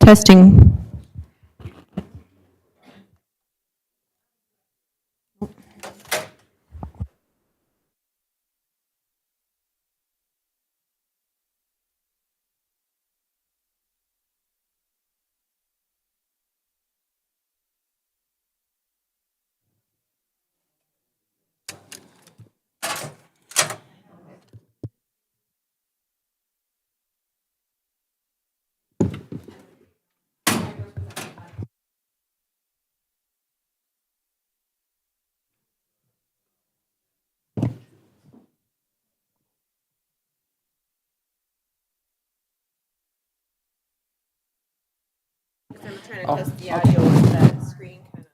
Testing. I'm trying to test the audio with that screen kind of.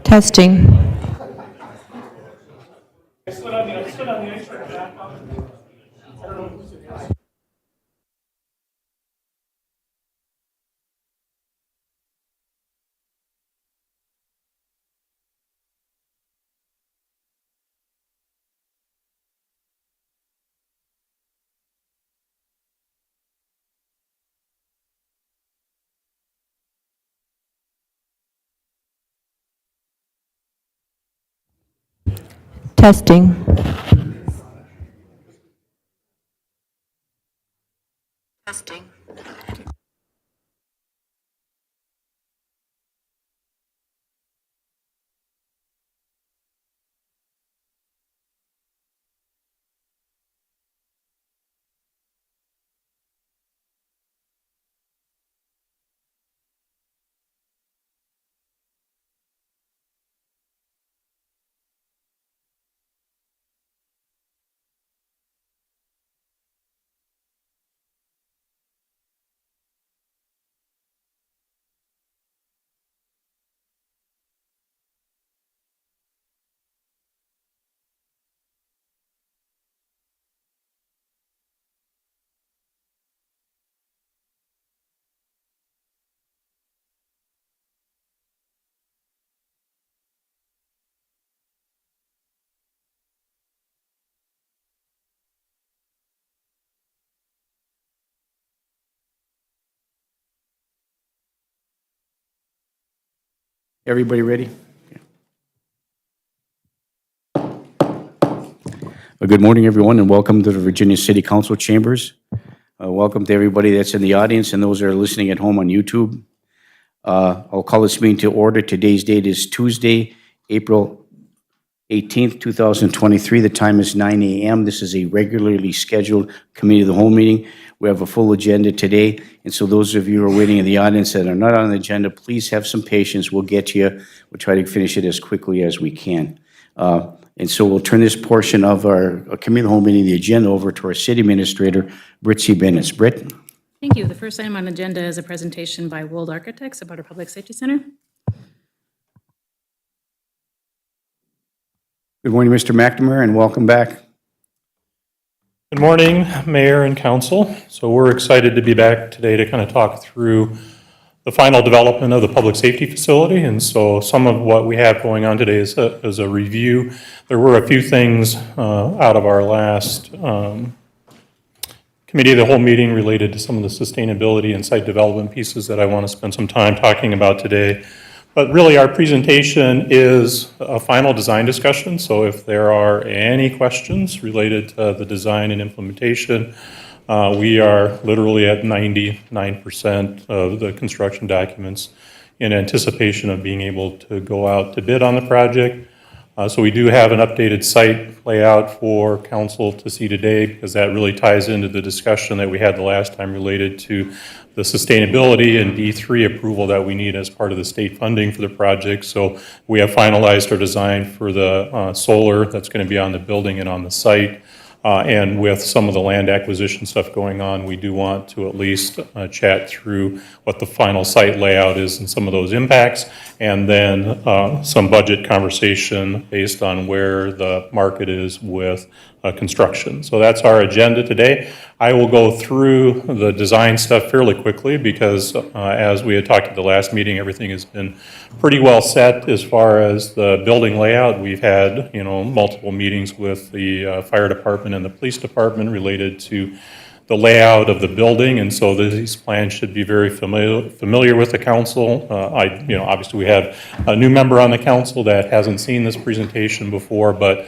Testing. Testing. Testing. Everybody ready? Good morning, everyone, and welcome to the Virginia City Council chambers. Welcome to everybody that's in the audience and those that are listening at home on YouTube. I'll call this meeting to order. Today's date is Tuesday, April 18th, 2023. The time is 9 a.m. This is a regularly scheduled Committee of the Whole meeting. We have a full agenda today, and so those of you who are waiting in the audience that are not on the agenda, please have some patience. We'll get to you. We'll try to finish it as quickly as we can. And so we'll turn this portion of our Committee of the Whole meeting, the agenda, over to our City Administrator, Britt C. Bennett. Britt? Thank you. The first item on the agenda is a presentation by World Architects about our Public Safety Center. Good morning, Mr. McNamara, and welcome back. Good morning, Mayor and Council. So we're excited to be back today to kind of talk through the final development of the public safety facility. And so some of what we have going on today is a review. There were a few things out of our last committee of the whole meeting related to some of the sustainability and site development pieces that I want to spend some time talking about today. But really, our presentation is a final design discussion. So if there are any questions related to the design and implementation, we are literally at 99% of the construction documents in anticipation of being able to go out to bid on the project. So we do have an updated site layout for council to see today, because that really ties into the discussion that we had the last time related to the sustainability and D3 approval that we need as part of the state funding for the project. So we have finalized our design for the solar that's going to be on the building and on the site. And with some of the land acquisition stuff going on, we do want to at least chat through what the final site layout is and some of those impacts, and then some budget conversation based on where the market is with construction. So that's our agenda today. I will go through the design stuff fairly quickly because as we had talked at the last meeting, everything has been pretty well set as far as the building layout. We've had, multiple meetings with the fire department and the police department related to the layout of the building, and so these plans should be very familiar with the council. Obviously we have a new member on the council that hasn't seen this presentation before, but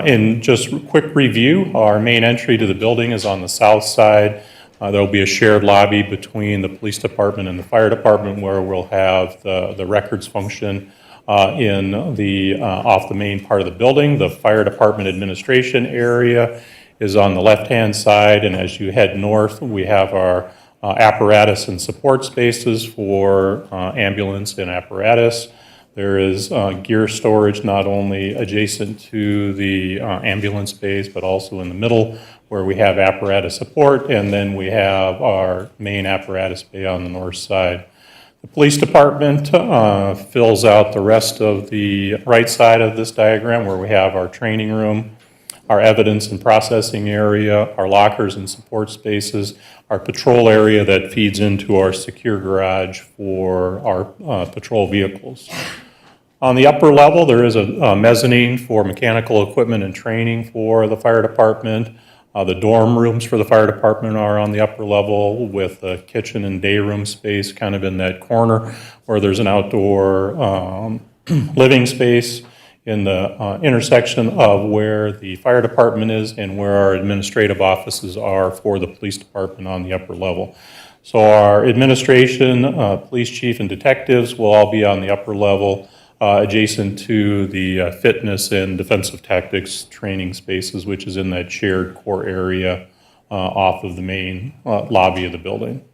in just quick review, our main entry to the building is on the south side. There will be a shared lobby between the police department and the fire department where we'll have the records function in the off the main part of the building. The fire department administration area is on the left-hand side, and as you head north, we have our apparatus and support spaces for ambulance and apparatus. There is gear storage not only adjacent to the ambulance bays, but also in the middle where we have apparatus support, and then we have our main apparatus bay on the north side. The police department fills out the rest of the right side of this diagram where we have our training room, our evidence and processing area, our lockers and support spaces, our patrol area that feeds into our secure garage for our patrol vehicles. On the upper level, there is a mezzanine for mechanical equipment and training for the fire department. The dorm rooms for the fire department are on the upper level with a kitchen and day room space kind of in that corner where there's an outdoor living space in the intersection of where the fire department is and where our administrative offices are for the police department on the upper level. So our administration, police chief, and detectives will all be on the upper level adjacent to the fitness and defensive tactics training spaces, which is in that shared core area off of the main lobby of the building.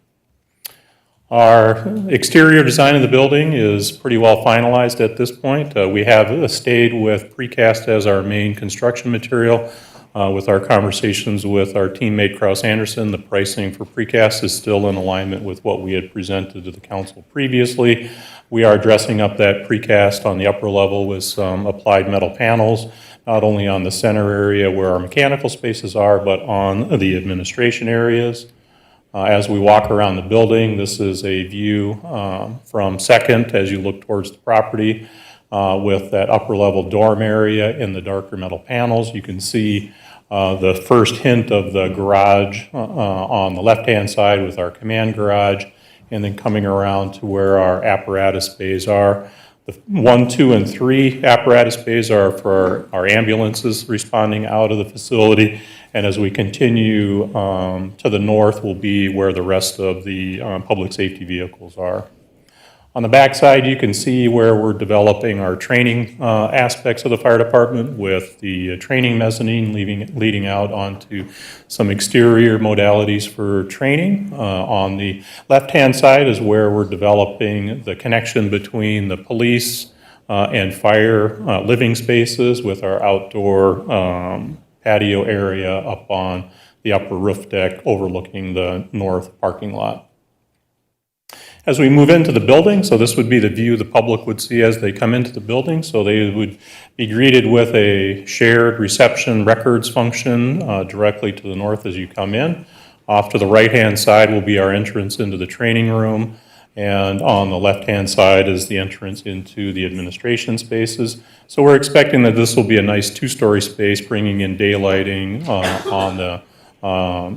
Our exterior design of the building is pretty well finalized at this point. We have stayed with precast as our main construction material. With our conversations with our teammate Kraus Anderson, the pricing for precast is still in alignment with what we had presented to the council previously. We are dressing up that precast on the upper level with some applied metal panels, not only on the center area where our mechanical spaces are, but on the administration areas. As we walk around the building, this is a view from Second as you look towards the property with that upper level dorm area in the darker metal panels. You can see the first hint of the garage on the left-hand side with our command garage, and then coming around to where our apparatus bays are. The 1, 2, and 3 apparatus bays are for our ambulances responding out of the facility, and as we continue to the north will be where the rest of the public safety vehicles are. On the back side, you can see where we're developing our training aspects of the fire department with the training mezzanine leading out onto some exterior modalities for training. On the left-hand side is where we're developing the connection between the police and fire living spaces with our outdoor patio area up on the upper roof deck overlooking the north parking lot. As we move into the building, so this would be the view the public would see as they come into the building. So they would be greeted with a shared reception records function directly to the north as you come in. Off to the right-hand side will be our entrance into the training room. And on the left-hand side is the entrance into the administration spaces. So we're expecting that this will be a nice two-story space, bringing in daylighting on the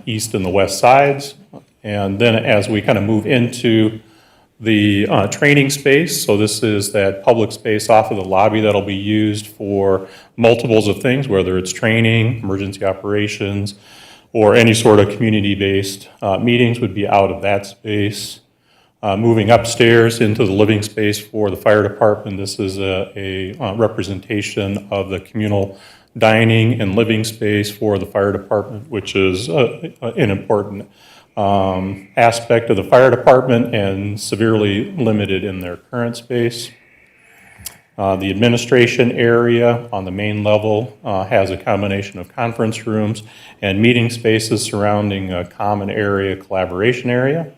east and the west sides. And then as we kind of move into the training space, so this is that public space off of the lobby that'll be used for multiples of things, whether it's training, emergency operations, or any sort of community-based meetings would be out of that space. Moving upstairs into the living space for the fire department, this is a representation of the communal dining and living space for the fire department, which is an important aspect of the fire department and severely limited in their current space. The administration area on the main level has a combination of conference rooms and meeting spaces surrounding a common area, collaboration area.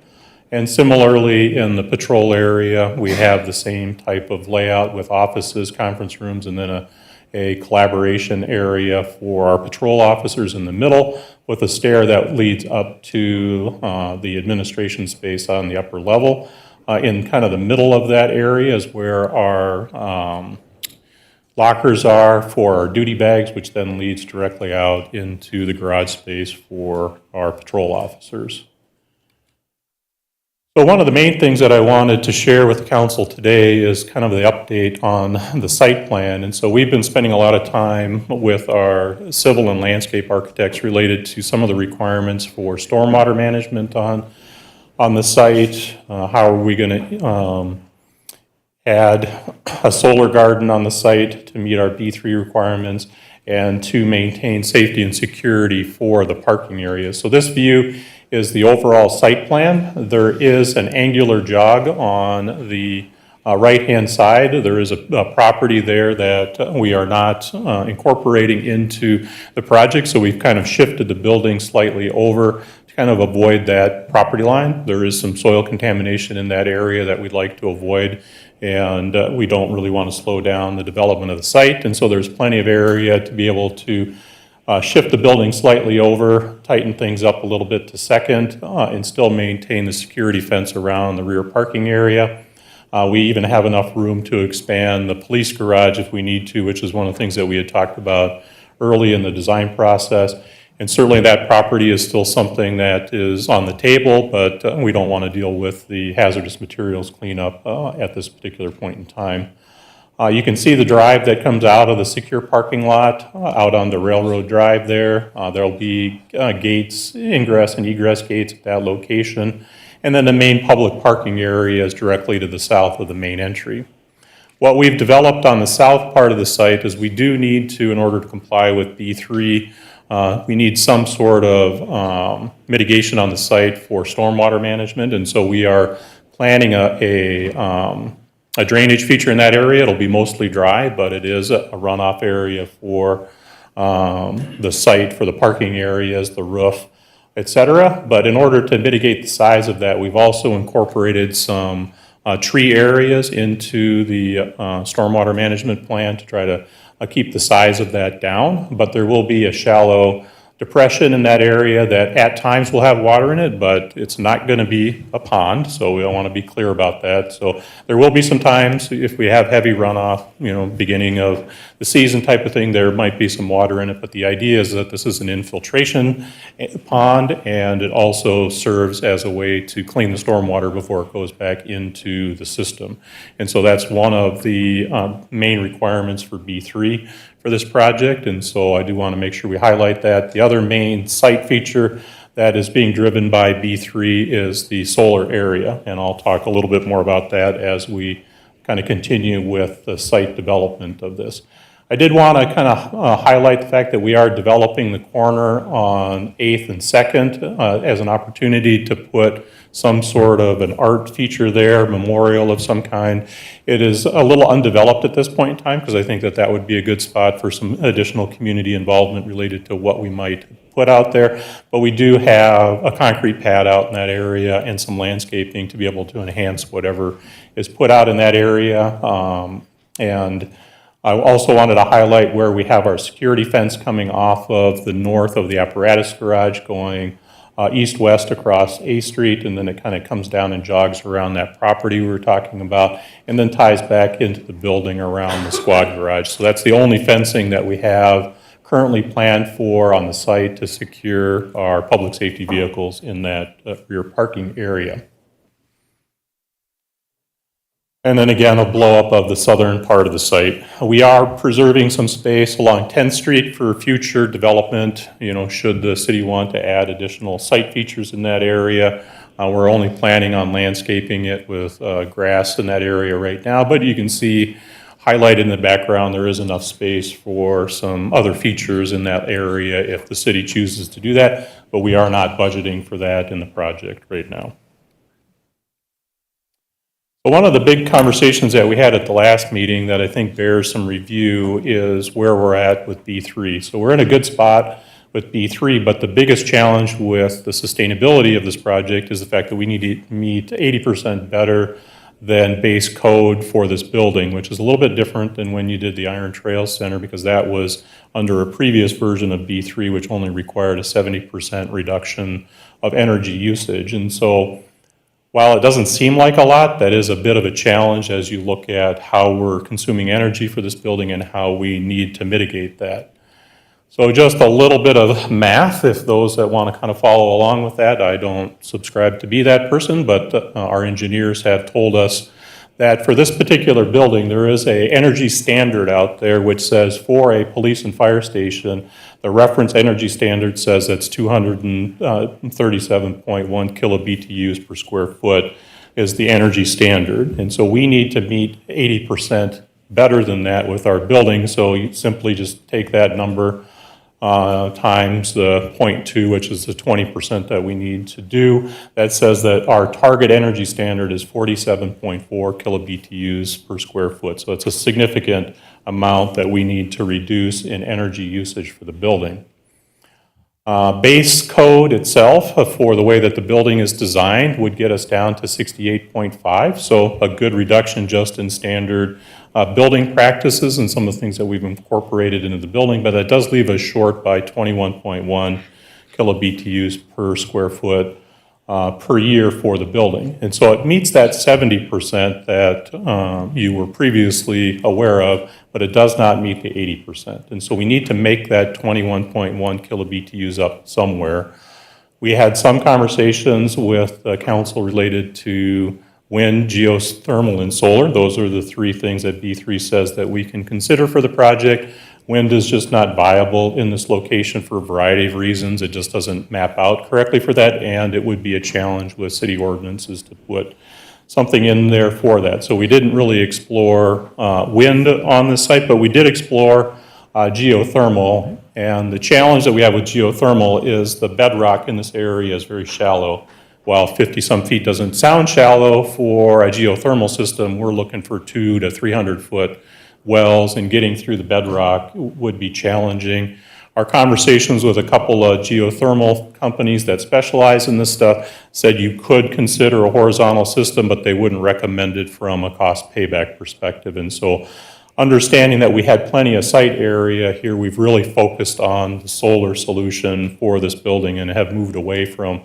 And similarly, in the patrol area, we have the same type of layout with offices, conference rooms, and then a collaboration area for our patrol officers in the middle with a stair that leads up to the administration space on the upper level. In kind of the middle of that area is where our lockers are for our duty bags, which then leads directly out into the garage space for our patrol officers. So one of the main things that I wanted to share with the council today is kind of the update on the site plan. And so we've been spending a lot of time with our civil and landscape architects related to some of the requirements for stormwater management on the site. How are we going to add a solar garden on the site to meet our B3 requirements and to maintain safety and security for the parking areas. So this view is the overall site plan. There is an angular jog on the right-hand side. There is a property there that we are not incorporating into the project, so we've kind of shifted the building slightly over to kind of avoid that property line. There is some soil contamination in that area that we'd like to avoid, and we don't really want to slow down the development of the site, and so there's plenty of area to be able to shift the building slightly over, tighten things up a little bit to second, and still maintain the security fence around the rear parking area. We even have enough room to expand the police garage if we need to, which is one of the things that we had talked about early in the design process. And certainly that property is still something that is on the table, but we don't want to deal with the hazardous materials cleanup at this particular point in time. You can see the drive that comes out of the secure parking lot out on the railroad drive there. There'll be gates, ingress and egress gates at that location. And then the main public parking area is directly to the south of the main entry. What we've developed on the south part of the site is we do need to, in order to comply with B3, we need some sort of mitigation on the site for stormwater management. And so we are planning a drainage feature in that area. It'll be mostly dry, but it is a runoff area for the site, for the parking areas, the roof, et cetera. But in order to mitigate the size of that, we've also incorporated some tree areas into the stormwater management plan to try to keep the size of that down. But there will be a shallow depression in that area that at times will have water in it, but it's not going to be a pond, so we want to be clear about that. So there will be some times if we have heavy runoff, beginning of the season type of thing, there might be some water in it, but the idea is that this is an infiltration pond, and it also serves as a way to clean the stormwater before it goes back into the system. And so that's one of the main requirements for B3 for this project, and so I do want to make sure we highlight that. The other main site feature that is being driven by B3 is the solar area, and I'll talk a little bit more about that as we kind of continue with the site development of this. I did want to kind of highlight the fact that we are developing the corner on 8th and 2nd as an opportunity to put some sort of an art feature there, memorial of some kind. It is a little undeveloped at this point in time because I think that that would be a good spot for some additional community involvement related to what we might put out there. But we do have a concrete pad out in that area and some landscaping to be able to enhance whatever is put out in that area. And I also wanted to highlight where we have our security fence coming off of the north of the apparatus garage going east-west across A Street, and then it kind of comes down and jogs around that property we were talking about, and then ties back into the building around the squad garage. So that's the only fencing that we have currently planned for on the site to secure our public safety vehicles in that rear parking area. And then again, a blow-up of the southern part of the site. We are preserving some space along 10th Street for future development, should the city want to add additional site features in that area. We're only planning on landscaping it with grass in that area right now, but you can see highlighted in the background, there is enough space for some other features in that area if the city chooses to do that, but we are not budgeting for that in the project right now. But one of the big conversations that we had at the last meeting that I think bears some review is where we're at with B3. So we're in a good spot with B3, but the biggest challenge with the sustainability of this project is the fact that we need to meet 80% better than base code for this building, which is a little bit different than when you did the Iron Trails Center, because that was under a previous version of B3, which only required a 70% reduction of energy usage. And so while it doesn't seem like a lot, that is a bit of a challenge as you look at how we're consuming energy for this building and how we need to mitigate that. So just a little bit of math, if those that want to kind of follow along with that. I don't subscribe to be that person, but our engineers have told us that for this particular building, there is an energy standard out there which says for a police and fire station, the reference energy standard says that's 237.1 kilobtu's per square foot is the energy standard. And so we need to meet 80% better than that with our building. So you simply just take that number times the 0.2, which is the 20% that we need to do. That says that our target energy standard is 47.4 kilobtu's per square foot. So it's a significant amount that we need to reduce in energy usage for the building. Base code itself for the way that the building is designed would get us down to 68.5, so a good reduction just in standard building practices and some of the things that we've incorporated into the building, but that does leave us short by 21.1 kilobtu's per square foot per year for the building. And so it meets that 70% that you were previously aware of, but it does not meet the 80%. And so we need to make that 21.1 kilobtu's up somewhere. We had some conversations with the council related to wind, geothermal, and solar. Those are the three things that B3 says that we can consider for the project. Wind is just not viable in this location for a variety of reasons. It just doesn't map out correctly for that, and it would be a challenge with city ordinances to put something in there for that. So we didn't really explore wind on this site, but we did explore geothermal. And the challenge that we have with geothermal is the bedrock in this area is very shallow. While 50-some feet doesn't sound shallow for a geothermal system, we're looking for 200 to 300 foot wells, and getting through the bedrock would be challenging. Our conversations with a couple of geothermal companies that specialize in this stuff said you could consider a horizontal system, but they wouldn't recommend it from a cost payback perspective. And so understanding that we had plenty of site area here, we've really focused on the solar solution for this building and have moved away from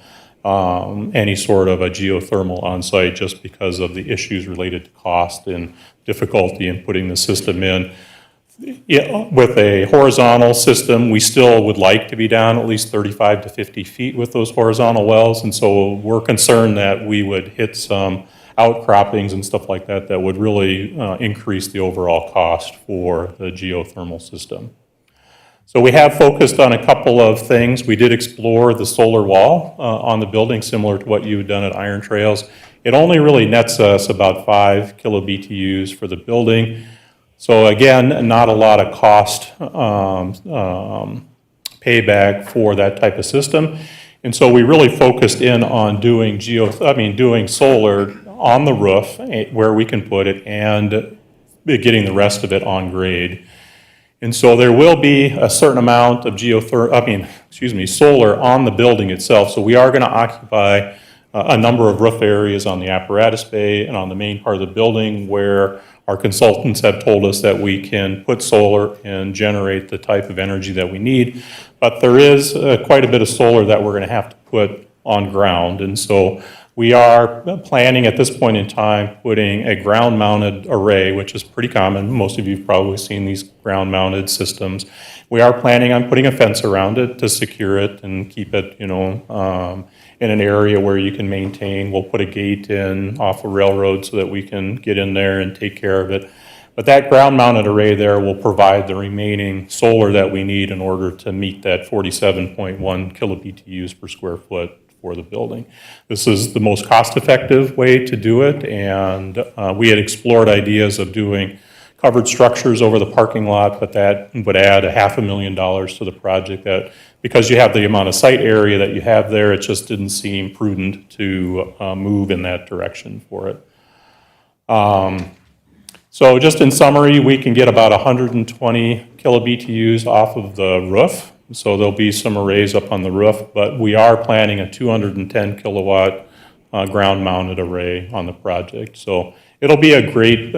any sort of a geothermal on site just because of the issues related to cost and difficulty in putting the system in. Yeah, with a horizontal system, we still would like to be down at least 35 to 50 feet with those horizontal wells, and so we're concerned that we would hit some outcroppings and stuff like that that would really increase the overall cost for the geothermal system. So we have focused on a couple of things. We did explore the solar wall on the building, similar to what you've done at Iron Trails. It only really nets us about 5 kilobtu's for the building. So again, not a lot of cost payback for that type of system. And so we really focused in on doing solar on the roof where we can put it and getting the rest of it on grade. And so there will be a certain amount of solar on the building itself. So we are going to occupy a number of roof areas on the apparatus bay and on the main part of the building where Our consultants have told us that we can put solar and generate the type of energy that we need, but there is quite a bit of solar that we're going to have to put on ground. And so we are planning at this point in time putting a ground-mounted array, which is pretty common. Most of you have probably seen these ground-mounted systems. We are planning on putting a fence around it to secure it and keep it, in an area where you can maintain. We'll put a gate in off a railroad so that we can get in there and take care of it. But that ground-mounted array there will provide the remaining solar that we need in order to meet that 47.1 kilobTUs per square foot for the building. This is the most cost-effective way to do it, and we had explored ideas of doing covered structures over the parking lot, but that would add $500,000 to the project. That, because you have the amount of site area that you have there, it just didn't seem prudent to move in that direction for it. So just in summary, we can get about 120 kilobTUs off of the roof. So there'll be some arrays up on the roof, but we are planning a 210 kilowatt ground-mounted array on the project. So it'll be a great,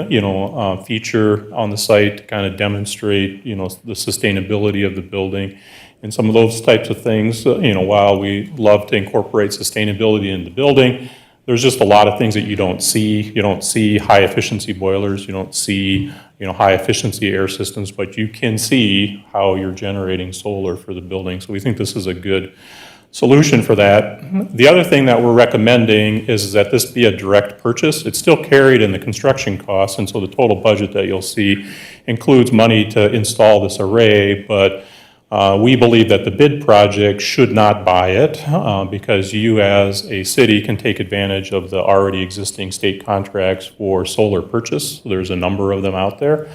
feature on the site to kind of demonstrate, the sustainability of the building and some of those types of things. While we love to incorporate sustainability in the building, there's just a lot of things that you don't see. You don't see high-efficiency boilers. You don't see, high-efficiency air systems, but you can see how you're generating solar for the building. So we think this is a good solution for that. The other thing that we're recommending is that this be a direct purchase. It's still carried in the construction costs, and so the total budget that you'll see includes money to install this array, but we believe that the bid project should not buy it because you as a city can take advantage of the already existing state contracts for solar purchase. There's a number of them out there.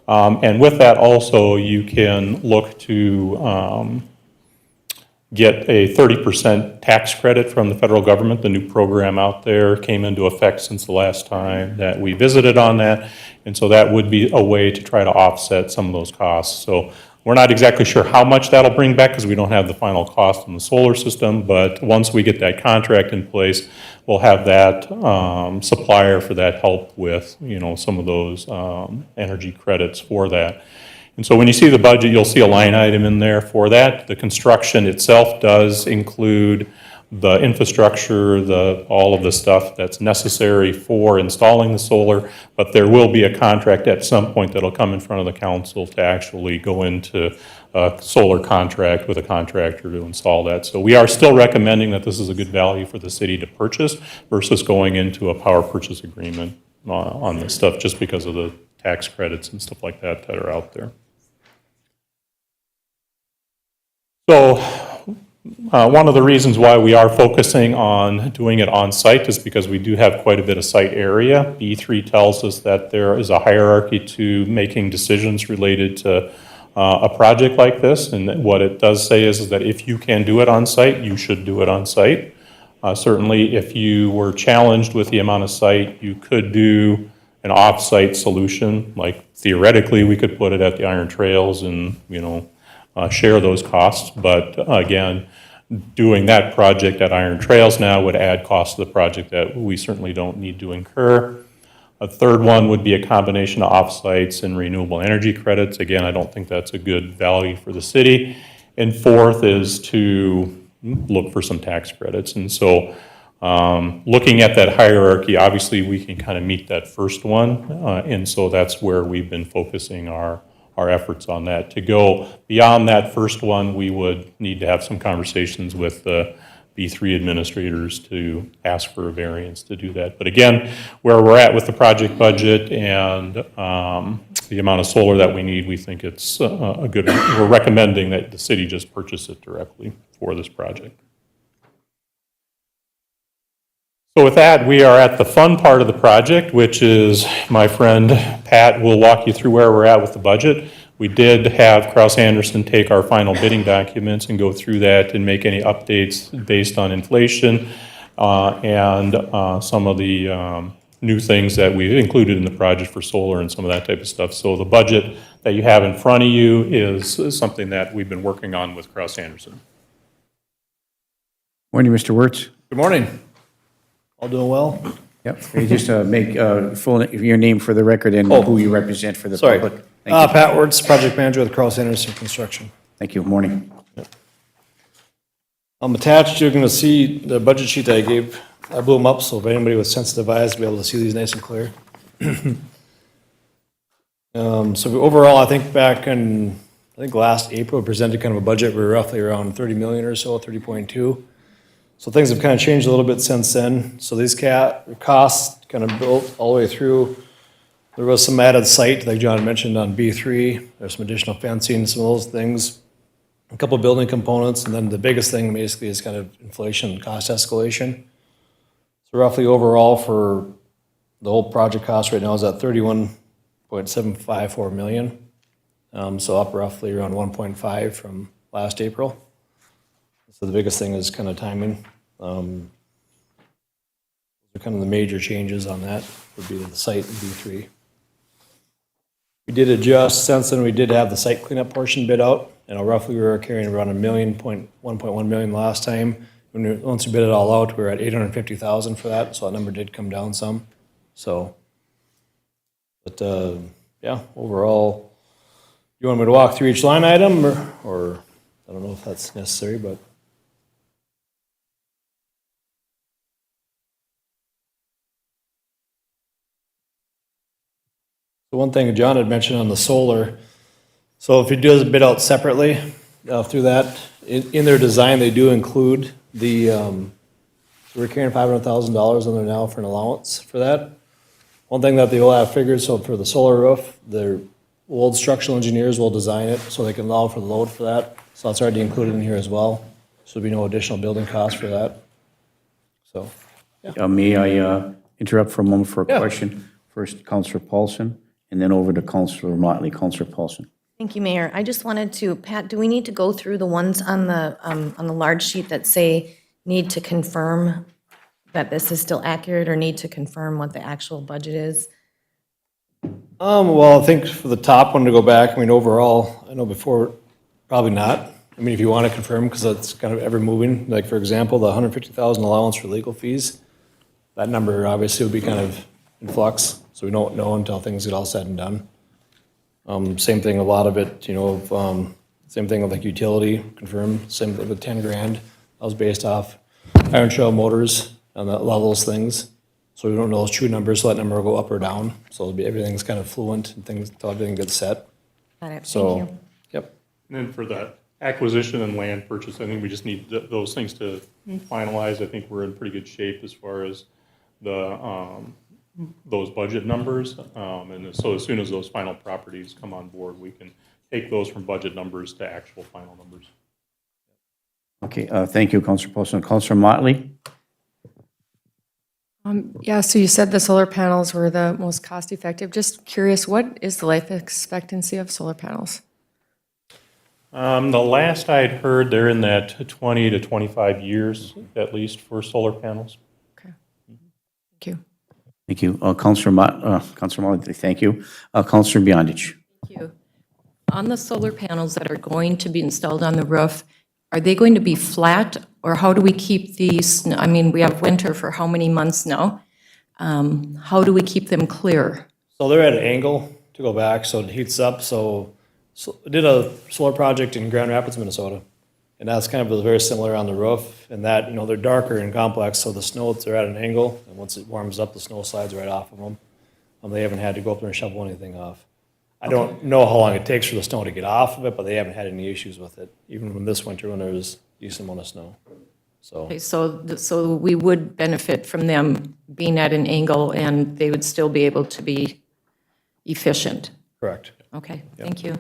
And with that also, you can look to get a 30% tax credit from the federal government. The new program out there came into effect since the last time that we visited on that. And so that would be a way to try to offset some of those costs. So we're not exactly sure how much that'll bring back because we don't have the final cost on the solar system, but once we get that contract in place, we'll have that supplier for that help with, some of those energy credits for that. And so when you see the budget, you'll see a line item in there for that. The construction itself does include the infrastructure, all of the stuff that's necessary for installing the solar, but there will be a contract at some point that'll come in front of the council to actually go into a solar contract with a contractor to install that. So we are still recommending that this is a good value for the city to purchase versus going into a power purchase agreement on this stuff just because of the tax credits and stuff like that that are out there. So one of the reasons why we are focusing on doing it on site is because we do have quite a bit of site area. B3 tells us that there is a hierarchy to making decisions related to a project like this, and what it does say is that if you can do it on site, you should do it on site. Certainly, if you were challenged with the amount of site, you could do an off-site solution. Like theoretically, we could put it at the Iron Trails and share those costs, but again, doing that project at Iron Trails now would add cost to the project that we certainly don't need to incur. A third one would be a combination of off-sites and renewable energy credits. Again, I don't think that's a good value for the city. And fourth is to look for some tax credits. And so looking at that hierarchy, obviously we can kind of meet that first one. And so that's where we've been focusing our efforts on that. To go beyond that first one, we would need to have some conversations with the B3 administrators to ask for a variance to do that. But again, where we're at with the project budget and the amount of solar that we need, we think it's a good, we're recommending that the city just purchase it directly for this project. So with that, we are at the fun part of the project, which is my friend Pat will walk you through where we're at with the budget. We did have Kraus Anderson take our final bidding documents and go through that and make any updates based on inflation and some of the new things that we've included in the project for solar and some of that type of stuff. So the budget that you have in front of you is something that we've been working on with Kraus Anderson. Morning, Mr. Wirtz. Good morning. All doing well? Yep, can you just make your name for the record and who you represent for the Sorry. public? Thank you. Pat Wertz, project manager with Carl Anderson Construction. Thank you, morning. I'm attached, you're going to see the budget sheet that I gave. I blew them up, so if anybody with sensitive eyes will be able to see these nice and clear. So overall, I think back in, last April, we presented kind of a budget. We were roughly around 30 million or so, 30.2. So things have kind of changed a little bit since then. So these costs kind of built all the way through. There was some added site, like John mentioned on B3. There's some additional fencing, some of those things. A couple of building components, and then the biggest thing basically is kind of inflation and cost escalation. So roughly overall for the whole project cost right now is at 31.754 million. So up roughly around 1.5 from last April. So the biggest thing is kind of timing. Those are kind of the major changes on that would be the site and B3. We did adjust, since then we did have the site cleanup portion bid out. Roughly we were carrying around 1.1 million last time. Once we bid it all out, we were at 850,000 for that, so that number did come down some. So, but yeah, overall, you want me to walk through each line item, or I don't know if that's necessary, but. The one thing John had mentioned on the solar, so if you do a bid out separately through that, in their design, they do include the, we're carrying $500,000 in there now for an allowance for that. One thing that they will have figured, so for the solar roof, their old structural engineers will design it so they can allow for the load for that. So that's already included in here as well. So there'll be no additional building costs for that. So, May I interrupt for a moment for a Yeah. question? First, Councillor Paulson, and then over to Councillor Motley. Councillor Paulson. Thank you, Mayor. I just wanted to, Pat, do we need to go through the ones on the large sheet that say need to confirm that this is still accurate or need to confirm what the actual budget is? well, I think for the top one to go back, I mean, overall, I know before, probably not. I mean, if you want to confirm, because that's kind of ever moving, like for example, the 150,000 allowance for legal fees, that number obviously would be kind of in flux, so we don't know until things get all said and done. Same thing, a lot of it, same thing with like utility, confirm, same thing with 10 grand. That was based off Iron Trail Motors and a lot of those things. So we don't know those true numbers, so that number will go up or down. So it'll be, everything's kind of fluent and things, until everything gets set. Got it, So, thank you. yep. And then for the acquisition and land purchase, I think we just need those things to finalize. I think we're in pretty good shape as far as the, those budget numbers. And so as soon as those final properties come on board, we can take those from budget numbers to actual final numbers. Okay, thank you, Councillor Paulson. Councillor Motley? Yeah, so you said the solar panels were the most cost-effective. Just curious, what is the life expectancy of solar panels? The last I'd heard, they're in that 20 to 25 years at least for solar panels. Okay, thank you. Thank you. Councillor Motley, thank you. Councillor Beyondich? Thank you. On the solar panels that are going to be installed on the roof, are they going to be flat, or how do we keep these, I mean, we have winter for how many months now? How do we keep them clear? So they're at an angle to go back, so it heats up. So I did a solar project in Grand Rapids, Minnesota. And that's kind of very similar on the roof, in that, they're darker and complex, so the snow, they're at an angle, and once it warms up, the snow slides right off of them. They haven't had to go up there and shovel anything off. I don't know how long it takes for the snow to get off of it, but they haven't had any issues with it, even from this winter when there was a decent amount of snow. So, Okay, so we would benefit from them being at an angle, and they would still be able to be efficient. correct. Okay, thank you.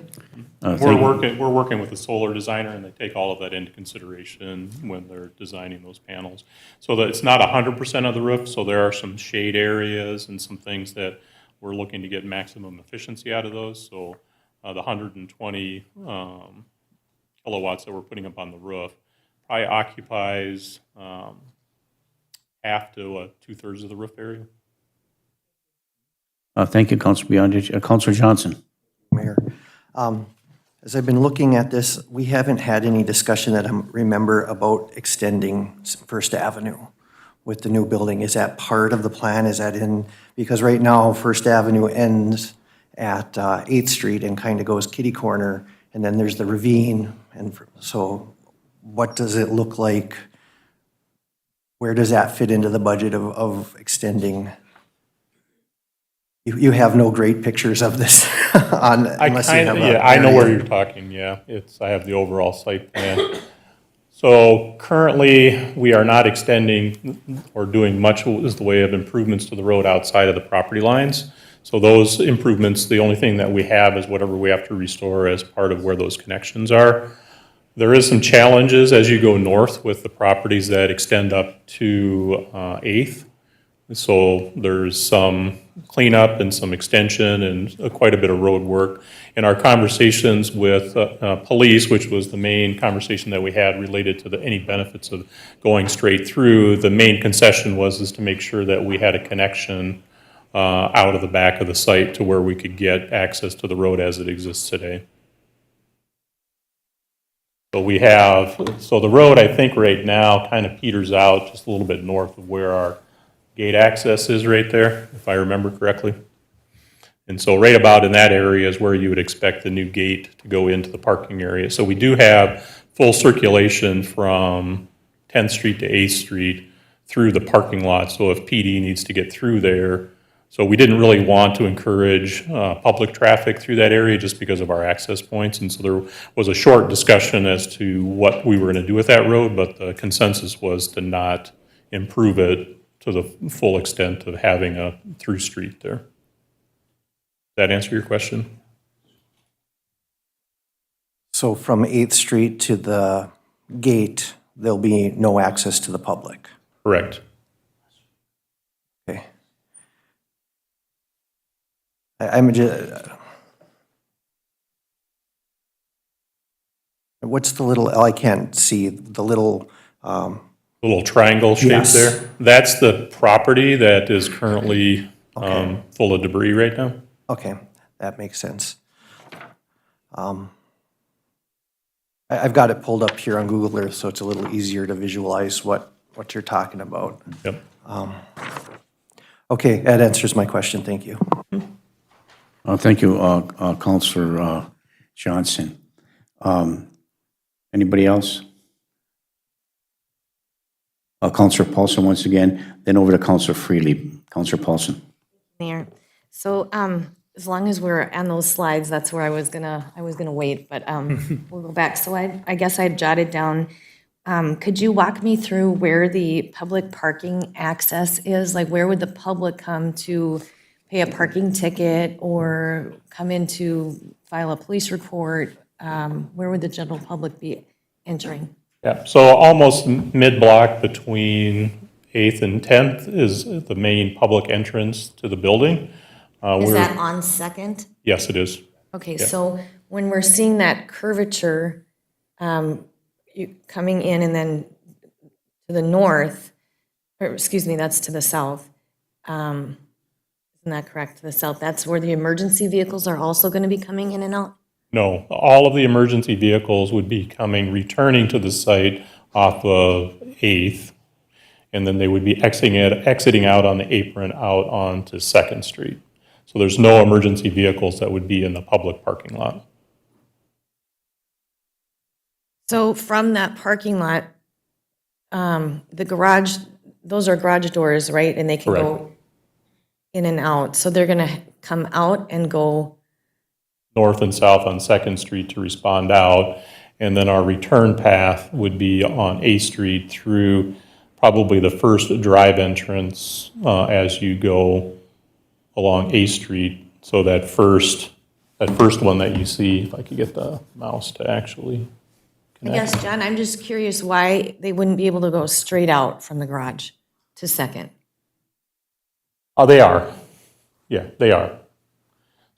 We're working with a solar designer, and they take all of that into consideration when they're designing those panels. So that it's not 100% of the roof, so there are some shade areas and some things that we're looking to get maximum efficiency out of those. So the 120 kilowatts that we're putting up on the roof probably occupies half to two-thirds of the roof area. Thank you, Councillor Beyondich. Councillor Johnson? Mayor. As I've been looking at this, we haven't had any discussion that I remember about extending First Avenue. with the new building? Is that part of the plan? Is that in, because right now First Avenue ends at 8th Street and kind of goes kitty corner, and then there's the ravine. And so what does it look like? Where does that fit into the budget of extending? You have no great pictures of this on, unless you have a. Yeah, I know where area. you're talking, yeah. I have the overall site plan. So currently, we are not extending or doing much as the way of improvements to the road outside of the property lines. So those improvements, the only thing that we have is whatever we have to restore as part of where those connections are. There is some challenges as you go north with the properties that extend up to 8th. So there's some cleanup and some extension and quite a bit of road work. In our conversations with police, which was the main conversation that we had related to any benefits of going straight through, the main concession is to make sure that we had a connection out of the back of the site to where we could get access to the road as it exists today. So the road, I think right now kind of peters out just a little bit north of where our gate access is right there, if I remember correctly. And so right about in that area is where you would expect the new gate to go into the parking area. So we do have full circulation from 10th Street to 8th Street through the parking lot. So if PD needs to get through there, so we didn't really want to encourage public traffic through that area just because of our access points. And so there was a short discussion as to what we were going to do with that road, but the consensus was to not improve it to the full extent of having a through street there. Does that answer your question? So from 8th Street to the gate, there'll be no access to the public? Correct. Okay. I'm just, what's the little, I can't see, the little, Little triangle shape Yes. there. That's the property that is currently full of debris right now. okay, that makes sense. I've got it pulled up here on Google Earth, so it's a little easier to visualize what you're talking about. Yep. Okay, that answers my question, thank you. Thank you, Counselor Johnson. Anybody else? Counselor Paulson once again, then over to Counselor Freely. Counselor Paulson. Mayor, so as long as we're on those slides, that's where I was gonna wait, but we'll go back. So I guess I jotted down, could you walk me through where the public parking access is? Like, where would the public come to pay a parking ticket or come in to file a police report? Where would the general public be entering? Yeah, so almost mid-block between 8th and 10th is the main public entrance to the building. Is that on Second? Yes, it is. Okay, so when we're seeing that curvature coming in and then to the north, or excuse me, that's to the south. Isn't that correct, to the south? That's where the emergency vehicles are also going to be coming in and out? No, all of the emergency vehicles would be returning to the site off of 8th, and then they would be exiting out on the apron out onto 2nd Street. So there's no emergency vehicles that would be in the public parking lot. So from that parking lot, the garage, those are garage doors, right? And they can go in and out. So they're going to come out and go. North and south on 2nd Street to respond out, and then our return path would be on 8th Street through probably the first drive entrance as you go along 8th Street. So that first one that you see, if I could get the mouse to actually connect. Yes, John, I'm just curious why they wouldn't be able to go straight out from the garage to Second. Oh, they are. Yeah, they are.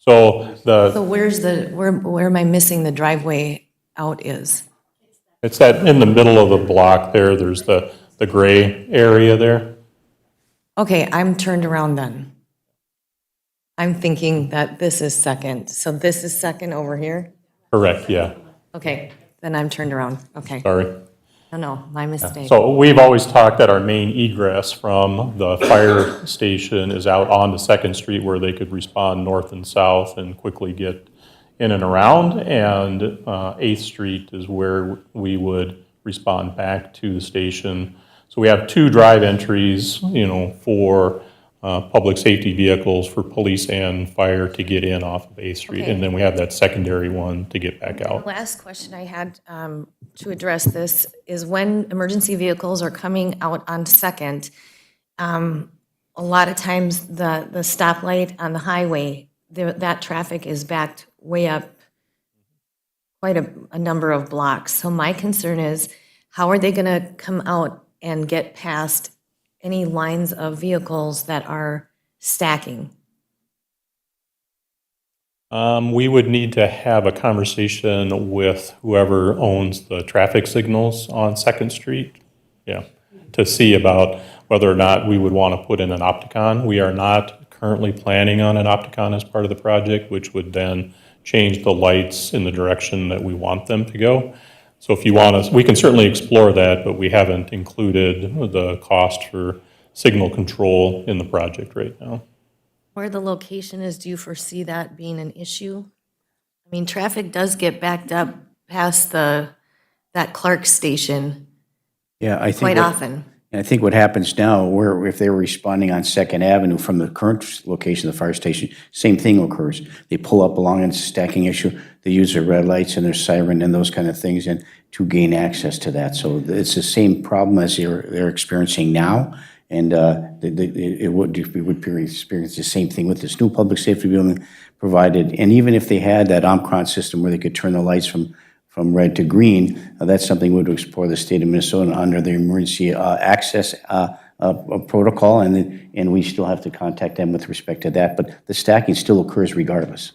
So So where am I missing the driveway out is? it's that in the middle of the block there, there's the gray area there. Okay, I'm turned around then. I'm thinking that this is Second. So this is Second over here? Correct, yeah. Okay, then I'm turned around. Okay. Sorry. No, my mistake. So we've always talked that our main egress from the fire station is out onto Second Street where they could respond north and south and quickly get in and around. And Eighth Street is where we would respond back to the station. So we have two drive entries, for public safety vehicles for police and fire to get in off of Eighth Street. Okay. And then we have that secondary one to get back out. The last question I had to address this is when emergency vehicles are coming out on Second, a lot of times the stoplight on the highway, that traffic is backed way up quite a number of blocks. So my concern is, how are they going to come out and get past any lines of vehicles that are stacking? We would need to have a conversation with whoever owns the traffic signals on Second Street, to see about whether or not we would want to put in an Opticon. We are not currently planning on an Opticon as part of the project, which would then change the lights in the direction that we want them to go. So if you want us, we can certainly explore that, but we haven't included the cost for signal control in the project right now. Where the location is, do you foresee that being an issue? I mean, traffic does get backed up past that Clark station Yeah, I think. quite what- often. And I think what happens now, where if they were responding on Second Avenue from the current location of the fire station, same thing occurs. They pull up along, and it's a stacking issue. They use their red lights and their siren and those kind of things and to gain access to that. So it's the same problem as they're experiencing now. And we would experience the same thing with this new public safety building provided. And even if they had that Omcron system where they could turn the lights from red to green, that's something we would explore the state of Minnesota under the emergency access protocol, and we still have to contact them with respect to that. But the stacking still occurs regardless.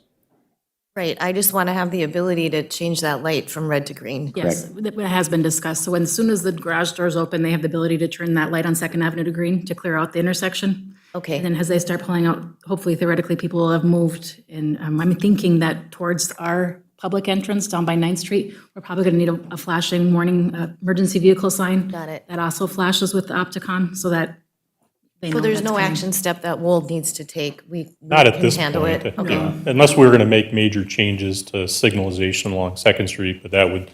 Right, I just want to have the ability to change that light from red to green. Yes, that has been discussed. So as soon as the garage doors open, they have the ability to turn that light on Second Avenue to green to clear out the intersection. Okay. And then as they start pulling out, hopefully theoretically, people will have moved. And I'm thinking that towards our public entrance down by 9th Street, we're probably going to need a flashing warning emergency vehicle sign. Got it. That also flashes with the Opticon so that they know So there's that's no coming. action step that Wold needs to take? We Not at can this handle point. it? Okay. Unless we were going to make major changes to signalization along Second Street, but that would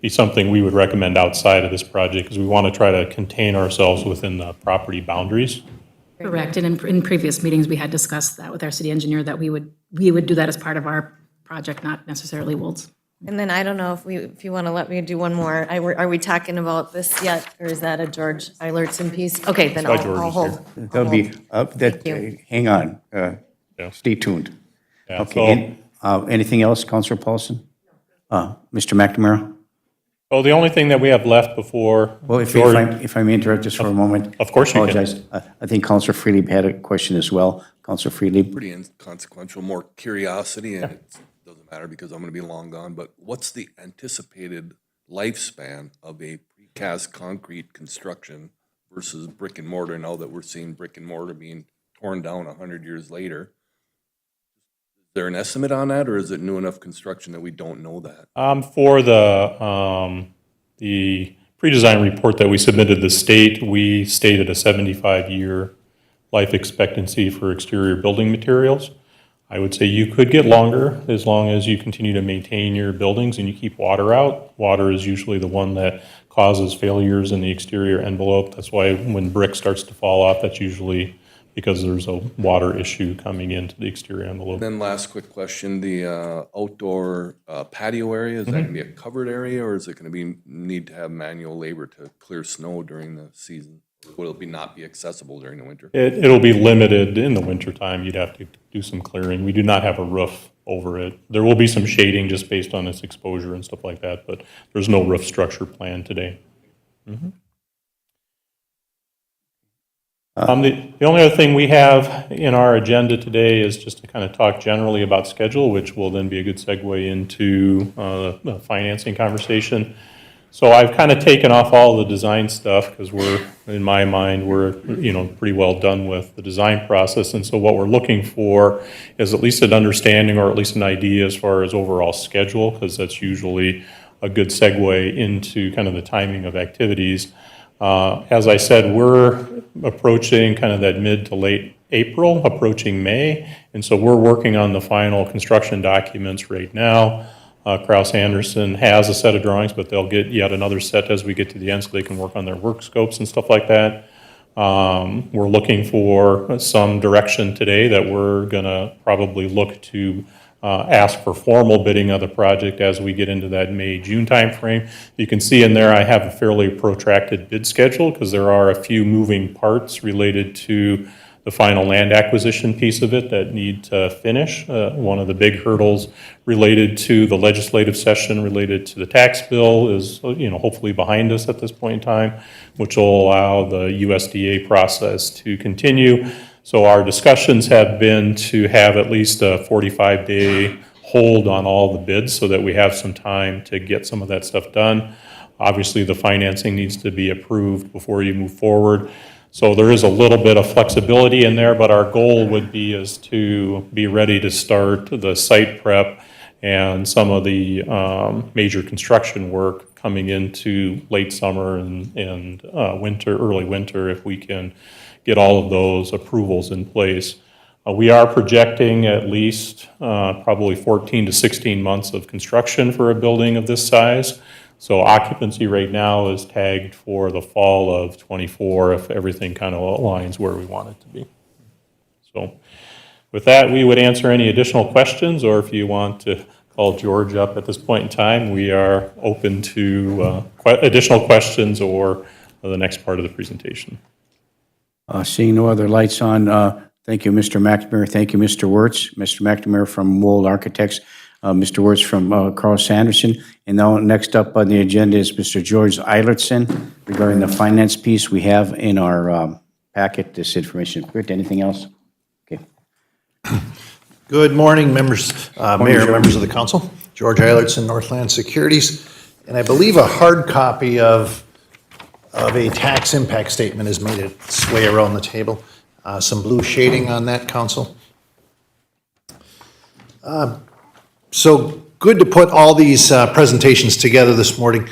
be something we would recommend outside of this project because we want to try to contain ourselves within the property boundaries. Correct. And in previous meetings, we had discussed that with our city engineer, that we would do that as part of our project, not necessarily Wold's. And then I don't know if you want to let me do one more. Are we talking about this yet, or is that a George Eilertson piece? Okay, then why I'll George is hold. That'll be, you. hang on, Yeah. stay tuned. Yeah, Okay, and, anything else, Councilor Paulson? Mr. McNamara? So the only thing that we have left before. Well, if George- I may interrupt just for a moment. Of course you can. Apologize. I think Councilor Freely had a question as well. Councilor Freely? Pretty inconsequential, more curiosity, and it doesn't matter because I'm gonna be long gone, but what's the anticipated lifespan of a precast concrete construction versus brick and mortar, now that we're seeing brick and mortar being torn down 100 years later? Is there an estimate on that, or is it new enough construction that we don't know that? For the pre-design report that we submitted to the state, we stated a 75-year life expectancy for exterior building materials. I would say you could get longer as long as you continue to maintain your buildings and you keep water out. Water is usually the one that causes failures in the exterior envelope. That's why when brick starts to fall off, that's usually because there's a water issue coming into the exterior envelope. Then last quick question, the outdoor patio area, is that gonna be a covered area, or is it gonna need to have manual labor to clear snow during the season? Or will it not be accessible during the winter? It'll be limited in the wintertime. You'd have to do some clearing. We do not have a roof over it. There will be some shading just based on its exposure and stuff like that, but there's no roof structure planned today. The only other thing we have in our agenda today is just to kind of talk generally about schedule, which will then be a good segue into the financing conversation. So I've kind of taken off all the design stuff because in my mind, we're pretty well done with the design process. And so what we're looking for is at least an understanding or at least an idea as far as overall schedule, because that's usually a good segue into kind of the timing of activities. As I said, we're approaching kind of that mid to late April, approaching May, and so we're working on the final construction documents right now. Kraus Anderson has a set of drawings, but they'll get yet another set as we get to the end so they can work on their work scopes and stuff like that. We're looking for some direction today that we're gonna probably look to ask for formal bidding of the project as we get into that May, June timeframe. You can see in there I have a fairly protracted bid schedule because there are a few moving parts related to the final land acquisition piece of it that need to finish. One of the big hurdles related to the legislative session related to the tax bill is, hopefully behind us at this point in time, which will allow the USDA process to continue. So our discussions have been to have at least a 45-day hold on all the bids so that we have some time to get some of that stuff done. Obviously, the financing needs to be approved before you move forward. So there is a little bit of flexibility in there, but our goal would be is to be ready to start the site prep and some of the major construction work coming into late summer and winter, early winter, if we can get all of those approvals in place. We are projecting at least probably 14 to 16 months of construction for a building of this size. So occupancy right now is tagged for the fall of '24 if everything kind of aligns where we want it to be. So with that, we would answer any additional questions, or if you want to call George up at this point in time, we are open to additional questions or the next part of the presentation. Seeing no other lights on, thank you, Mr. McNamara. Thank you, Mr. Wirtz. Mr. McNamara from Wold Architects, Mr. Wirtz from Kraus Anderson. And now next up on the agenda is Mr. George Eilertson regarding the finance piece. We have in our packet this information. Britt, anything else? Okay. Good morning, members, Mayor, members of the council. George Eilertson, Northland Securities. And I believe a hard copy of a tax impact statement has made its way around the table. Some blue shading on that, council. So good to put all these presentations together this morning.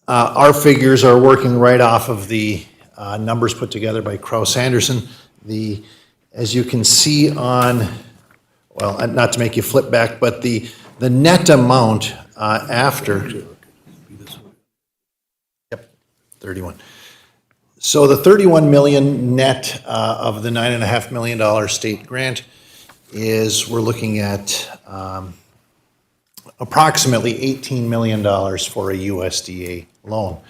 Our figures are working right off of the numbers put together by Kraus Anderson. As you can see on, well, not to make you flip back, but the net amount after. Yep, 31. So the 31 million net of the $9.5 million state grant is, we're looking at approximately $18 million for a USDA loan.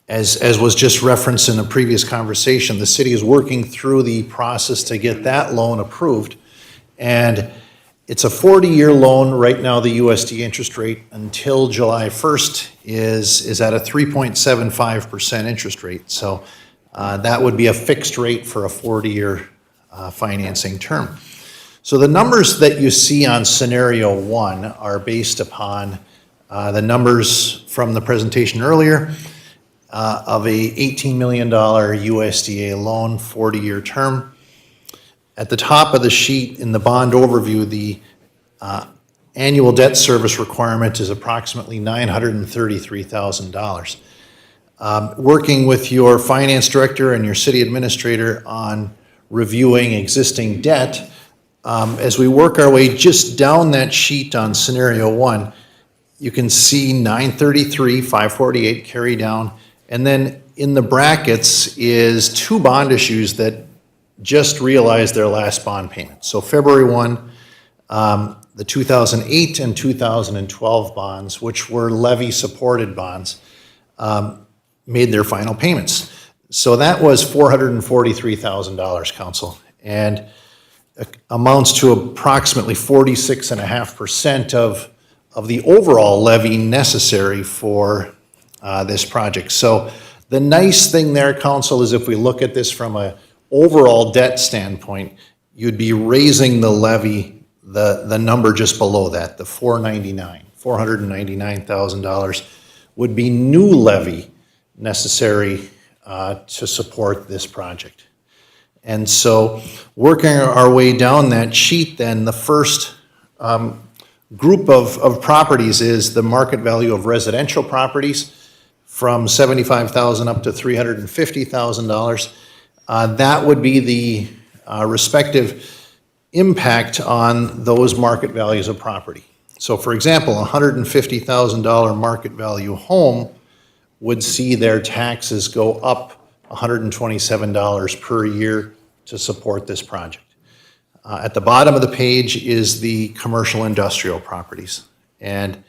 As was just referenced in a previous conversation, the city is working through the process to get that loan approved. And it's a 40-year loan. Right now, the USDA interest rate until July 1st is at a 3.75% interest rate. So that would be a fixed rate for a 40-year financing term. So the numbers that you see on scenario 1 are based upon the numbers from the presentation earlier of a $18 million USDA loan, 40-year term. At the top of the sheet in the bond overview, the annual debt service requirement is approximately $933,000. Working with your finance director and your city administrator on reviewing existing debt, as we work our way just down that sheet on scenario 1, you can see 933, 548 carry down, and then in the brackets is 2 bond issues that just realized their last bond payment. So February 1, the 2008 and 2012 bonds, which were levy-supported bonds, made their final payments. So that was $443,000, council, and amounts to approximately 46.5% of the overall levy necessary for this project. So the nice thing there, council, is if we look at this from a overall debt standpoint, you'd be raising the levy, the number just below that, the $499,000 would be new levy necessary to support this project. And so working our way down that sheet, then the first group of properties is the market value of residential properties from $75,000 up to $350,000. That would be the respective impact on those market values of property. So for example, a $150,000 market value home would see their taxes go up $127 per year to support this project. At the bottom of the page is the commercial industrial properties. And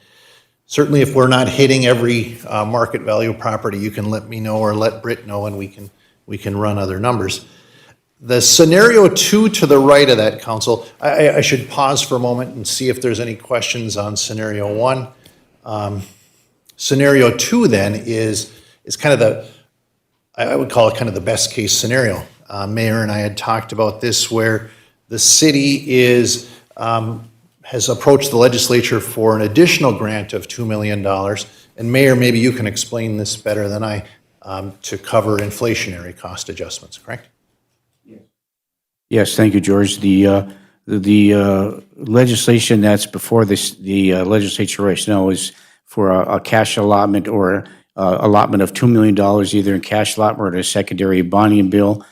certainly if we're not hitting every market value property, you can let me know or let Britt know and we can run other numbers. The scenario 2 to the right of that, Council, I should pause for a moment and see if there's any questions on scenario 1. Scenario 2 then is kind of the, I would call it kind of the best case scenario. Mayor and I had talked about this where the city has approached the legislature for an additional grant of $2 million. And Mayor, maybe you can explain this better than I, to cover inflationary cost adjustments, correct? Yes, thank you, George. The legislation that's before the legislature right now is for a cash allotment or allotment of $2 million, either in cash allotment or a secondary bonding bill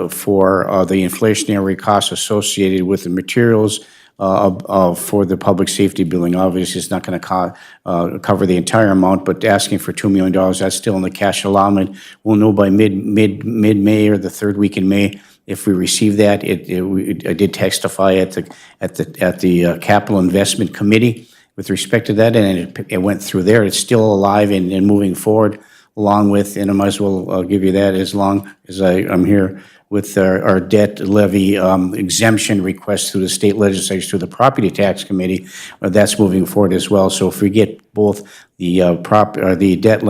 for the inflationary costs associated with the materials for the public safety building. Obviously, it's not going to cover the entire amount, but asking for $2 million, that's still in the cash allotment. We'll know by mid-May or the third week in May if we receive that. I did testify at the Capital Investment Committee with respect to that, and it went through there. It's still alive and moving forward, along with, and I might as well give you that as long as I'm here, with our debt levy exemption request through the state legislature, through the property tax committee. That's moving forward as well. So if we get both the debt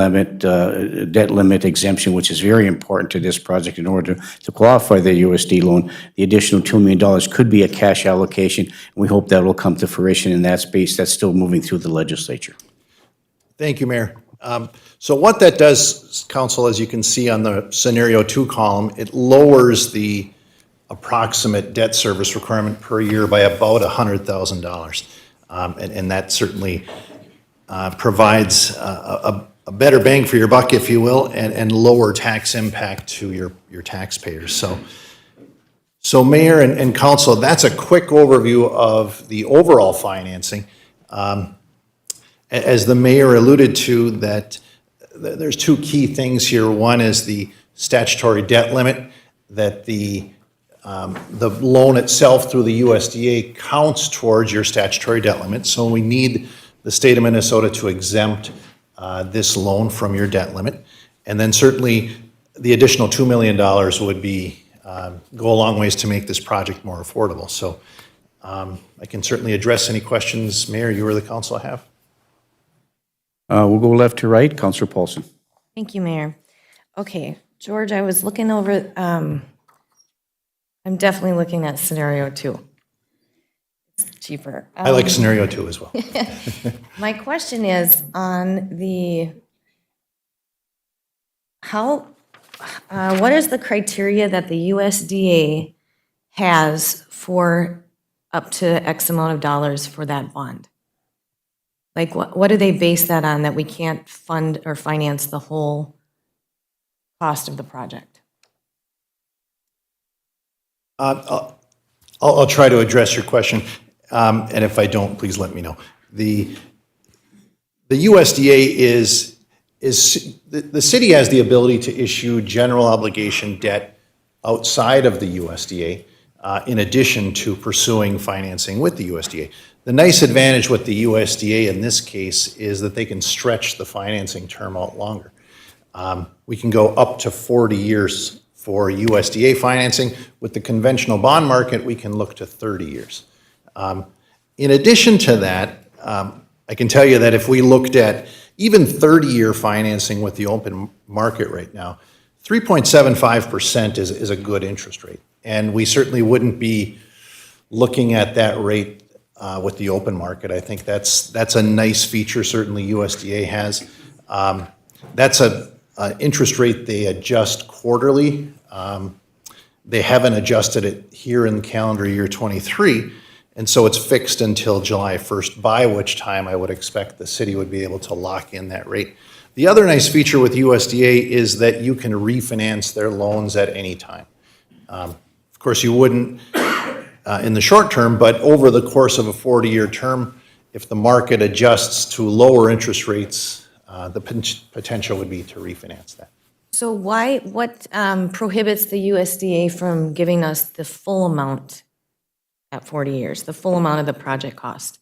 limit exemption, which is very important to this project in order to qualify the USD loan, the additional $2 million could be a cash allocation. And we hope that will come to fruition in that space. That's still moving through the legislature. Thank you, Mayor. So what that does, Council, as you can see on the scenario 2 column, it lowers the approximate debt service requirement per year by about $100,000. And that certainly provides a better bang for your buck, if you will, and lower tax impact to your taxpayers. So Mayor and Council, that's a quick overview of the overall financing. As the mayor alluded to, that there's 2 key things here. One is the statutory debt limit, that the loan itself through the USDA counts towards your statutory debt limit. So we need the state of Minnesota to exempt this loan from your debt limit. And then certainly the additional $2 million would be go a long ways to make this project more affordable. So I can certainly address any questions, Mayor, you or the council have. We'll go left to right. Councilor Paulson. Thank you, Mayor. Okay, George, I was looking over, I'm definitely looking at scenario 2. It's cheaper. I like scenario 2 as well. My question is on the, what is the criteria that the USDA has for up to X amount of dollars for that bond? Like, what do they base that on, that we can't fund or finance the whole cost of the project? I'll try to address your question, and if I don't, please let me know. The USDA is the city has the ability to issue general obligation debt outside of the USDA, in addition to pursuing financing with the USDA. The nice advantage with the USDA in this case is that they can stretch the financing term out longer. We can go up to 40 years for USDA financing. With the conventional bond market, we can look to 30 years. In addition to that, I can tell you that if we looked at even 30-year financing with the open market right now, 3.75% is a good interest rate. And we certainly wouldn't be looking at that rate with the open market. I think that's a nice feature certainly USDA has. That's an interest rate they adjust quarterly. They haven't adjusted it here in calendar year 23. And so it's fixed until July 1st, by which time I would expect the city would be able to lock in that rate. The other nice feature with USDA is that you can refinance their loans at any time. Of course, you wouldn't in the short term, but over the course of a 40-year term, if the market adjusts to lower interest rates, the potential would be to refinance that. So what prohibits the USDA from giving us the full amount at 40 years, the full amount of the project cost?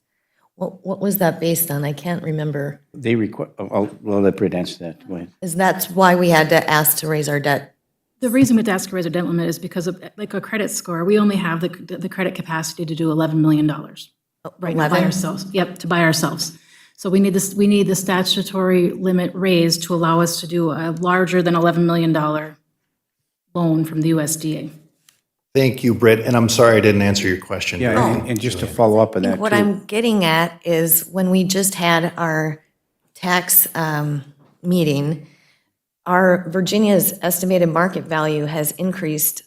What was that based on? I can't remember. They require, well, let Britt answer that. Go ahead. Is that's why we had to ask to raise our debt? The reason we have to ask to raise our debt limit is because of, like, a credit score, we only have the credit capacity to do $11 million right now by 11? ourselves. Yep, to buy ourselves. So we need the statutory limit raised to allow us to do a larger than $11 million loan from the USDA. Thank you, Britt, and I'm sorry I didn't answer your question. Yeah, and just to follow up on that What too. I'm getting at is when we just had our tax meeting, our Virginia's estimated market value has increased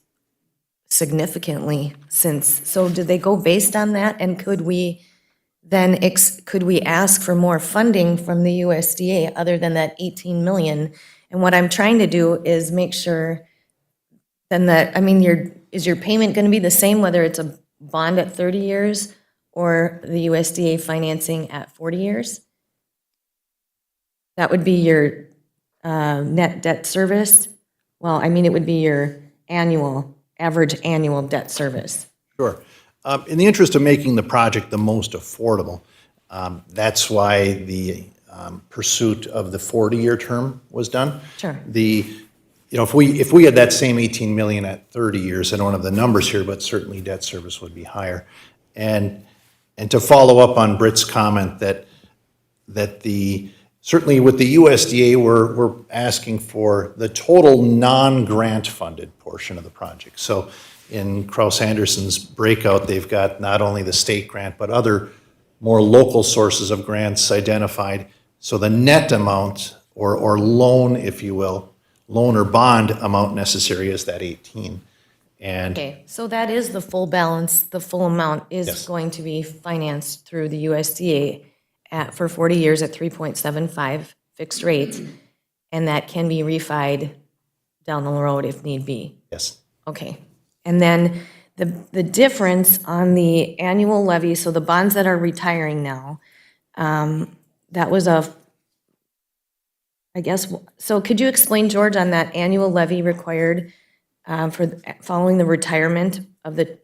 significantly since. So did they go based on that? And could we then, could we ask for more funding from the USDA other than that 18 million? And what I'm trying to do is make sure then that, I mean, is your payment going to be the same whether it's a bond at 30 years or the USDA financing at 40 years? That would be your net debt service. Well, I mean, it would be your average annual debt service. Sure. In the interest of making the project the most affordable, that's why the pursuit of the 40-year term was done. Sure. If we had that same 18 million at 30 years, I don't have the numbers here, but certainly debt service would be higher. And to follow up on Britt's comment that certainly with the USDA, we're asking for the total non-grant funded portion of the project. So in Kraus Anderson's breakout, they've got not only the state grant, but other more local sources of grants identified. So the net amount or loan, if you will, loan or bond amount necessary is that 18. And Okay, so that is the full balance, the full amount is Yes. going to be financed through the USDA for 40 years at 3.75 fixed rates, and that can be refied down the road if need be. yes, Okay, and then the difference on the annual levy, so the bonds that are retiring now, that was I guess, so could you explain, George, on that annual levy required following the retirement of the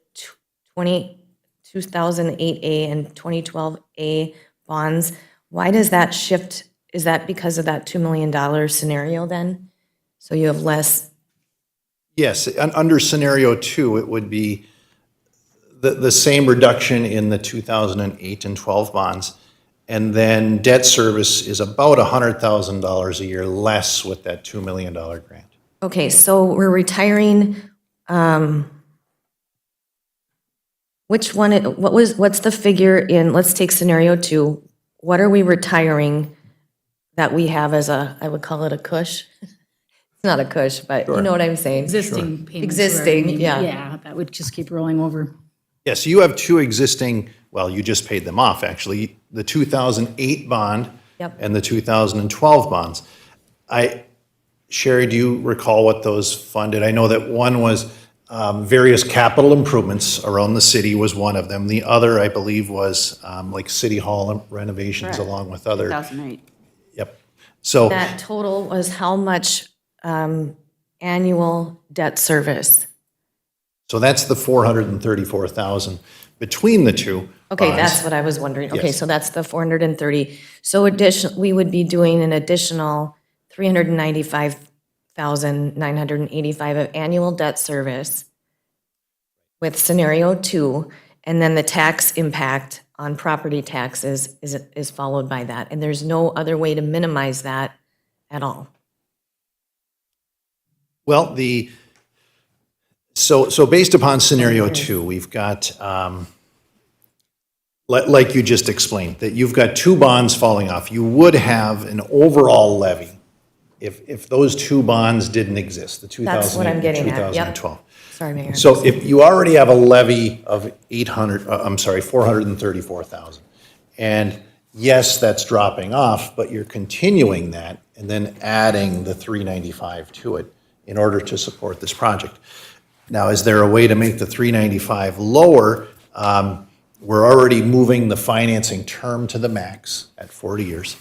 2008A and 2012A bonds? Why does that shift? Is that because of that $2 million scenario then? So you have less? yes. Under scenario 2, it would be the same reduction in the 2008 and 12 bonds. And then debt service is about $100,000 a year less with that $2 million grant. Okay, so we're retiring, which one, what's the figure in, let's take scenario 2. What are we retiring that we have as I would call it a cush? It's not a cush, but you know what I'm saying? Existing payments. Existing, yeah. Yeah, that would just keep rolling over. Yes, you have two existing, well, you just paid them off, actually, the 2008 bond Yep. and the 2012 bonds. Sherry, do you recall what those funded? I know that one was various capital improvements around the city was one of them. The other, I believe, was like city hall renovations along with other. 2008. Yep. So, That total was how much annual debt service? so that's the 434,000 between the two. Okay, bonds. that's what I was wondering. Okay, Yes. so that's the 430. So we would be doing an additional 395,985 of annual debt service with scenario 2, and then the tax impact on property taxes is followed by that. And there's no other way to minimize that at all. Well, so based upon scenario 2, we've got, like you just explained, that you've got two bonds falling off. You would have an overall levy if those two bonds didn't exist, the 2008 That's what I'm and getting at, yep. 2012. Sorry, Mayor. So if you already have a levy of 434,000, and yes, that's dropping off, but you're continuing that and then adding the 395 to it in order to support this project. Now, is there a way to make the 395 lower? We're already moving the financing term to the max at 40 years.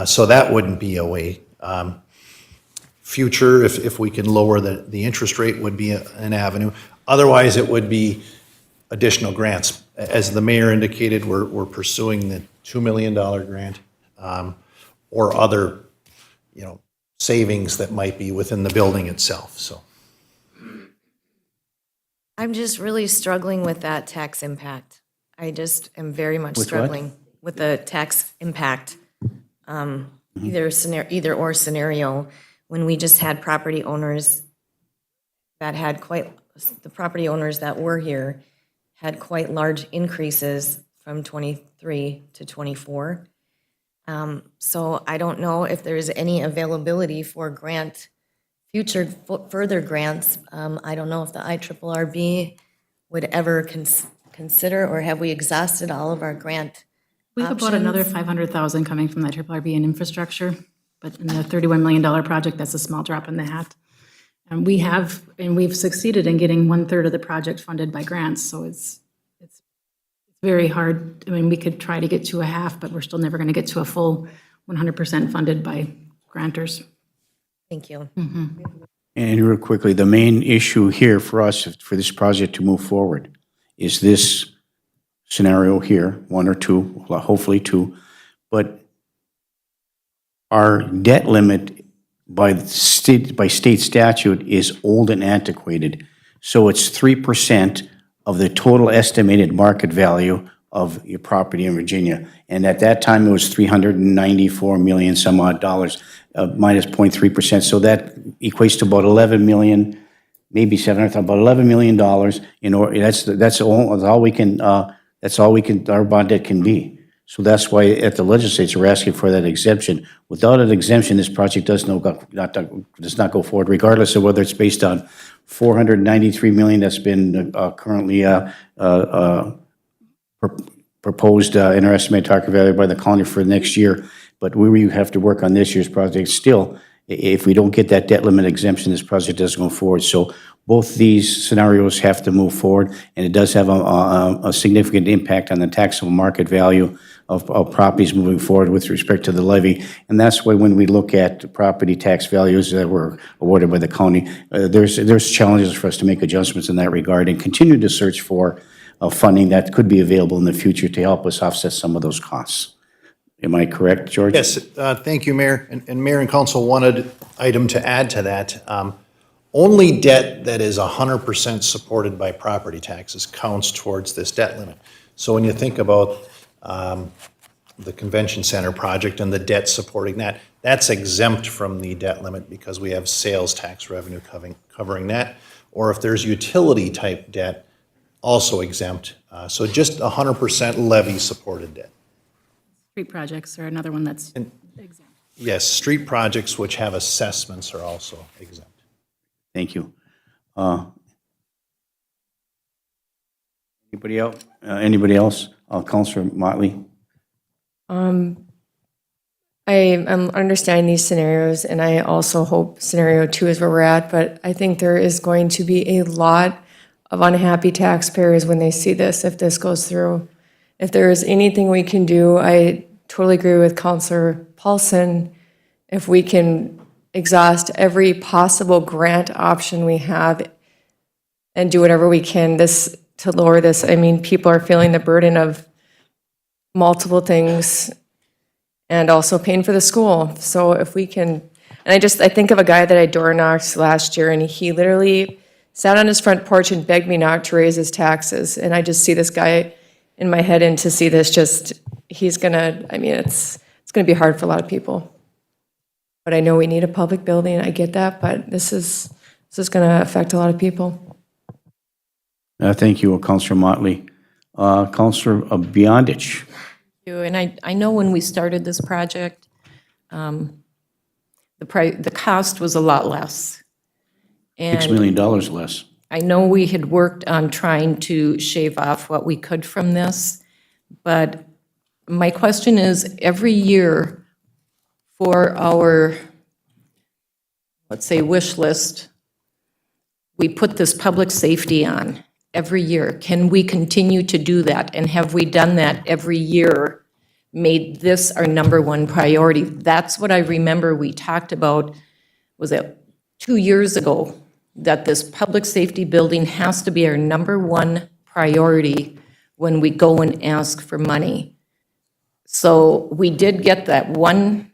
So that wouldn't be a way. Future, if we can lower the interest rate, would be an avenue. Otherwise, it would be additional grants. As the mayor indicated, we're pursuing the $2 million grant, or other, savings that might be within the building itself, so. I'm just really struggling with that tax impact. I just am very much With what? struggling with the tax impact. Either or scenario, when we just had property owners that had the property owners that were here had quite large increases from 23 to 24. So I don't know if there's any availability for further grants. I don't know if the IRRB would ever consider, or have we exhausted all of our grant We have about another 500,000 coming from that RRB and infrastructure, but in the $31 million project, that's a small drop in the hat. And we've succeeded in getting 1/3 of the project funded by grants, so it's very hard. I mean, we could try to get to a half, but we're still never going to get to a full 100% funded by grantors. Thank you. And real quickly, the main issue here for us, for this project to move forward, is this scenario here, one or two, well, hopefully two. But our debt limit by state statute is old and antiquated. So it's 3% of the total estimated market value of your property in Virginia. And at that time, it was $394 million some odd dollars, minus 0.3%. So that equates to about 11 million, maybe 700,000, about $11 million. That's all we can, our bond debt can be. So that's why at the legislature, we're asking for that exemption. Without an exemption, this project does not go forward, regardless of whether it's based on $493 million that's been currently proposed in our estimated target value by the county for next year. But we have to work on this year's project still. If we don't get that debt limit exemption, this project doesn't go forward. So both these scenarios have to move forward, and it does have a significant impact on the taxable market value of properties moving forward with respect to the levy. And that's why when we look at property tax values that were awarded by the county, there's challenges for us to make adjustments in that regard and continue to search for funding that could be available in the future to help us offset some of those costs. Am I correct, George? Yes, thank you, Mayor. And Mayor and Council, one item to add to that. Only debt that is 100% supported by property taxes counts towards this debt limit. So when you think about the convention center project and the debt supporting that, that's exempt from the debt limit because we have sales tax revenue covering that. Or if there's utility type debt, also exempt. So just 100% levy supported debt. Street projects are another one that's exempt. Yes, street projects which have assessments are also exempt. Thank you. Anybody else? Councilor Motley? I'm understanding these scenarios, and I also hope scenario 2 is where we're at, but I think there is going to be a lot of unhappy taxpayers when they see this, if this goes through. If there is anything we can do, I totally agree with Councilor Paulson. If we can exhaust every possible grant option we have and do whatever we can to lower this. I mean, people are feeling the burden of multiple things and also paying for the school. So if we can, and I think of a guy that I door knocked last year, and he literally sat on his front porch and begged me not to raise his taxes. And I just see this guy in my head, and to see this it's gonna be hard for a lot of people. But I know we need a public building, I get that, but this is gonna affect a lot of people. Thank you, Councilor Motley. Councilor Beyondich. And I know when we started this project, the cost was a lot less. $6 million less. I know we had worked on trying to shave off what we could from this, but my question is, every year for our, let's say, wish list, we put this public safety on every year. Can we continue to do that? And have we done that every year, made this our number one priority? That's what I remember we talked about, was it 2 years ago, that this public safety building has to be our number one priority when we go and ask for money. So we did get that one,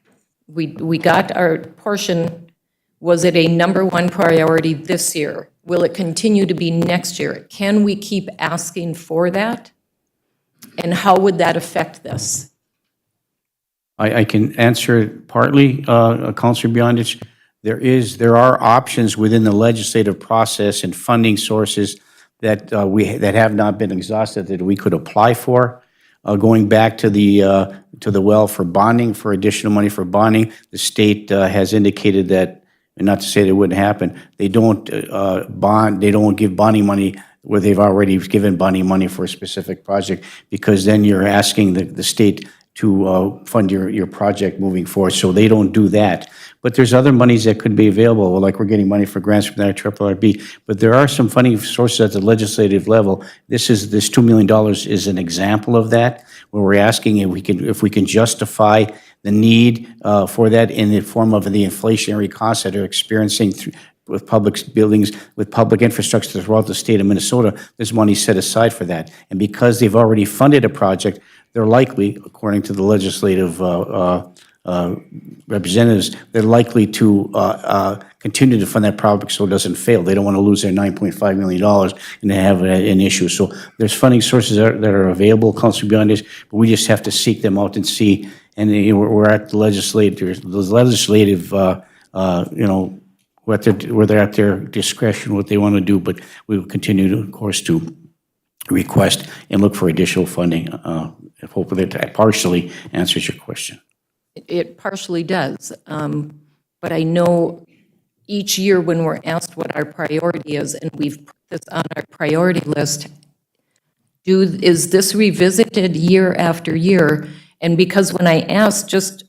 we got our portion. Was it a number one priority this year? Will it continue to be next year? Can we keep asking for that? And how would that affect this? I can answer it partly, Councilor Beyondich. There are options within the legislative process and funding sources that that have not been exhausted that we could apply for. Going back to the well for bonding, for additional money for bonding, the state has indicated that, and not to say that it wouldn't happen, they don't bond, they don't give bonding money where they've already given bonding money for a specific project, because then you're asking the state to fund your project moving forward. So they don't do that. But there's other monies that could be available, like we're getting money for grants from the RRB. But there are some funding sources at the legislative level. This $2 million is an example of that, where we're asking if we can justify the need for that in the form of the inflationary costs that are experiencing with public buildings, with public infrastructure throughout the state of Minnesota. There's money set aside for that. And because they've already funded a project, they're likely, according to the legislative representatives, they're likely to continue to fund that project so it doesn't fail. They don't want to lose their $9.5 million and they have an issue. So there's funding sources that are available, Councilor Beyondich, but we just have to seek them out and see. And we're at the legislative, where they're at their discretion, what they want to do, but we will continue to, of course, to request and look for additional funding. Hopefully that partially answers your question. It partially does, but I know each year when we're asked what our priority is, and we've put this on our priority list, is this revisited year after year? And because when I asked just,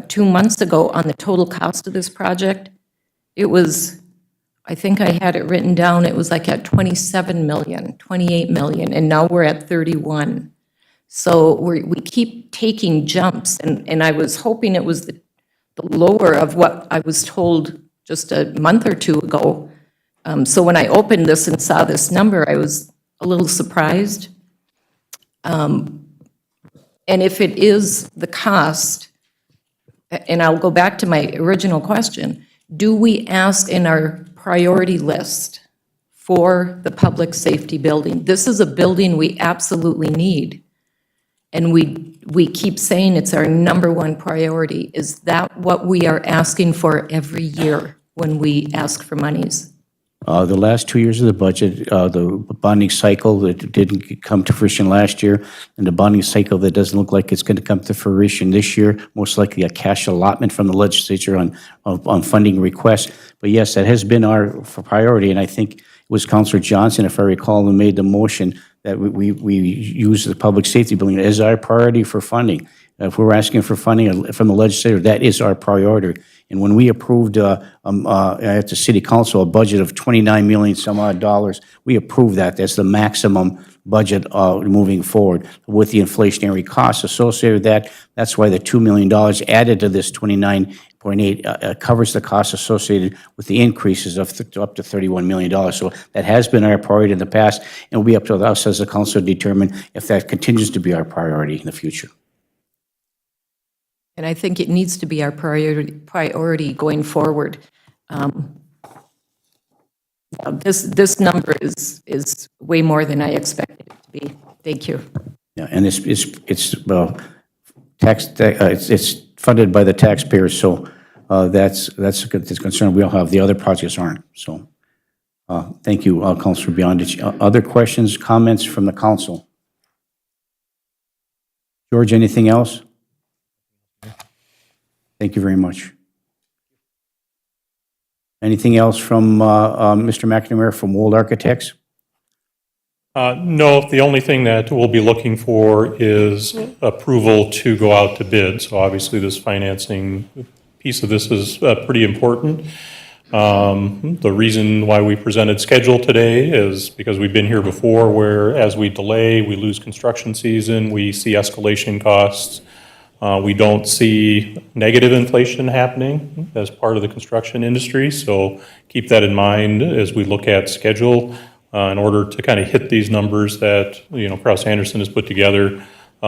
2 months ago on the total cost of this project, it was, I think I had it written down, it was like at 27 million, 28 million, and now we're at 31. So we keep taking jumps, and I was hoping it was the lower of what I was told just a month or two ago. So when I opened this and saw this number, I was a little surprised. And if it is the cost, and I'll go back to my original question, do we ask in our priority list for the public safety building? This is a building we absolutely need. And we keep saying it's our number one priority. Is that what we are asking for every year when we ask for monies? The last 2 years of the budget, the bonding cycle that didn't come to fruition last year, and the bonding cycle that doesn't look like it's going to come to fruition this year, most likely a cash allotment from the legislature on funding requests. But yes, that has been our priority, and I think it was Councilor Johnson, if I recall, who made the motion that we use the public safety building as our priority for funding. If we're asking for funding from the legislature, that is our priority. And when we approved at the city council a budget of $29 million some odd dollars, we approved that. That's the maximum budget moving forward. With the inflationary costs associated with that, that's why the $2 million added to this 29.8 covers the costs associated with the increases of up to $31 million. So that has been our priority in the past, and will be up to us as a council to determine if that continues to be our priority in the future. And I think it needs to be our priority going forward. This number is way more than I expected it to be. Thank you. Yeah, and it's funded by the taxpayers, so that's a good concern we all have. The other projects aren't. So thank you, Councilor Beyondich. Other questions, comments from the council? George, anything else? Thank you very much. Anything else from Mr. McNamara from Wold Architects? No, the only thing that we'll be looking for is approval to go out to bid. So obviously, this financing piece of this is pretty important. The reason why we presented schedule today is because we've been here before, where as we delay, we lose construction season, we see escalation costs. We don't see negative inflation happening as part of the construction industry, so keep that in mind as we look at schedule. In order to kind of hit these numbers that, Kraus Anderson has put together,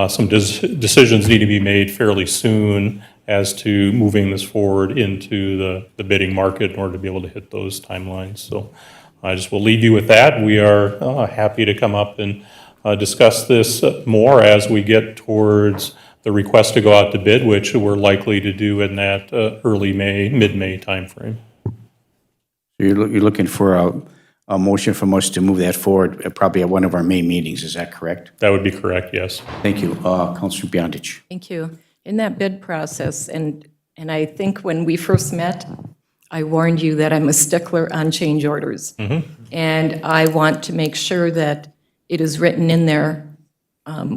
some decisions need to be made fairly soon as to moving this forward into the bidding market in order to be able to hit those timelines. So I just will leave you with that. We are happy to come up and discuss this more as we get towards the request to go out to bid, which we're likely to do in that early May, mid-May timeframe. You're looking for a motion from us to move that forward, probably at one of our May meetings, is that correct? That would be correct, yes. Thank you. Councilor Beyondich. Thank you. In that bid process, and I think when we first met, I warned you that I'm a stickler on change orders. And I want to make sure that it is written in there.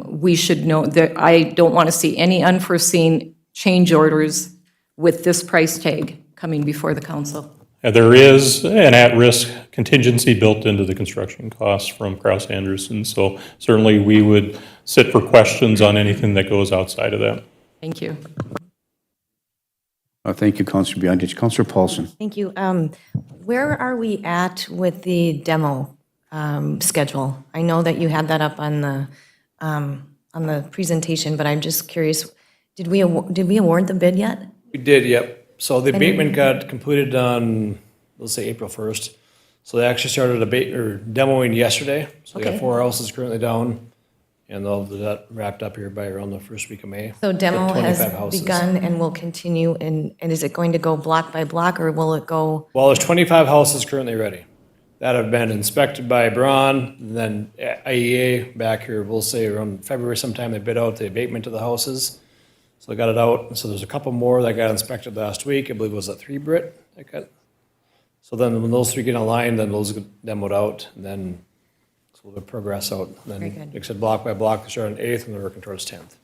We should know that I don't want to see any unforeseen change orders with this price tag coming before the council. There is an at-risk contingency built into the construction costs from Kraus Anderson, so certainly we would sit for questions on anything that goes outside of that. Thank you. Thank you, Councilor Beyondich. Councilor Paulson. Thank you. Where are we at with the demo schedule? I know that you had that up on the presentation, but I'm just curious, did we award the bid yet? We did, yep. So the abatement got completed on, let's say, April 1st. So they actually started demoing yesterday. So they got Okay. 4 houses currently down, and they'll have that wrapped up here by around the first week of May. So demo Like 25 has houses. begun and will continue, and is it going to go block by block, or will it go? Well, there's 25 houses currently ready that have been inspected by Braun, and then IEA back here, we'll say around February sometime, they bid out the abatement of the houses. So they got it out, and so there's a couple more that got inspected last week, I believe it was at 3, Britt? So then when those 3 get aligned, then those get demoed out, and then so they'll progress out. And Very then, good. like I said, block by block, they start on 8th, and they're working towards 10th.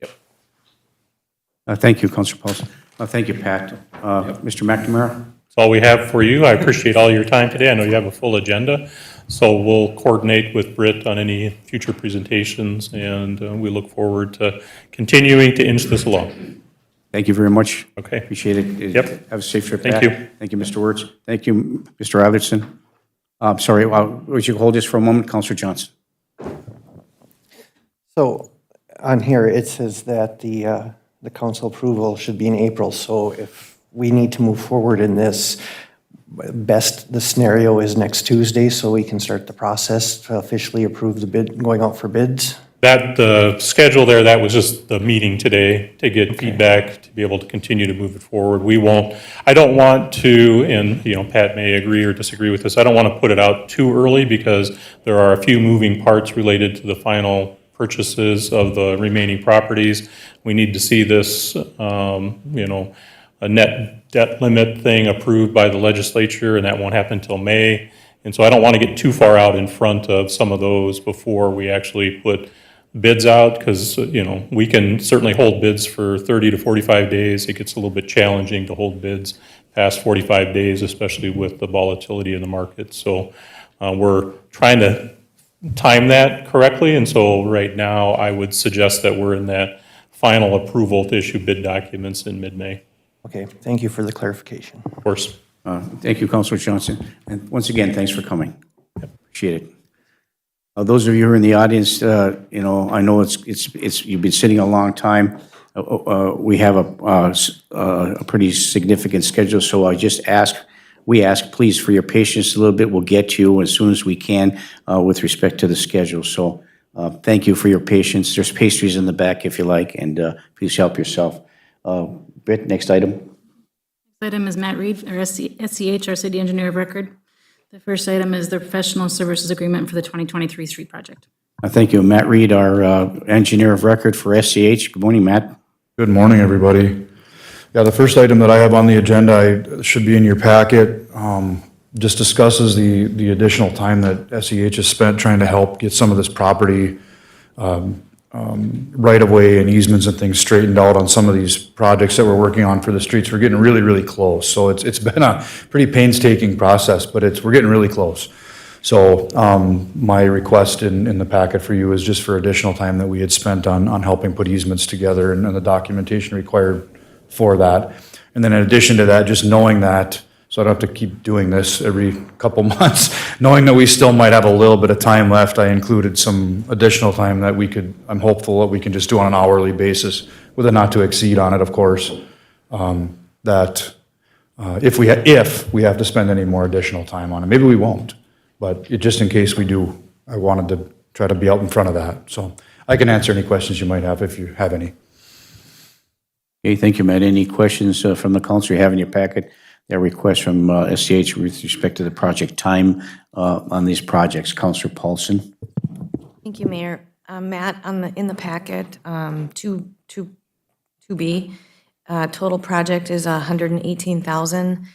Yep. Thank you, Councilor Paulson. Thank you, Pat. Mr. McNamara? That's all we have for you. I appreciate all your time today. I know you have a full agenda, so we'll coordinate with Britt on any future presentations, and we look forward to continuing to inch this along. Thank you very much. Okay. Appreciate it. Yep. Have a safe trip Thank back. you. Thank you, Mr. Wertz. Thank you, Mr. Alderson. Sorry, would you hold this for a moment, Councilor Johnson? So on here, it says that the council approval should be in April. So if we need to move forward in this, the scenario is next Tuesday, so we can start the process to officially approve the bid, going out for bids. That, the schedule there, that was just the meeting today to get feedback, to be able to continue to move it forward. We won't, I don't want to, and, Pat may agree or disagree with this, I don't want to put it out too early because there are a few moving parts related to the final purchases of the remaining properties. We need to see this, a net debt limit thing approved by the legislature, and that won't happen until May. And so I don't want to get too far out in front of some of those before we actually put bids out, because, we can certainly hold bids for 30 to 45 days. It gets a little bit challenging to hold bids past 45 days, especially with the volatility in the market. So we're trying to time that correctly, and so right now, I would suggest that we're in that final approval to issue bid documents in mid-May. Okay, thank you for the clarification. Of course. Thank you, Councilor Johnson. And once again, thanks for coming. Appreciate it. Those of you who are in the audience, I know it's you've been sitting a long time. We have a pretty significant schedule, so we ask, please, for your patience a little bit. We'll get to you as soon as we can with respect to the schedule. So thank you for your patience. There's pastries in the back if you like, and please help yourself. Britt, next item. Next item is Matt Reed, our SCH, our city engineer of record. The first item is the professional services agreement for the 2023 street project. Thank you. Matt Reed, our engineer of record for SCH. Good morning, Matt. Good morning, everybody. Yeah, the first item that I have on the agenda should be in your packet. Just discusses the additional time that SEH has spent trying to help get some of this property right-of-way and easements and things straightened out on some of these projects that we're working on for the streets. We're getting really, really close. So it's been a pretty painstaking process, but we're getting really close. So my request in the packet for you is just for additional time that we had spent on helping put easements together and the documentation required for that. And then in addition to that, just knowing that, so I don't have to keep doing this every couple months, knowing that we still might have a little bit of time left, I included some additional time that I'm hopeful that we can just do on an hourly basis with a not to exceed on it, of course. That if we have to spend any more additional time on it, maybe we won't, but just in case we do, I wanted to try to be out in front of that. So I can answer any questions you might have if you have any. Okay, thank you, Matt. Any questions from the council you have in your packet? There are requests from SCH with respect to the project time on these projects. Councilor Paulson. Thank you, Mayor. Matt, in the packet, 2B, total project is 118,000.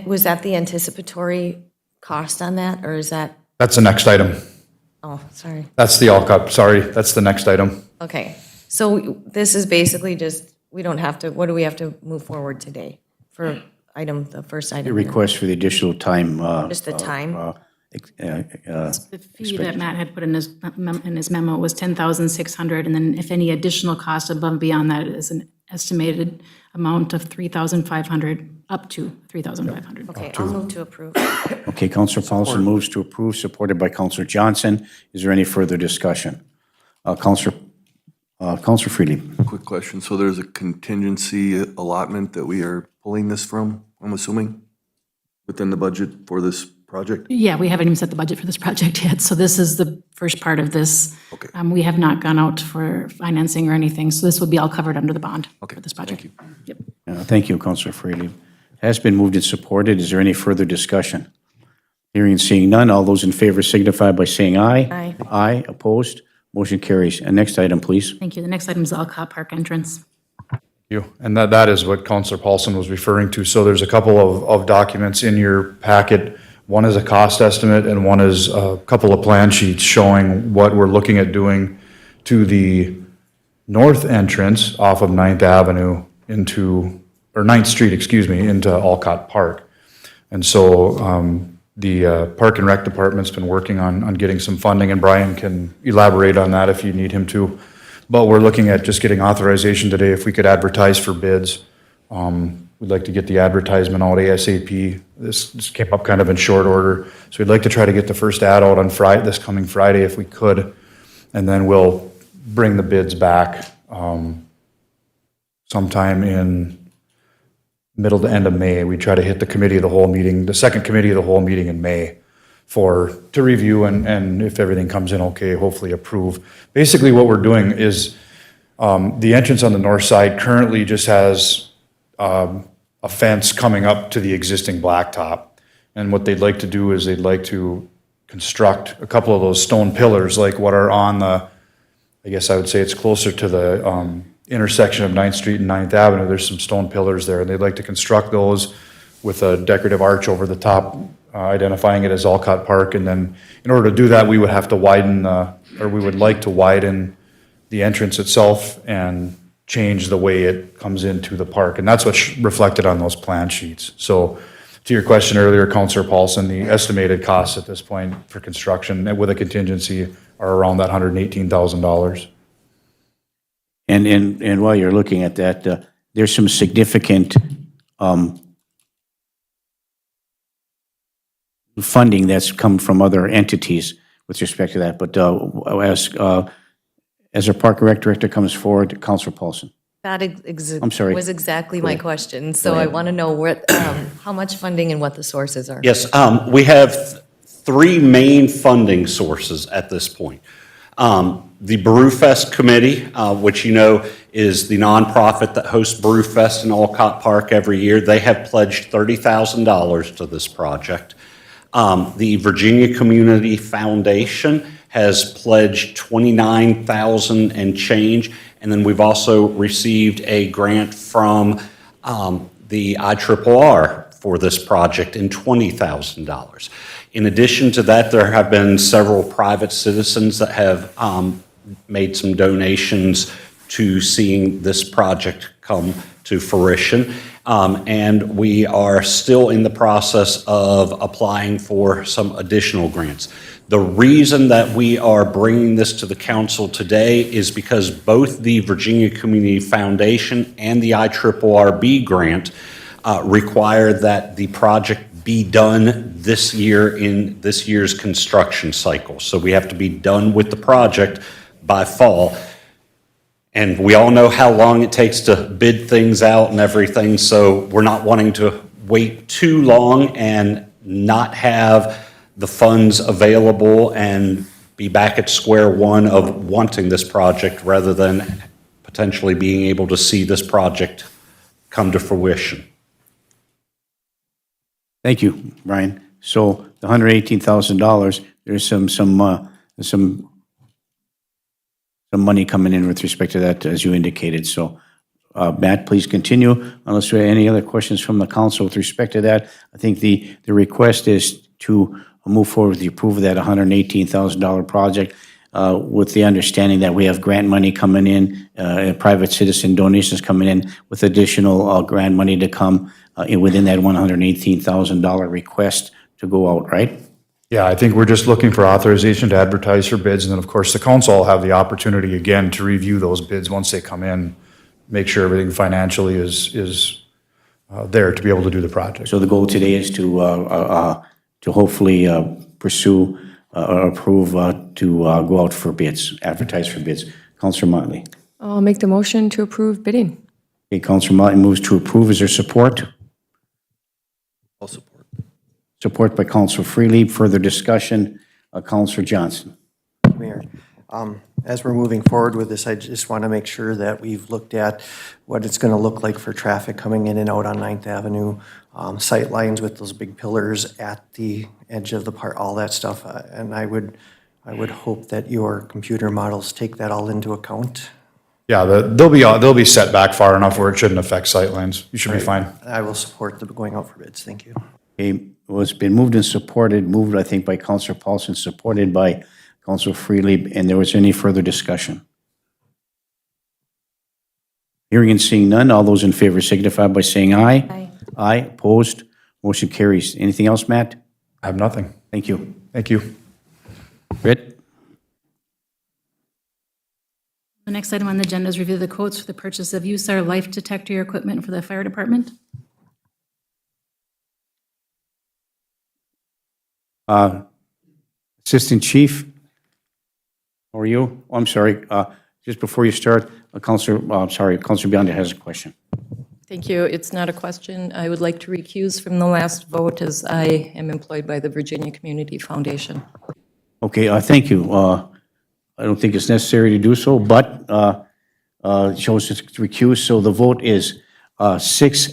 Was that the anticipatory cost on that, or is that? That's the next item. Oh, sorry. That's the Alcott, sorry, that's the next item. Okay, so this is basically just, we don't have to, what do we have to move forward today for the first item? Your request for the additional time. Just the time? The fee that Matt had put in his memo was 10,600, and then if any additional cost above and beyond that is an estimated amount of 3,500, up to 3,500. Okay, I'll move to approve. Okay, Councilor Paulson moves to approve, supported by Councilor Johnson. Is there any further discussion? Councilor Freely. Quick question. So there's a contingency allotment that we are pulling this from, I'm assuming, within the budget for this project? Yeah, we haven't even set the budget for this project yet, so this is the first part of this. Okay. We have not gone out for financing or anything, so this would be all covered under the bond Okay, for this project. thank you. Yep. Thank you, Councilor Freely. Has been moved and supported. Is there any further discussion? Hearing and seeing none, all those in favor signify by saying aye. Aye. Aye, opposed, motion carries. And next item, please. Thank you. The next item is the Alcott Park entrance. You. And that is what Councilor Paulson was referring to. So there's a couple of documents in your packet. One is a cost estimate and one is a couple of plan sheets showing what we're looking at doing to the north entrance off of 9th Avenue or 9th Street, into Alcott Park. And so the Park and Rec Department's been working on getting some funding, and Brian can elaborate on that if you need him to. But we're looking at just getting authorization today if we could advertise for bids. We'd like to get the advertisement out ASAP. This came up kind of in short order. So we'd like to try to get the first ad out on this coming Friday if we could. And then we'll bring the bids back sometime in middle to end of May. We try to hit the committee of the whole meeting, the second committee of the whole meeting in May to review and if everything comes in okay, hopefully approve. Basically what we're doing is the entrance on the north side currently just has a fence coming up to the existing blacktop. And what they'd like to do is they'd like to construct a couple of those stone pillars like what are on I guess I would say it's closer to the intersection of 9th Street and 9th Avenue. There's some stone pillars there, and they'd like to construct those with a decorative arch over the top, identifying it as Alcott Park. And then in order to do that, we would have to we would like to widen the entrance itself and change the way it comes into the park. And that's what's reflected on those plan sheets. So to your question earlier, Councilor Paulson, the estimated costs at this point for construction with a contingency are around that $118,000. And while you're looking at that, there's some significant funding that's come from other entities with respect to that. But as our Park and Rec Director comes forward, Councilor Paulson. That I'm sorry. was exactly my question. So I want to know how much funding and what the sources are. Yes, we have three main funding sources at this point. The Brewfest Committee, which you know is the nonprofit that hosts Brewfest in Alcott Park every year, they have pledged $30,000 to this project. The Virginia Community Foundation has pledged $29,000 and change, And then we've also received a grant from the IRRR for this project in $20,000. In addition to that, there have been several private citizens that have made some donations to seeing this project come to fruition. And we are still in the process of applying for some additional grants. The reason that we are bringing this to the council today is because both the Virginia Community Foundation and the IRRB grant require that the project be done this year in this year's construction cycle. So we have to be done with the project by fall. And we all know how long it takes to bid things out and everything, so we're not wanting to wait too long and not have the funds available and be back at square one of wanting this project rather than potentially being able to see this project come to fruition. Thank you, Brian. So the $118,000, there's some money coming in with respect to that, as you indicated. So, Matt, please continue. Unless there are any other questions from the council with respect to that, I think the request is to move forward with the approval of that $118,000 project with the understanding that we have grant money coming in, private citizen donations coming in with additional grant money to come within that $118,000 request to go out, right? Yeah, I think we're just looking for authorization to advertise for bids, and then, of course, the council will have the opportunity again to review those bids once they come in, make sure everything financially is there to be able to do the project. So the goal today is to hopefully pursue or approve to go out for bids, advertise for bids. Councilor Motley. I'll make the motion to approve bidding. Okay, Councilor Motley moves to approve. Is there support? I'll support. Support by Councilor Freely. Further discussion, Councilor Johnson. Mayor, as we're moving forward with this, I just want to make sure that we've looked at what it's going to look like for traffic coming in and out on 9th Avenue, sight lines with those big pillars at the edge of the park, all that stuff. And I would hope that your computer models take that all into account. Yeah, they'll be set back far enough where it shouldn't affect sightlines. You should be fine. I will support the going out for bids. Thank you. Okay, well, it's been moved and supported, moved, I think, by Councilor Paulson, supported by Councilor Freely, and there was any further discussion? Hearing and seeing none, all those in favor signify by saying aye. Aye. Aye, opposed, motion carries. Anything else, Matt? I have nothing. Thank you. Thank you. Britt? The next item on the agenda is review the quotes for the purchase of USAR life detector equipment for the fire department. Assistant Chief, how are you? Oh, I'm sorry, just before you start, Councilor Biondi has a question. Thank you. It's not a question. I would like to recuse from the last vote as I am employed by the Virginia Community Foundation. Okay, thank you. I don't think it's necessary to do so, but it shows it's recused, so the vote is 6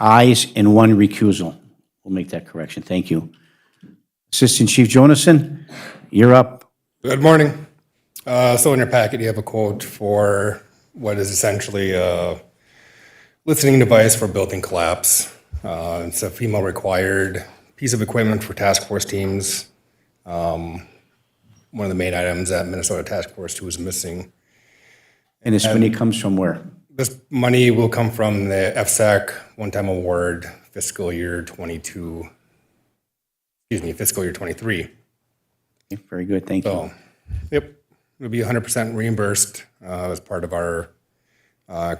ayes and 1 recusal. We'll make that correction. Thank you. Assistant Chief Jonason, you're up. Good morning. So in your packet, you have a quote for what is essentially a listening device for building collapse. It's a FEMA-required piece of equipment for task force teams. One of the main items that Minnesota Task Force 2 is missing. And this money comes from where? This money will come from the FSAC one-time award fiscal year 22, fiscal year 23. Okay, very good, thank you. So, yep, it'll be 100% reimbursed as part of our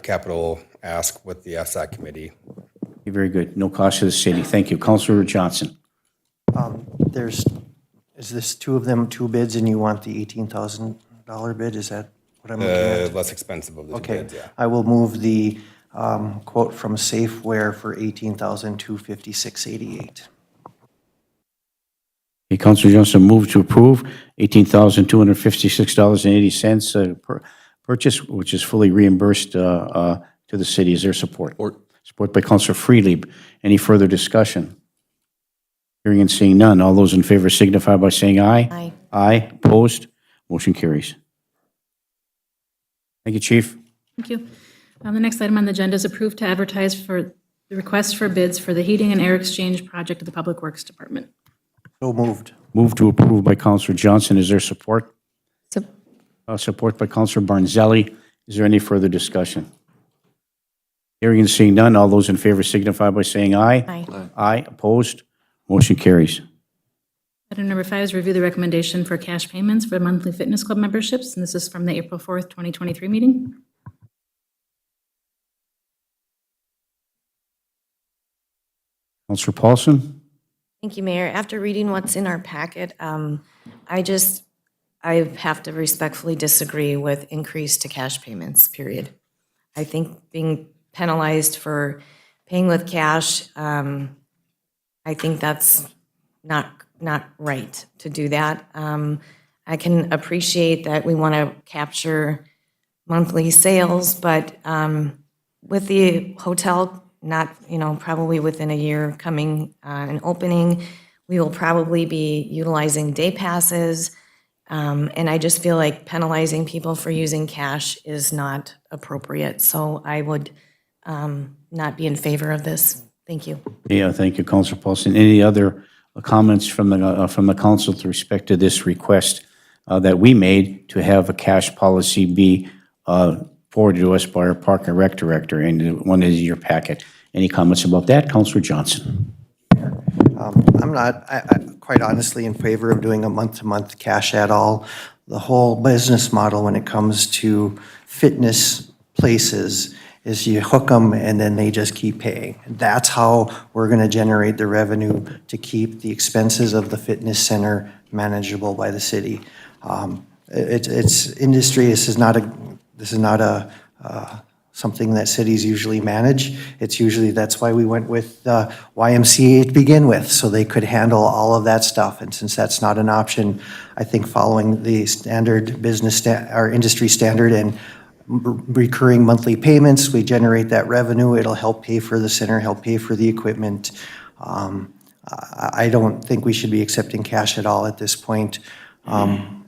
capital ask with the FSAC committee. Okay, very good. No cost to the city. Thank you. Councilor Johnson. Is this two of them, 2 bids, and you want the $18,000 bid? Is that what I'm looking at? Less expensive of the 2 bids, yeah. I will move the quote from Safeware for $18,256.88. Okay, Councilor Johnson moved to approve $18,256.80 purchase, which is fully reimbursed to the city. Is there support? Support by Councilor Freely. Any further discussion? Hearing and seeing none. All those in favor signify by saying aye. Aye. Aye. Opposed? Motion carries. Thank you, Chief. Thank you. The next item on the agenda is approved to advertise for the request for bids for the heating and air exchange project of the Public Works Department. So moved. Move to approve by Counselor Johnson. Is there support? Sup- Support by Counselor Barnzelli. Is there any further discussion? Hearing and seeing none, all those in favor signify by saying aye. Aye. Aye, opposed? Motion carries. Item number 5 is review the recommendation for cash payments for monthly fitness club memberships, and this is from the April 4th, 2023 meeting. Counselor Paulson? Thank you, Mayor. After reading what's in our packet, I have to respectfully disagree with increase to cash payments, period. I think being penalized for paying with cash, I think that's not right to do that. I can appreciate that we want to capture monthly sales, but with the hotel not, probably within a year coming and opening, we will probably be utilizing day passes. And I just feel like penalizing people for using cash is not appropriate. So I would not be in favor of this. Thank you. Yeah, thank you, Counselor Paulson. Any other comments from the council with respect to this request that we made to have a cash policy be forwarded to us by our Park and Rec Director, and one is your packet. Any comments about that, Counselor Johnson? I'm not, quite honestly, in favor of doing a month-to-month cash at all. The whole business model when it comes to fitness places is you hook them and then they just keep paying. That's how we're going to generate the revenue to keep the expenses of the fitness center manageable by the city. It's industry. This is not a something that cities usually manage. It's usually, that's why we went with YMCA to begin with, so they could handle all of that stuff. And since that's not an option, I think following the standard business, our industry standard and recurring monthly payments, we generate that revenue. It'll help pay for the center, help pay for the equipment. I don't think we should be accepting cash at all at this point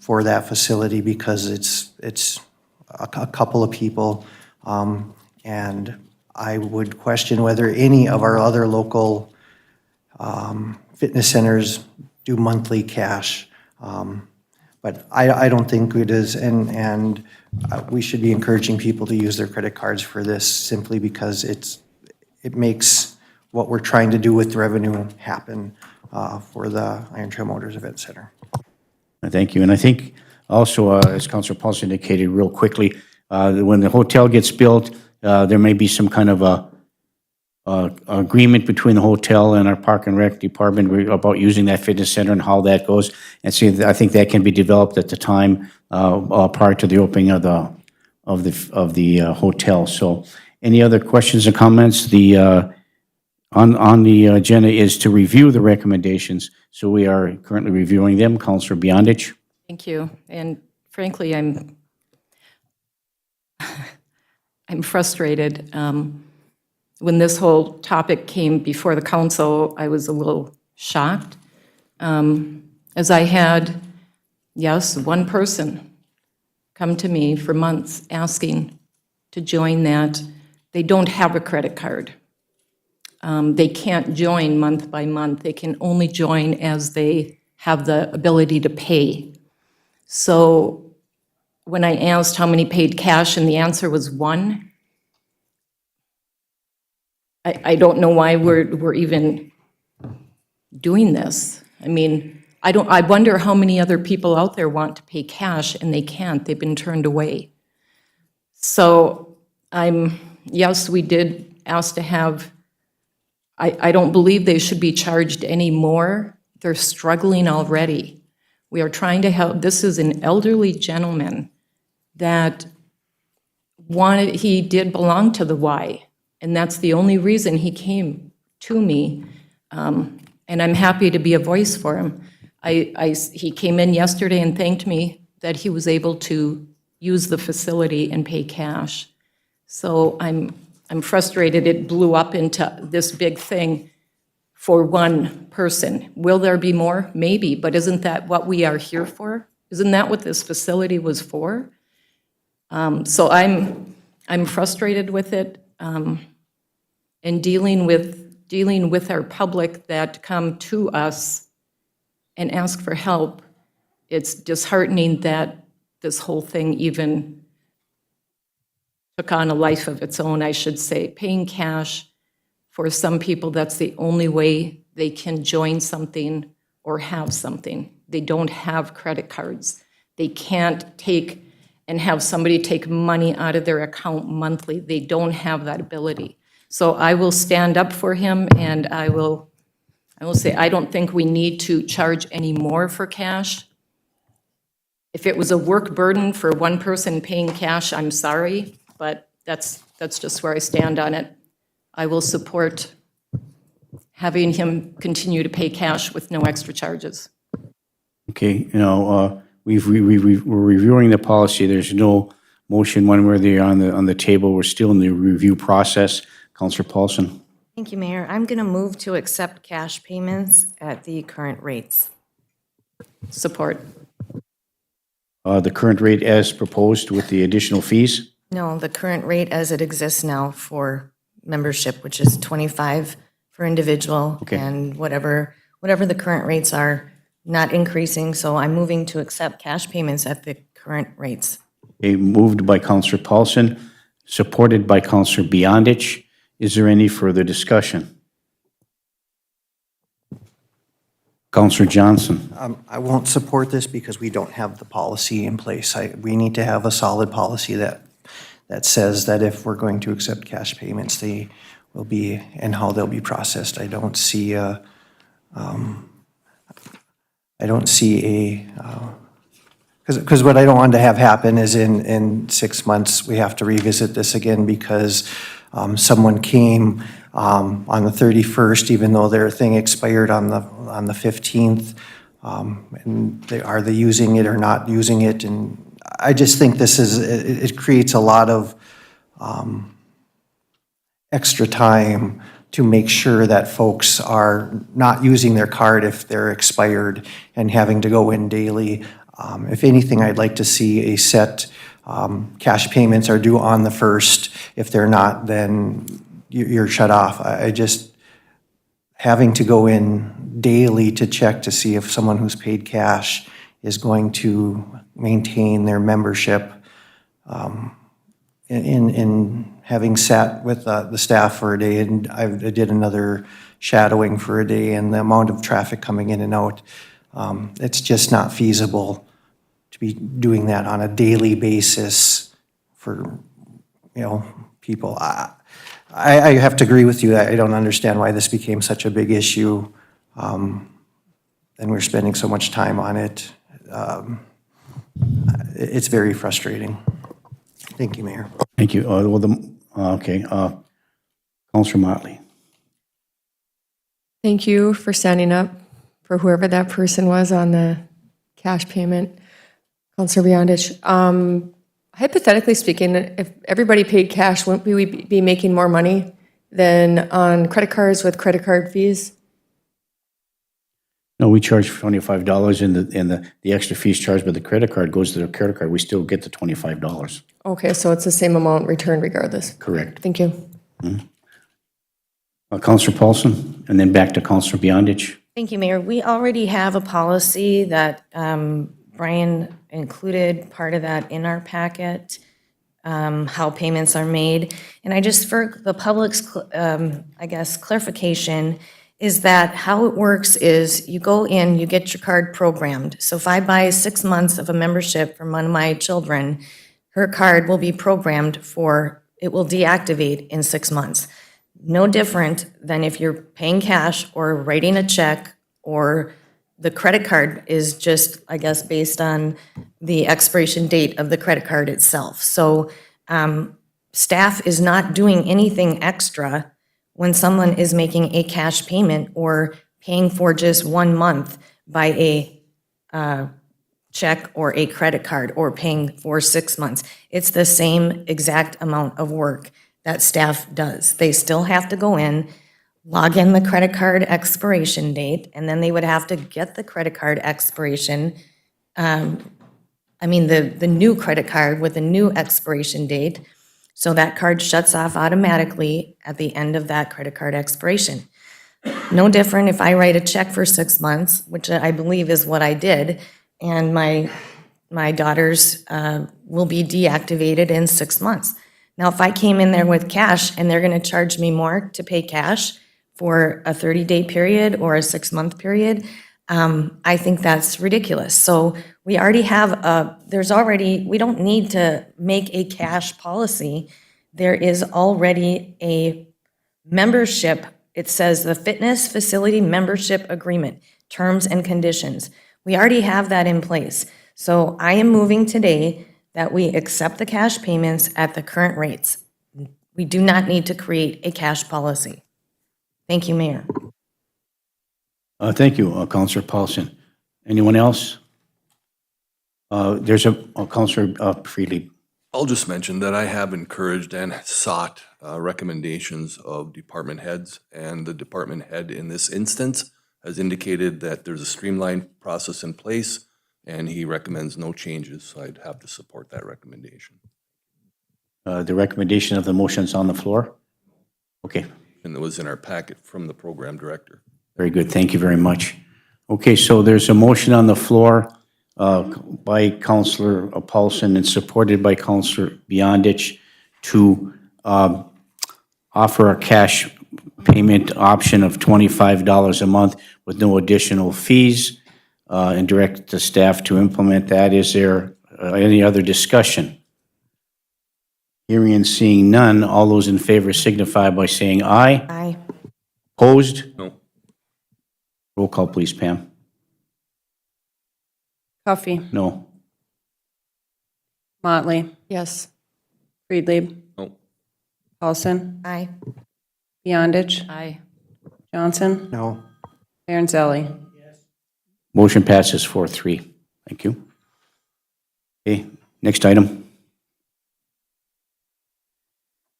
for that facility, because it's a couple of people. And I would question whether any of our other local fitness centers do monthly cash. But I don't think it is, and we should be encouraging people to use their credit cards for this, simply because it makes what we're trying to do with revenue happen for the Iron Trail Motors Event Center. Thank you. And I think also, as Councilor Paulson indicated real quickly, when the hotel gets built, there may be some kind of a agreement between the hotel and our Park and Rec Department about using that fitness center and how that goes. And so I think that can be developed at the time prior to the opening of the hotel. So, any other questions or comments? On the agenda is to review the recommendations. So we are currently reviewing them. Councilor Beyondich. Thank you. And frankly, I'm frustrated. When this whole topic came before the council, I was a little shocked, as I had, yes, one person come to me for months asking to join that. They don't have a credit card. They can't join month by month. They can only join as they have the ability to pay. So when I asked how many paid cash and the answer was 1, I don't know why we're even doing this. I mean, I wonder how many other people out there want to pay cash and they can't. They've been turned away. So yes, we did ask to have, I don't believe they should be charged any more. They're struggling already. We are trying to help. This is an elderly gentleman that he did belong to the Y, and that's the only reason he came to me, and I'm happy to be a voice for him. He came in yesterday and thanked me that he was able to use the facility and pay cash. So I'm frustrated it blew up into this big thing for one person. Will there be more? Maybe, but isn't that what we are here for? Isn't that what this facility was for? So I'm frustrated with it, and dealing with our public that come to us and ask for help. It's disheartening that this whole thing even took on a life of its own, I should say. Paying cash, for some people, that's the only way they can join something or have something. They don't have credit cards. They can't take and have somebody take money out of their account monthly. They don't have that ability. So I will stand up for him, and I will say, I don't think we need to charge any more for cash. If it was a work burden for one person paying cash, I'm sorry, but that's just where I stand on it. I will support having him continue to pay cash with no extra charges. Okay, we're reviewing the policy. There's no motion one way or the other on the table. We're still in the review process. Counselor Paulson. Thank you, Mayor. I'm going to move to accept cash payments at the current rates. Support. The current rate as proposed with the additional fees? No, the current rate as it exists now for membership, which is 25 for individual, Okay. and whatever the current rates are, not increasing. So I'm moving to accept cash payments at the current rates. Okay, moved by Counselor Paulson, supported by Counselor Beyondich. Is there any further discussion? Counselor Johnson. I won't support this because we don't have the policy in place. We need to have a solid policy that says that if we're going to accept cash payments, they will be, and how they'll be processed. I don't see because what I don't want to have happen is in 6 months, we have to revisit this again because someone came on the 31st, even though their thing expired on the 15th, and are they using it or not using it? And I just think it creates a lot of extra time to make sure that folks are not using their card if they're expired and having to go in daily. If anything, I'd like to see a set, cash payments are due on the 1st. If they're not, then you're shut off. I just, having to go in daily to check to see if someone who's paid cash is going to maintain their membership, in having sat with the staff for a day, and I did another shadowing for a day, and the amount of traffic coming in and out, it's just not feasible to be doing that on a daily basis for, people. I have to agree with you. I don't understand why this became such a big issue, and we're spending so much time on it. It's very frustrating. Thank you, Mayor. Thank you. Counselor Motley. Thank you for standing up for whoever that person was on the cash payment. Counselor Beyondich, hypothetically speaking, if everybody paid cash, wouldn't we be making more money than on credit cards with credit card fees? No, we charge $25, and the extra fees charged by the credit card goes to the credit card. We still get the $25. Okay, so it's the same amount returned regardless. Correct. Thank you. Counselor Paulson, and then back to Counselor Beyondich. Thank you, Mayor. We already have a policy that Brian included part of that in our packet, how payments are made. And I just, for the public's, clarification, is that how it works is you go in, you get your card programmed. So if I buy 6 months of a membership from one of my children, her card will be programmed it will deactivate in 6 months. No different than if you're paying cash or writing a check, or the credit card is just, based on the expiration date of the credit card itself. So staff is not doing anything extra when someone is making a cash payment or paying for just 1 month by a check or a credit card, or paying for 6 months. It's the same exact amount of work that staff does. They still have to go in, log in the credit card expiration date, and then they would have to get the credit card expiration, the new credit card with a new expiration date, So that card shuts off automatically at the end of that credit card expiration. No different if I write a check for 6 months, which I believe is what I did, and my daughter's will be deactivated in 6 months. Now, if I came in there with cash and they're going to charge me more to pay cash for a 30-day period or a 6-month period, I think that's ridiculous. So we already have we don't need to make a cash policy. There is already a membership. It says the Fitness Facility Membership Agreement, Terms and Conditions. We already have that in place. So I am moving today that we accept the cash payments at the current rates. We do not need to create a cash policy. Thank you, Mayor. Thank you, Counselor Paulson. Anyone else? There's a Counselor Freely. I'll just mention that I have encouraged and sought recommendations of department heads, and the department head in this instance has indicated that there's a streamlined process in place, and he recommends no changes, so I'd have to support that recommendation. The recommendation of the motion's on the floor? Okay, And it was in our packet from the program director. very good. Thank you very much. Okay, so there's a motion on the floor by Counselor Paulson and supported by Counselor Beyondich to offer a cash payment option of $25 a month with no additional fees and direct the staff to implement that. Is there any other discussion? Hearing and seeing none, all those in favor signify by saying aye. Aye. Opposed? No. Roll call, please, Pam. Coffee. No. Motley. Yes. Friedlieb. No. Paulson. Aye. Beyondich. Aye. Johnson. No. Aaron's-Ellie. Motion passes 4-3. Thank you. Okay, next item.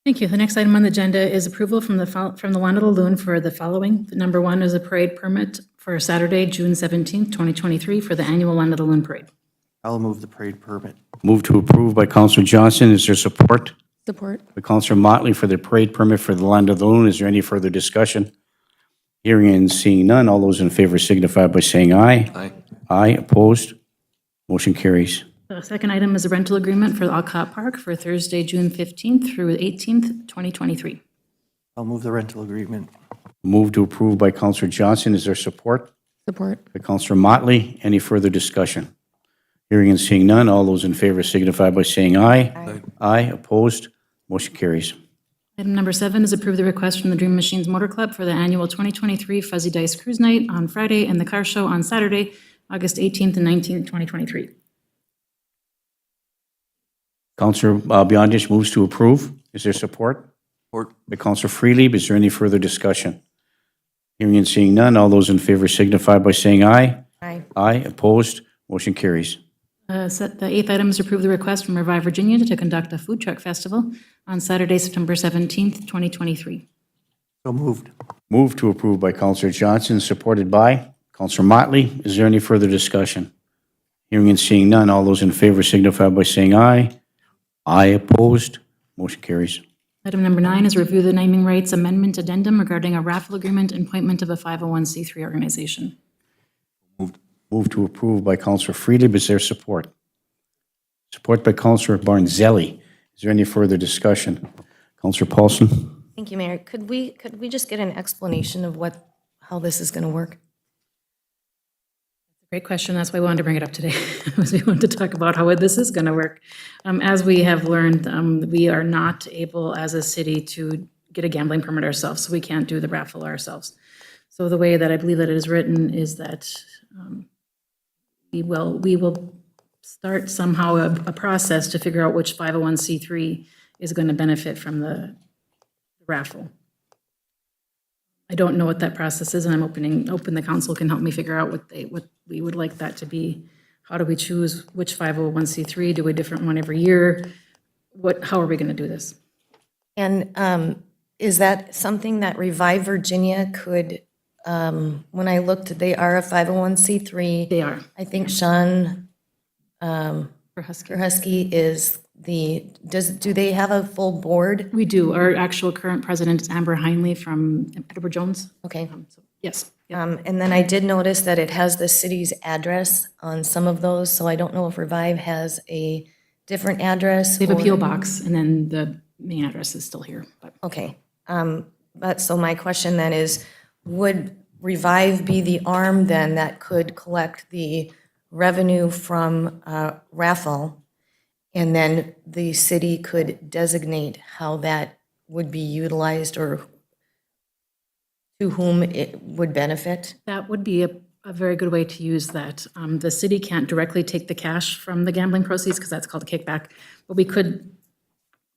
Thank you. The next item on the agenda is approval from the Wanda Loon for the following. Number one is a parade permit for Saturday, June 17th, 2023 for the annual Wanda Loon Parade. I'll move the parade permit. Move to approve by Counselor Johnson. Is there support? Support. By Counselor Motley for the parade permit for the Land of the Loon. Is there any further discussion? Hearing and seeing none, all those in favor signify by saying aye. Aye. Aye, opposed? Motion carries. The second item is a rental agreement for the Alcott Park for Thursday, June 15th through 18th, 2023. I'll move the rental agreement. Move to approve by Counselor Johnson. Is there support? Support. By Counselor Motley. Any further discussion? Hearing and seeing none, all those in favor signify by saying aye. Aye. Aye, opposed? Motion carries. Item number 7 is approve the request from the Dream Machines Motor Club for the annual 2023 Fuzzy Dice Cruise Night on Friday and the car show on Saturday, August 18th and 19th, 2023. Counselor Beyondich moves to approve. Is there support? Support. By Counselor Freely. Is there any further discussion? Hearing and seeing none, all those in favor signify by saying aye. Aye. Aye, opposed? Motion carries. The eighth item is approve the request from Revive Virginia to conduct a food truck festival on Saturday, September 17th, 2023. So moved. Move to approve by Counselor Johnson, supported by Counselor Motley. Is there any further discussion? Hearing and seeing none, all those in favor signify by saying aye. Aye, opposed? Motion carries. Item number 9 is review the naming rights amendment addendum regarding a raffle agreement and appointment of a 501c3 organization. Move to approve by Counselor Freely. Is there support? Support by Counselor Barnzelli. Is there any further discussion? Counselor Paulson? Thank you, Mayor. Could we just get an explanation of how this is going to work? Great question. That's why we wanted to bring it up today, because we wanted to talk about how this is going to work. As we have learned, we are not able as a city to get a gambling permit ourselves, so we can't do the raffle ourselves. So the way that I believe that it is written is that we will start somehow a process to figure out which 501c3 is going to benefit from the raffle. I don't know what that process is, and I'm hoping the council can help me figure out what we would like that to be. How do we choose which 501c3? Do a different one every year? How are we going to do this? And is that something that Revive Virginia could, when I looked, they are a 501c3. They are. I think Sean For Husky. Husky is do they have a full board? We do. Our actual current president is Amber Heinley from Edward Jones. Okay. Yes. And then I did notice that it has the city's address on some of those, so I don't know if Revive has a different address. They have a or- PO box, and then the main address is still here. But Okay. But so my question then is, would Revive be the arm then that could collect the revenue from raffle? And then the city could designate how that would be utilized or to whom it would benefit? that would be a very good way to use that. The city can't directly take the cash from the gambling proceeds because that's called a kickback. But we could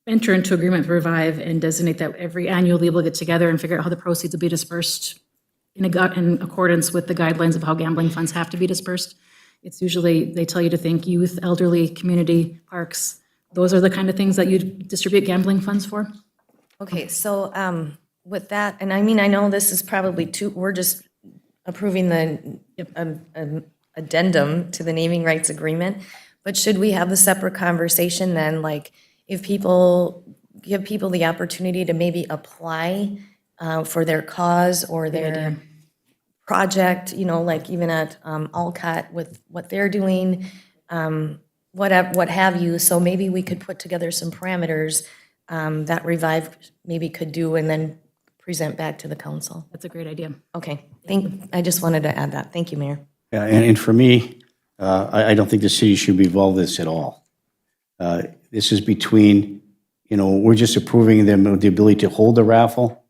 enter into agreement with Revive and designate that every annually we'll get together and figure out how the proceeds will be dispersed in accordance with the guidelines of how gambling funds have to be dispersed. It's usually, they tell you to think youth, elderly, community, parks. Those are the kind of things that you distribute gambling funds for. Okay, so with that, and I mean, I know this is probably we're just approving the addendum to the naming rights agreement, but should we have a separate conversation then, like, if people, give people the opportunity to maybe apply for their cause or their project, you know, like even at Alcott with what they're doing, what have you, so maybe we could put together some parameters that Revive maybe could do and then present back to the council. That's a great idea. Okay, I just wanted to add that. Thank you, Mayor. Yeah, and for me, I don't think the city should be involved in this at all. This is between, you know, we're just approving them of the ability to hold the raffle.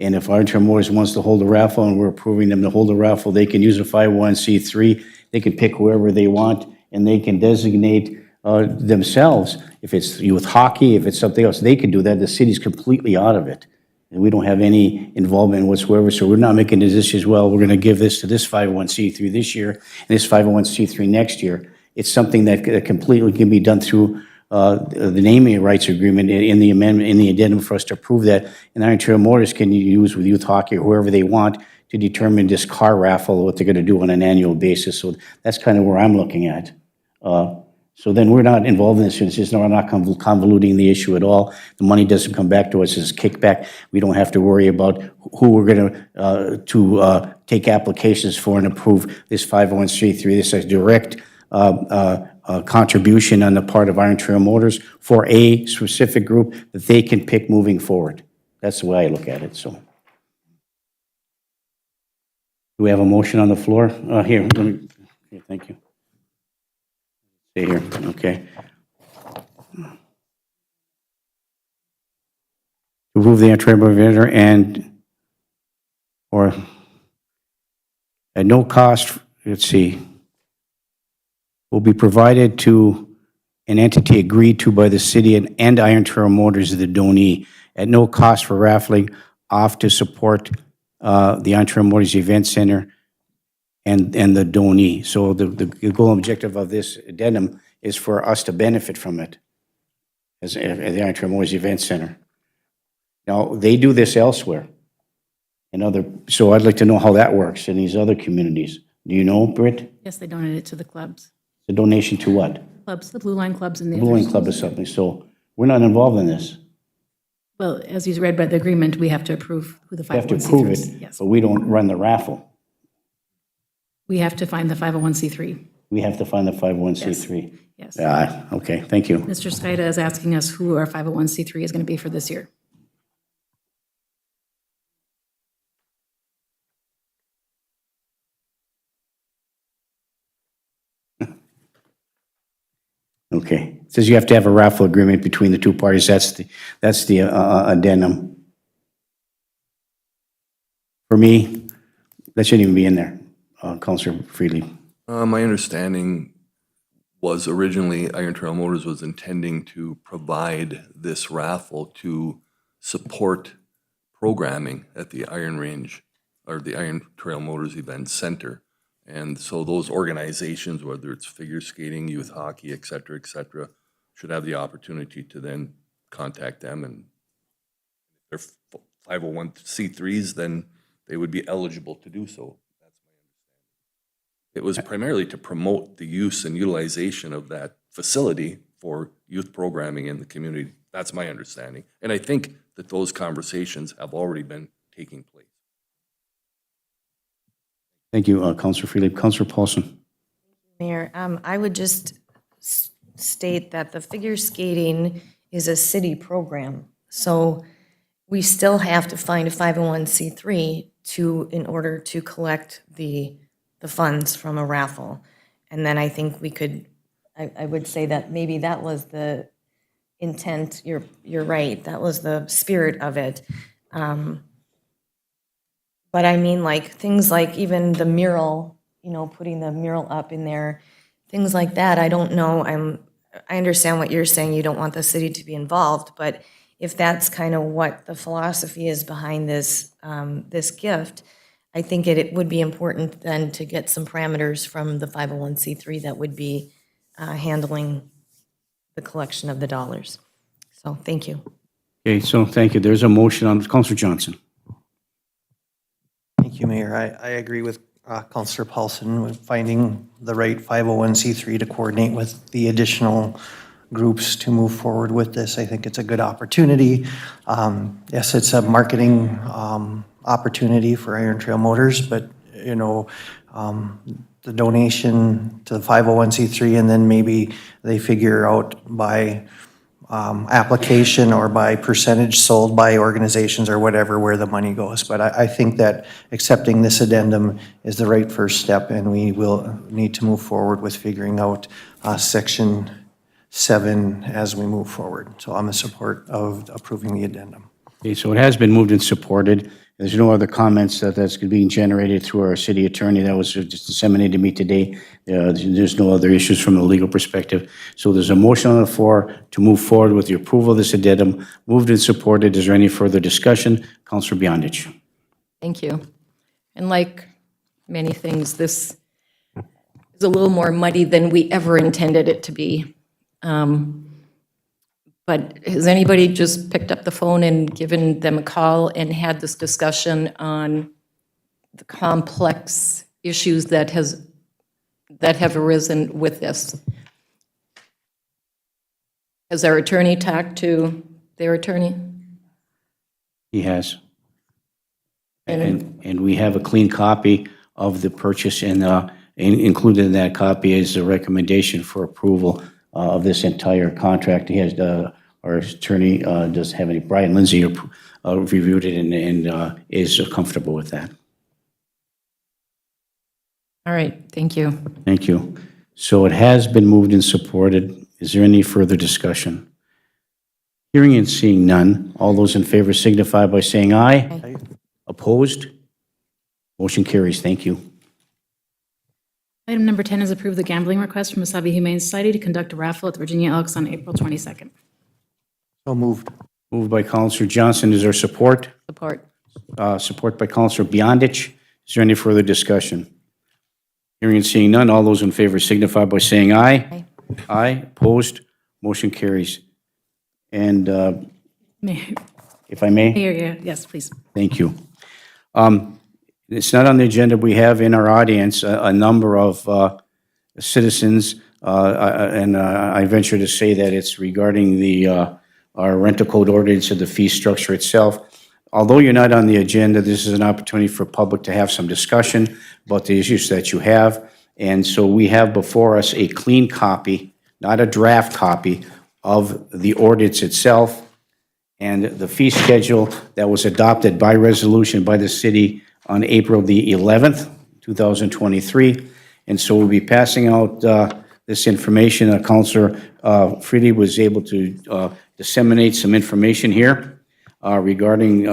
And if Iron Motors wants to hold a raffle and we're approving them to hold a raffle, they can use a 501c3. They can pick whoever they want and they can designate themselves. If it's youth hockey, if it's something else, they can do that. The city's completely out of it. And we don't have any involvement whatsoever. So we're not making decisions, well, we're going to give this to this 501c3 this year and this 501c3 next year. It's something that completely can be done through the naming rights agreement in the amendment, in the addendum for us to approve that. And Iron Trail Motors can use with youth hockey or whoever they want to determine this car raffle, what they're going to do on an annual basis. So that's kind of where I'm looking at. So then we're not involved in this. It's just, we're not convoluting the issue at all. The money doesn't come back to us as kickback. We don't have to worry about who we're going to take applications for and approve this 501c3. This is a direct contribution on the part of Iron Trail Motors for a specific group that they can pick moving forward. That's the way I look at it, so. Do we have a motion on the floor? Here, let me, okay, thank you. Stay here, okay. Remove the entry-level vendor and, or at no cost, let's see, will be provided to an entity agreed to by the city and Iron Trail Motors, the donee, at no cost for raffling off to support the Iron Trail Motors Event Center and the donee. So the goal and objective of this addendum is for us to benefit from it as the Iron Trail Motors Event Center. Now, they do this elsewhere so I'd like to know how that works in these other communities. Do you know, Britt? Yes, they donated it to the clubs. The donation to what? Clubs, the Blue Line clubs and the Blue Line others. Club or something. So we're not involved in this. Well, as you read by the agreement, we have to approve who the We have to approve 501c3s. it, Yes. but we don't run the raffle. We have to find the 501c3. We have to find the 501c3. Yes. Yeah, okay, thank you. Mr. Skaida is asking us who our 501c3 is going to be for this year. Okay. It says you have to have a raffle agreement between the two parties. That's the addendum. For me, that shouldn't even be in there, Counselor Freely. My understanding was originally Iron Trail Motors was intending to provide this raffle to support programming at the Iron Range or the Iron Trail Motors Event Center. And so those organizations, whether it's figure skating, youth hockey, et cetera, should have the opportunity to then contact them. And if they're 501c3s, then they would be eligible to do so. That's my understanding. It was primarily to promote the use and utilization of that facility for youth programming in the community. That's my understanding. And I think that those conversations have already been taking place. Thank you, Counselor Freely. Counselor Paulson. Mayor, I would just state that the figure skating is a city program. So we still have to find a 501c3 in order to collect the funds from a raffle. And then I think we could, I would say that maybe that was the intent. You're right. That was the spirit of it. But I mean, like, things like even the mural, putting the mural up in there, things like that, I don't know. I understand what you're saying. You don't want the city to be involved, but if that's kind of what the philosophy is behind this gift, I think it would be important then to get some parameters from the 501c3 that would be handling the collection of the dollars. So, thank you. Okay, so thank you. There's a motion on, Counselor Johnson. Thank you, Mayor. I agree with Councillor Paulson with finding the right 501c3 to coordinate with the additional groups to move forward with this. I think it's a good opportunity. Yes, it's a marketing opportunity for Iron Trail Motors, but the donation to the 501c3, and then maybe they figure out by application or by percentage sold by organizations or whatever where the money goes. But I think that accepting this addendum is the right first step, and we will need to move forward with figuring out Section 7 as we move forward. So I'm in support of approving the addendum. Okay, so it has been moved and supported. There's no other comments that's being generated through our city attorney. That was just disseminated to me today. There's no other issues from a legal perspective. So there's a motion on the floor to move forward with the approval of this addendum. Moved and supported. Is there any further discussion? Councilor Beyondich. Thank you. And like many things, this is a little more muddy than we ever intended it to be. But has anybody just picked up the phone and given them a call and had this discussion on the complex issues that have arisen with this? Has our attorney talked to their attorney? He has. And we have a clean copy of the purchase, and included in that copy is a recommendation for approval of this entire contract. He has, our attorney does have any, Brian Lindsay reviewed it and is comfortable with that. All right, thank you. Thank you. So it has been moved and supported. Is there any further discussion? Hearing and seeing none, all those in favor signify by saying aye. Aye. Opposed? Motion carries. Thank you. Item number 10 is approve the gambling request from Wasabi Humane Society to conduct a raffle at the Virginia Elks on April 22nd. So moved. Moved by Counselor Johnson. Is there support? Support. Support by Counselor Beyondich. Is there any further discussion? Hearing and seeing none, all those in favor signify by saying aye. Aye. Aye. Opposed? Motion carries. And Mayor, if I may? yes, please. Thank you. It's not on the agenda. We have in our audience a number of citizens, and I venture to say that it's regarding our rental code ordinance and the fee structure itself. Although you're not on the agenda, this is an opportunity for public to have some discussion about the issues that you have. And so we have before us a clean copy, not a draft copy, of the ordinance itself and the fee schedule that was adopted by resolution by the city on April the 11th, 2023. And so we'll be passing out this information. Councilor Freely was able to disseminate some information here regarding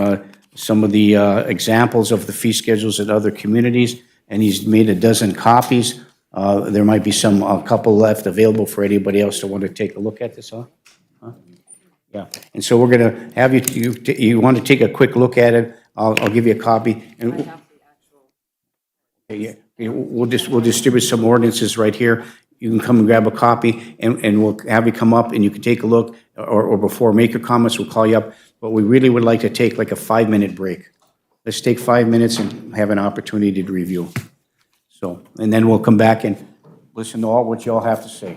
some of the examples of the fee schedules at other communities, and he's made a dozen copies. There might be a couple left available for anybody else to want to take a look at this, huh? Yeah, and so we're going to have you want to take a quick look at it. I'll give you a copy. And we'll distribute some ordinances right here. You can come and grab a copy, and we'll have you come up, and you can take a look, or before, make your comments, we'll call you up. But we really would like to take like a 5-minute break. Let's take 5 minutes and have an opportunity to review. So, and then we'll come back and listen to all what you all have to say.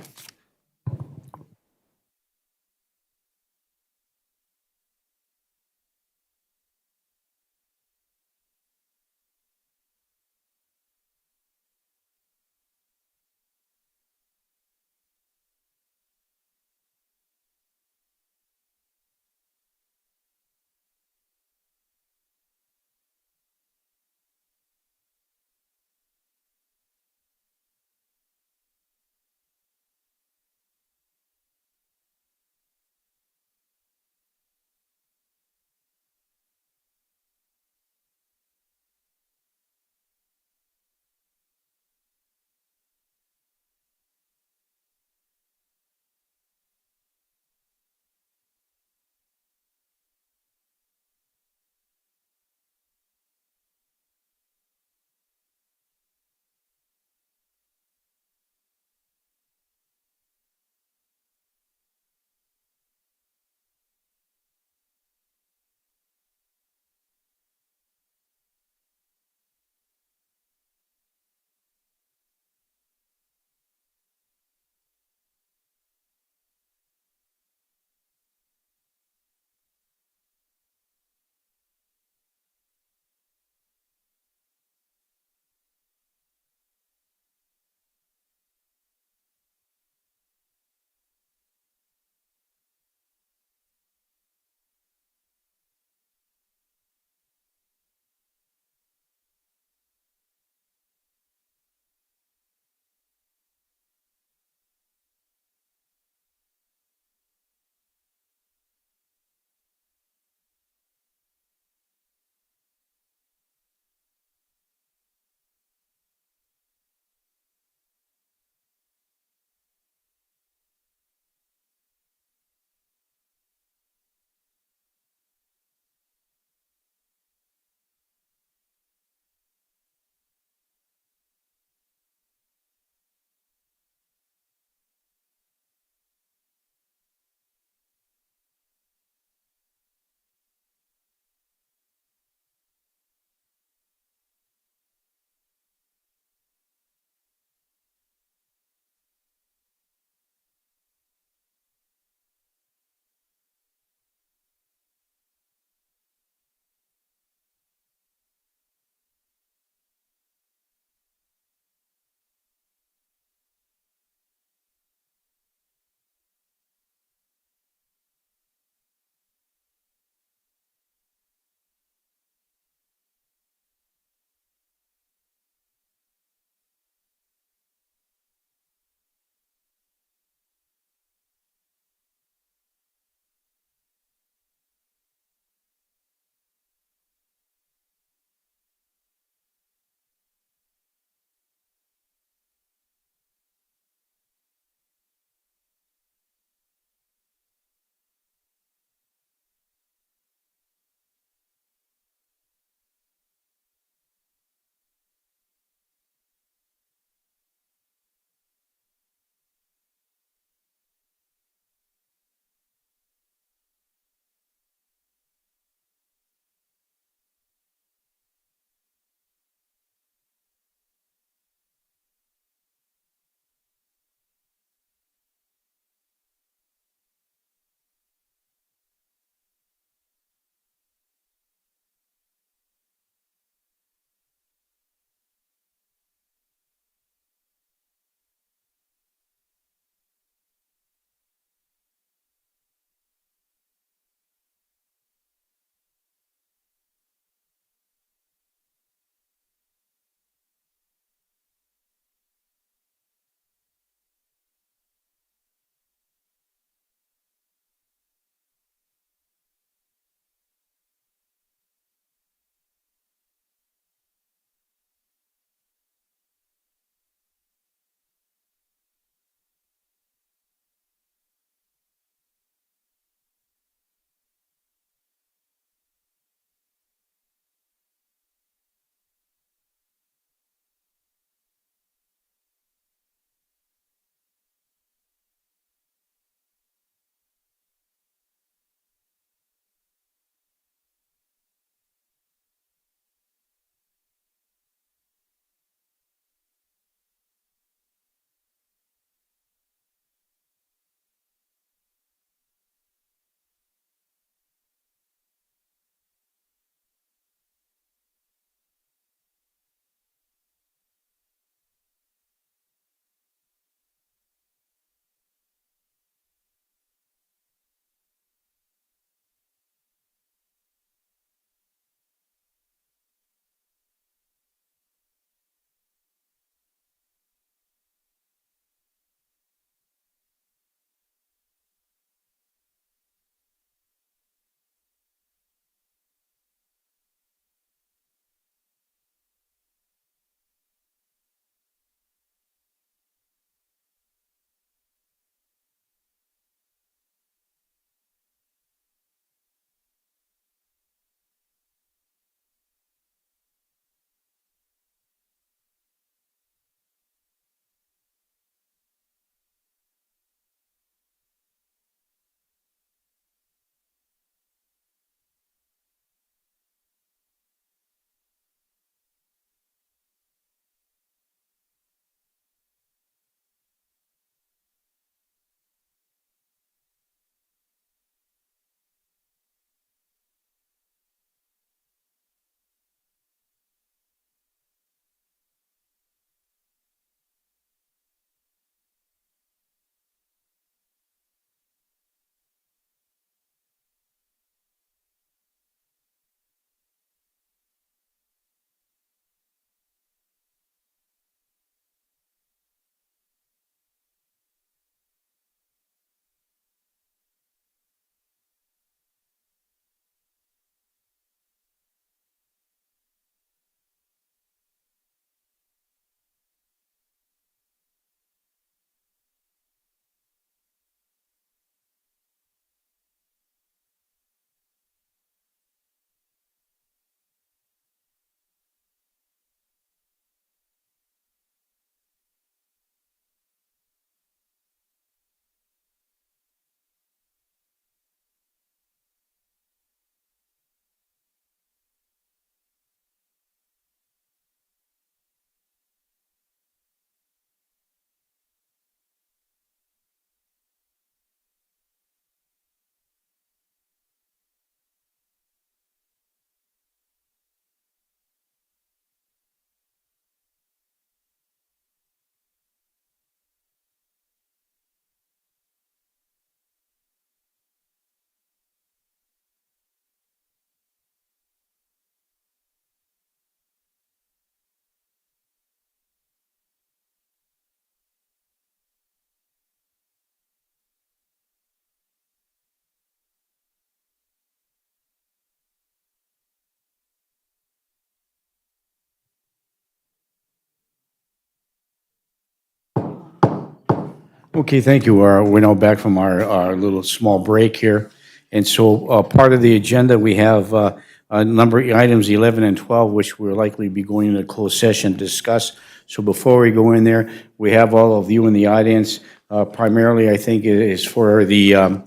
Okay, thank you. We're now back from our little small break here. And so part of the agenda, we have a number of items 11 and 12, which we'll likely be going into closed session to discuss. So before we go in there, we have all of you in the audience. Primarily, I think, is for the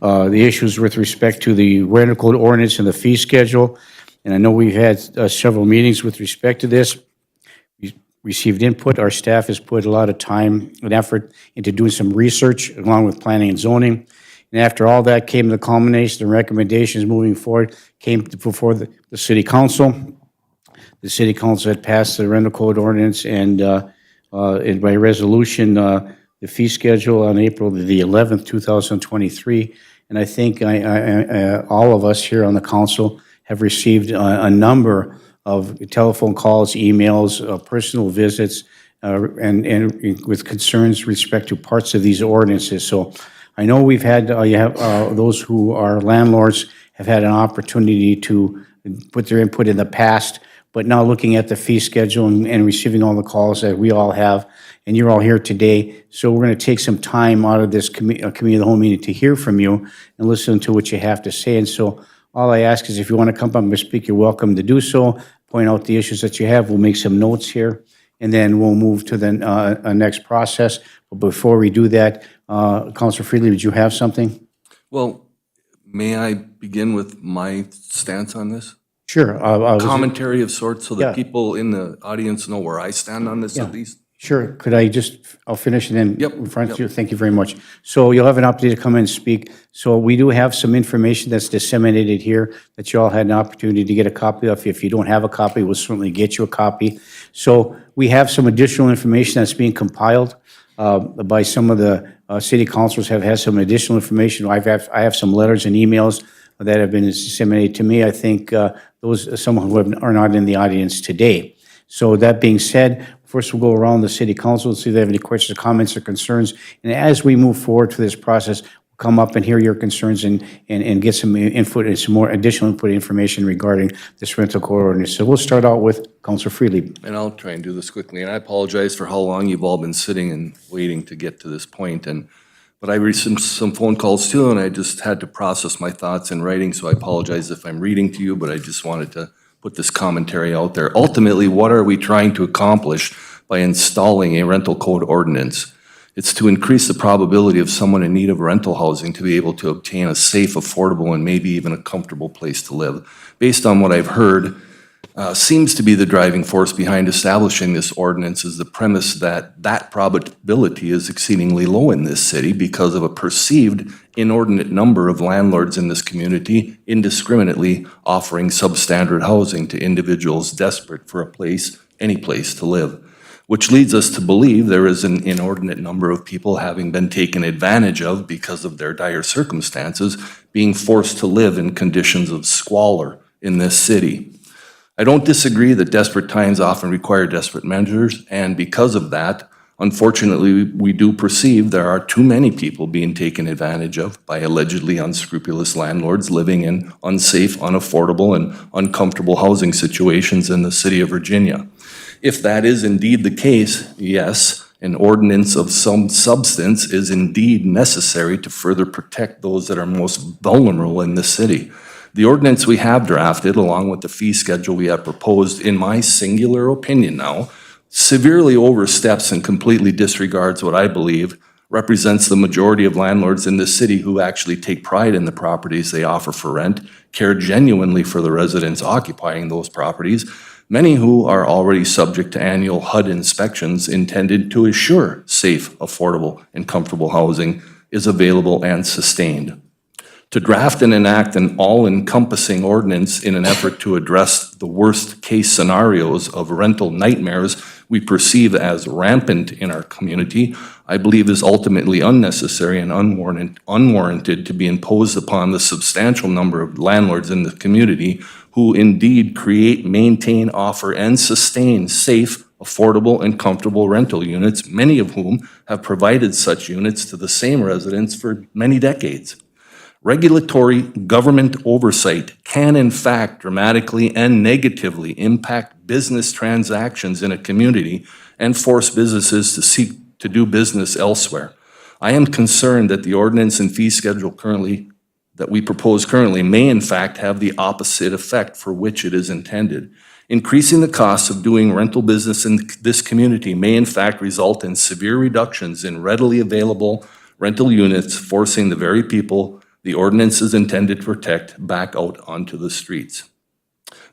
issues with respect to the rental code ordinance and the fee schedule. And I know we've had several meetings with respect to this. We received input. Our staff has put a lot of time and effort into doing some research along with planning and zoning. And after all that came the culmination, the recommendations moving forward came before the city council. The city council had passed the rental code ordinance and by resolution, the fee schedule on April the 11th, 2023. And I think all of us here on the council have received a number of telephone calls, emails, personal visits, and with concerns with respect to parts of these ordinances. So I know we've had, those who are landlords have had an opportunity to put their input in the past, but now looking at the fee schedule and receiving all the calls that we all have, and you're all here today, so we're going to take some time out of this committee of the whole meeting to hear from you and listen to what you have to say. And so all I ask is if you want to come up and speak, you're welcome to do so. Point out the issues that you have. We'll make some notes here, and then we'll move to the next process. But before we do that, Councilor Friedli, did you have something? Well, may I begin with my stance on this? Sure. Commentary of sorts, so that Yeah. people in the audience know where I stand on this at least? Sure. Could I I'll finish and then Yep, in front of you. Thank you very much. So you'll have an opportunity to come in and speak. So we do have some information that's disseminated here that you all had an opportunity to get a copy of. If you don't have a copy, we'll certainly get you a copy. So we have some additional information that's being compiled by some of the city councilors have had some additional information. I have some letters and emails that have been disseminated to me. I think some who are not in the audience today. So that being said, first we'll go around the city council and see if they have any questions, comments, or concerns. And as we move forward to this process, we'll come up and hear your concerns and get some input and some more additional input information regarding this rental code ordinance. So we'll start out with Councilor Friedli. And I'll try and do this quickly, and I apologize for how long you've all been sitting and waiting to get to this point. But I received some phone calls too, and I just had to process my thoughts in writing, so I apologize if I'm reading to you, but I just wanted to put this commentary out there. Ultimately, what are we trying to accomplish by installing a rental code ordinance? It's to increase the probability of someone in need of rental housing to be able to obtain a safe, affordable, and maybe even a comfortable place to live. Based on what I've heard, seems to be the driving force behind establishing this ordinance is the premise that that probability is exceedingly low in this city because of a perceived inordinate number of landlords in this community indiscriminately offering substandard housing to individuals desperate for a place, any place to live, which leads us to believe there is an inordinate number of people having been taken advantage of because of their dire circumstances, being forced to live in conditions of squalor in this city. I don't disagree that desperate times often require desperate measures, and because of that, unfortunately, we do perceive there are too many people being taken advantage of by allegedly unscrupulous landlords living in unsafe, unaffordable, and uncomfortable housing situations in the city of Virginia. If that is indeed the case, yes, an ordinance of some substance is indeed necessary to further protect those that are most vulnerable in the city. The ordinance we have drafted, along with the fee schedule we have proposed, in my singular opinion now, severely oversteps and completely disregards what I believe represents the majority of landlords in this city who actually take pride in the properties they offer for rent, care genuinely for the residents occupying those properties, many who are already subject to annual HUD inspections intended to assure safe, affordable, and comfortable housing is available and sustained. To draft and enact an all-encompassing ordinance in an effort to address the worst-case scenarios of rental nightmares we perceive as rampant in our community, I believe is ultimately unnecessary and unwarranted to be imposed upon the substantial number of landlords in the community who indeed create, maintain, offer, and sustain safe, affordable, and comfortable rental units, many of whom have provided such units to the same residents for many decades. Regulatory government oversight can in fact dramatically and negatively impact business transactions in a community and force businesses to seek to do business elsewhere. I am concerned that the ordinance and fee schedule that we propose currently may in fact have the opposite effect for which it is intended. Increasing the costs of doing rental business in this community may in fact result in severe reductions in readily available rental units, forcing the very people the ordinance is intended to protect back out onto the streets.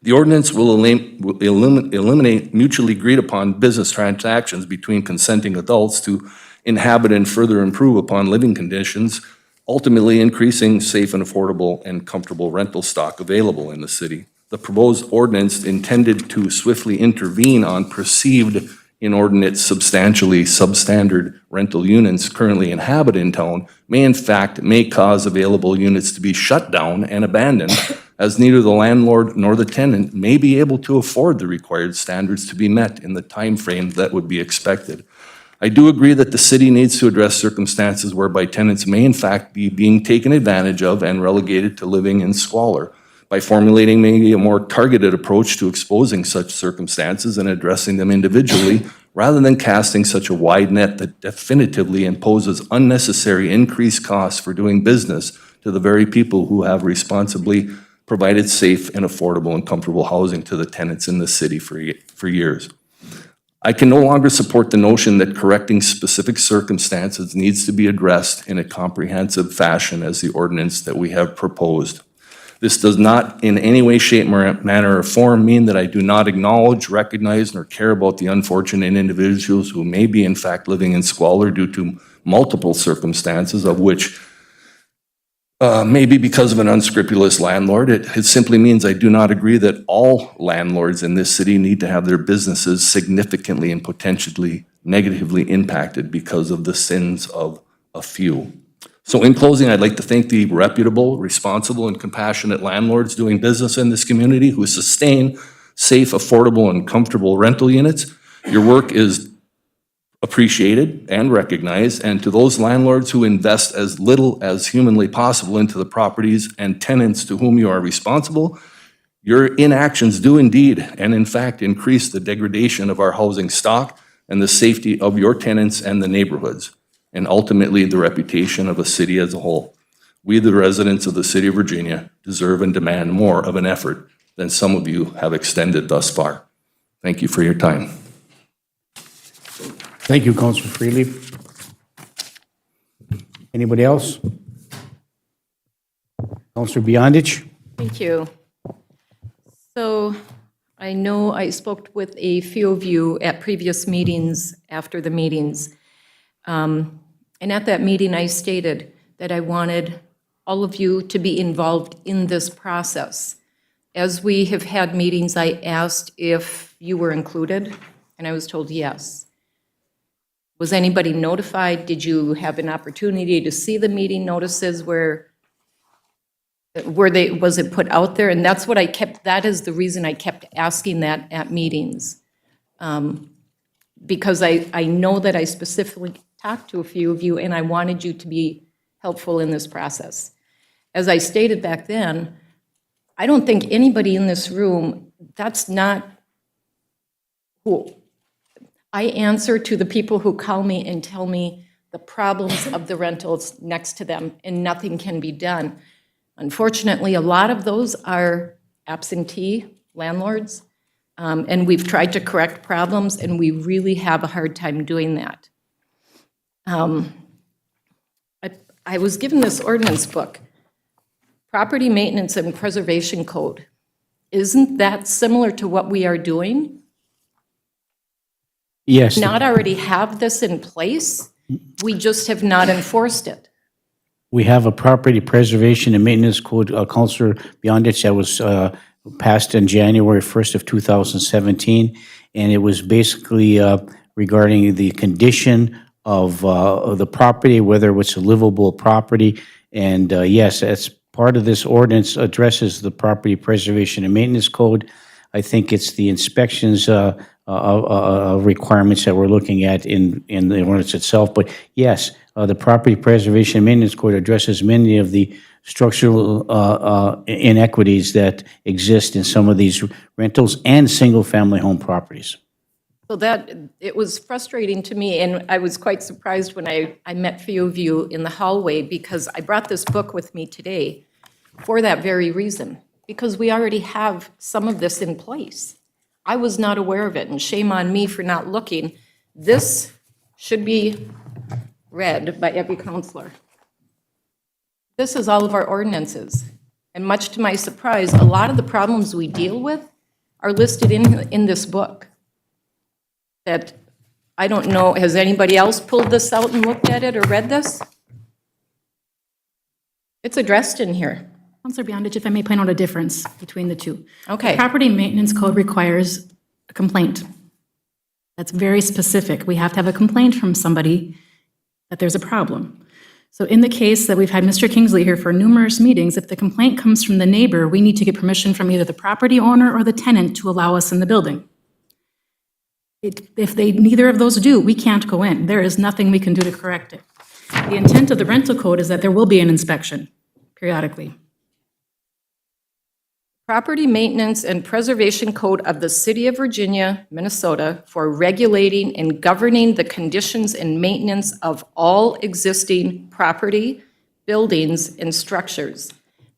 The ordinance will eliminate mutually agreed upon business transactions between consenting adults to inhabit and further improve upon living conditions, ultimately increasing safe and affordable and comfortable rental stock available in the city. The proposed ordinance intended to swiftly intervene on perceived inordinate, substantially substandard rental units currently inhabited in town may cause available units to be shut down and abandoned, as neither the landlord nor the tenant may be able to afford the required standards to be met in the time frame that would be expected. I do agree that the city needs to address circumstances whereby tenants may in fact be being taken advantage of and relegated to living in squalor. By formulating maybe a more targeted approach to exposing such circumstances and addressing them individually, rather than casting such a wide net that definitively imposes unnecessary increased costs for doing business to the very people who have responsibly provided safe and affordable and comfortable housing to the tenants in the city for years. I can no longer support the notion that correcting specific circumstances needs to be addressed in a comprehensive fashion as the ordinance that we have proposed. This does not in any way, shape, manner, or form mean that I do not acknowledge, recognize, nor care about the unfortunate individuals who may be in fact living in squalor due to multiple circumstances, of which maybe because of an unscrupulous landlord. It simply means I do not agree that all landlords in this city need to have their businesses significantly and potentially negatively impacted because of the sins of a few. So in closing, I'd like to thank the reputable, responsible, and compassionate landlords doing business in this community who sustain safe, affordable, and comfortable rental units. Your work is appreciated and recognized, and to those landlords who invest as little as humanly possible into the properties and tenants to whom you are responsible, your inactions do indeed and in fact increase the degradation of our housing stock and the safety of your tenants and the neighborhoods, and ultimately the reputation of a city as a whole. We, the residents of the city of Virginia, deserve and demand more of an effort than some of you have extended thus far. Thank you for your time. Thank you, Councilor Freely. Anybody else? Councilor Beyondich? Thank you. So I know I spoke with a few of you at previous meetings, after the meetings. And at that meeting, I stated that I wanted all of you to be involved in this process. As we have had meetings, I asked if you were included, and I was told yes. Was anybody notified? Did you have an opportunity to see the meeting notices was it put out there? And that's what that is the reason I kept asking that at meetings. Because I know that I specifically talked to a few of you and I wanted you to be helpful in this process. As I stated back then, I don't think anybody in this room, that's not who. I answer to the people who call me and tell me the problems of the rentals next to them and nothing can be done. Unfortunately, a lot of those are absentee landlords, and we've tried to correct problems, and we really have a hard time doing that. I was given this ordinance book, Property Maintenance and Preservation Code. Isn't that similar to what we are doing? Yes. Not already have this in place? We just have not enforced it. We have a property preservation and maintenance code, Councilor Beyondich, that was passed on January 1st of 2017, and it was basically regarding the condition of the property, whether it's a livable property, and yes, that's part of this ordinance addresses the property preservation and maintenance code. I think it's the inspections requirements that we're looking at in the ordinance itself. But yes, the property preservation and maintenance code addresses many of the structural inequities that exist in some of these rentals and single-family home properties. So that, it was frustrating to me, and I was quite surprised when I met a few of you in the hallway, because I brought this book with me today for that very reason, because we already have some of this in place. I was not aware of it, and shame on me for not looking. This should be read by every counselor. This is all of our ordinances, and much to my surprise, a lot of the problems we deal with are listed in this book. That, I don't know, has anybody else pulled this out and looked at it or read this? It's addressed in here. Counselor Beyondich, if I may point out a difference between the two. Okay. The Property Maintenance Code requires a complaint. That's very specific. We have to have a complaint from somebody that there's a problem. So in the case that we've had Mr. Kingsley here for numerous meetings, if the complaint comes from the neighbor, we need to get permission from either the property owner or the tenant to allow us in the building. If they, neither of those do, we can't go in. There is nothing we can do to correct it. The intent of the rental code is that there will be an inspection periodically. Property Maintenance and Preservation Code of the City of Virginia, Minnesota, for regulating and governing the conditions and maintenance of all existing property, buildings, and structures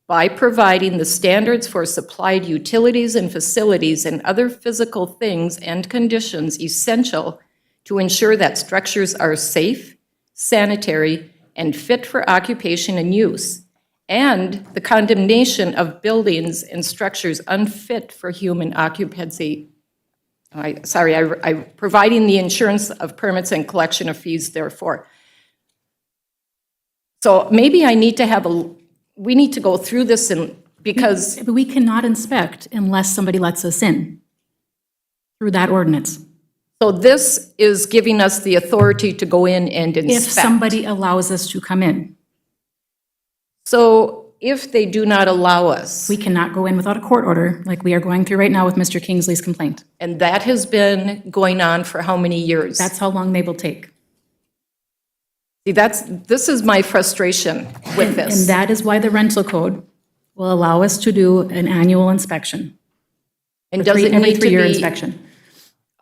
by providing the standards for supplied utilities and facilities and other physical things and conditions essential to ensure that structures are safe, sanitary, and fit for occupation and use, and the condemnation of buildings and structures unfit for human occupancy. Providing the insurance of permits and collection of fees therefore. So maybe I need to have we need to go through this because. But we cannot inspect unless somebody lets us in through that ordinance. So this is giving us the authority to go in and inspect. If somebody allows us to come in. So if they do not allow us. We cannot go in without a court order, like we are going through right now with Mr. Kingsley's complaint. And that has been going on for how many years? That's how long they will take. See, this is my frustration with this. And that is why the rental code will allow us to do an annual inspection. And does it Every need to be? 3-year inspection.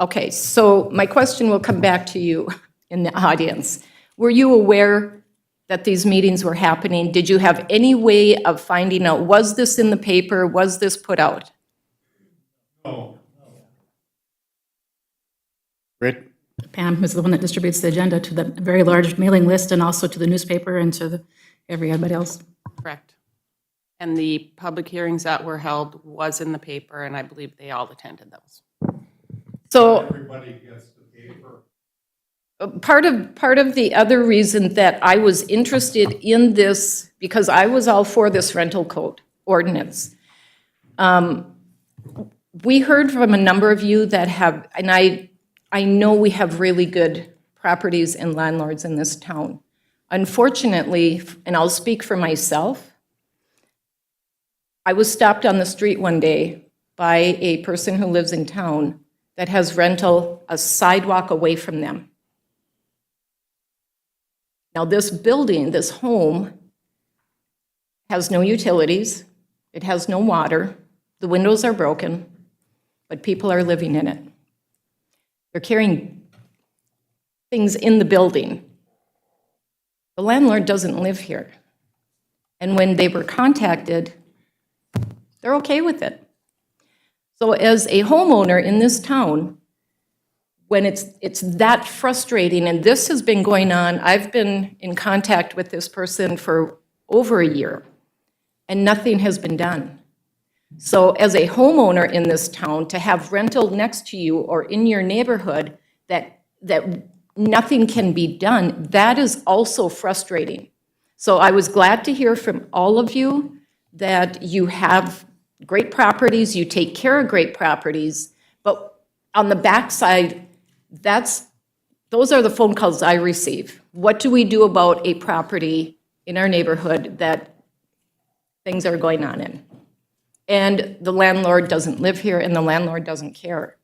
Okay, so my question will come back to you in the audience. Were you aware that these meetings were happening? Did you have any way of finding out, was this in the paper? Was this put out? No. Britt? Pam is the one that distributes the agenda to the very large mailing list and also to the newspaper and to everybody else. Correct. And the public hearings that were held was in the paper, and I believe they all attended those. So Everybody gets the paper. part of the other reason that I was interested in this, because I was all for this rental code ordinance. We heard from a number of you that have, and I know we have really good properties and landlords in this town. Unfortunately, and I'll speak for myself, I was stopped on the street one day by a person who lives in town that has rental a sidewalk away from them. Now, this building, this home, has no utilities, it has no water, the windows are broken, but people are living in it. They're carrying things in the building. The landlord doesn't live here. And when they were contacted, they're okay with it. So as a homeowner in this town, when it's that frustrating, and this has been going on, I've been in contact with this person for over a year, and nothing has been done. So as a homeowner in this town, to have rental next to you or in your neighborhood that nothing can be done, that is also frustrating. So I was glad to hear from all of you that you have great properties, you take care of great properties, but on the backside, those are the phone calls I receive. What do we do about a property in our neighborhood that things are going on in? And the landlord doesn't live here, and the landlord doesn't care.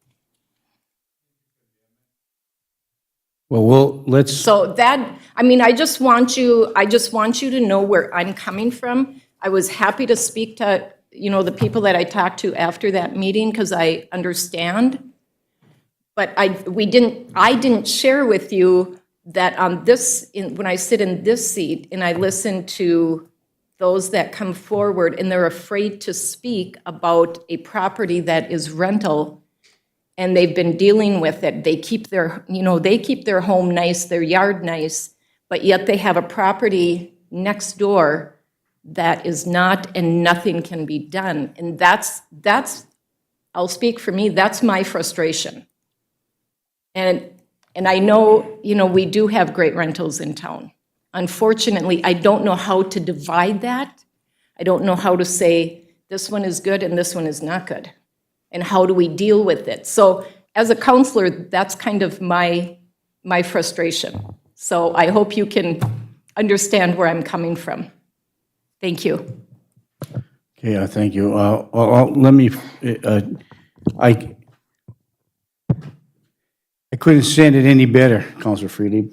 Well, let's, So that, I mean, I just want you to know where I'm coming from. I was happy to speak to, the people that I talked to after that meeting, because I understand. But I didn't share with you that on this, when I sit in this seat and I listen to those that come forward and they're afraid to speak about a property that is rental and they've been dealing with it. They keep their, they keep their home nice, their yard nice, but yet they have a property next door that is not, and nothing can be done. And that's, I'll speak for me, that's my frustration. And I know, we do have great rentals in town. Unfortunately, I don't know how to divide that. I don't know how to say this one is good and this one is not good. And how do we deal with it? So as a counselor, that's kind of my frustration. So I hope you can understand where I'm coming from. Thank you. Okay, thank you. Let me, I couldn't say it any better, Councilor Freely.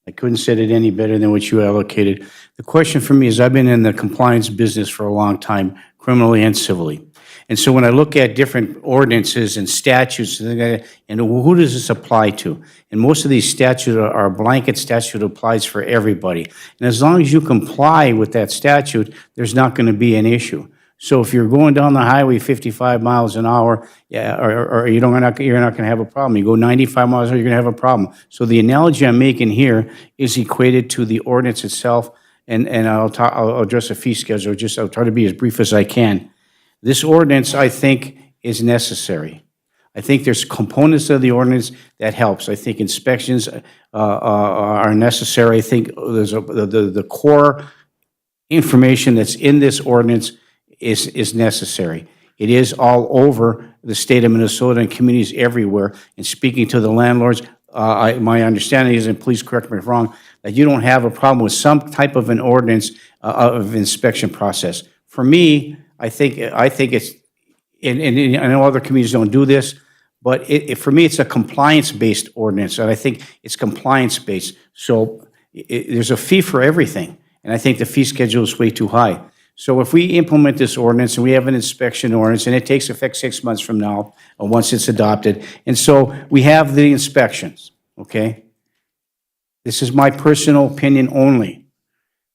I couldn't say it any better than what you allocated. The question for me is, I've been in the compliance business for a long time, criminally and civilly. And so when I look at different ordinances and statutes, and who does this apply to? And most of these statutes are blanket statute applies for everybody. And as long as you comply with that statute, there's not going to be an issue. So if you're going down the highway 55 miles an hour, or you're not going to have a problem. You go 95 miles an hour, you're going to have a problem. So the analogy I'm making here is equated to the ordinance itself, and I'll address a fee schedule. I'll try to be as brief as I can. This ordinance, I think, is necessary. I think there's components of the ordinance that helps. I think inspections are necessary. I think there's the core information that's in this ordinance is necessary. It is all over the state of Minnesota and communities everywhere. And speaking to the landlords, my understanding is, and please correct me if wrong, that you don't have a problem with some type of an ordinance of inspection process. For me, I think it's, and I know other communities don't do this, but for me, it's a compliance-based ordinance, and I think it's compliance-based. So there's a fee for everything, and I think the fee schedule is way too high. So if we implement this ordinance and we have an inspection ordinance, and it takes effect 6 months from now, once it's adopted, and so we have the inspections, okay? This is my personal opinion only,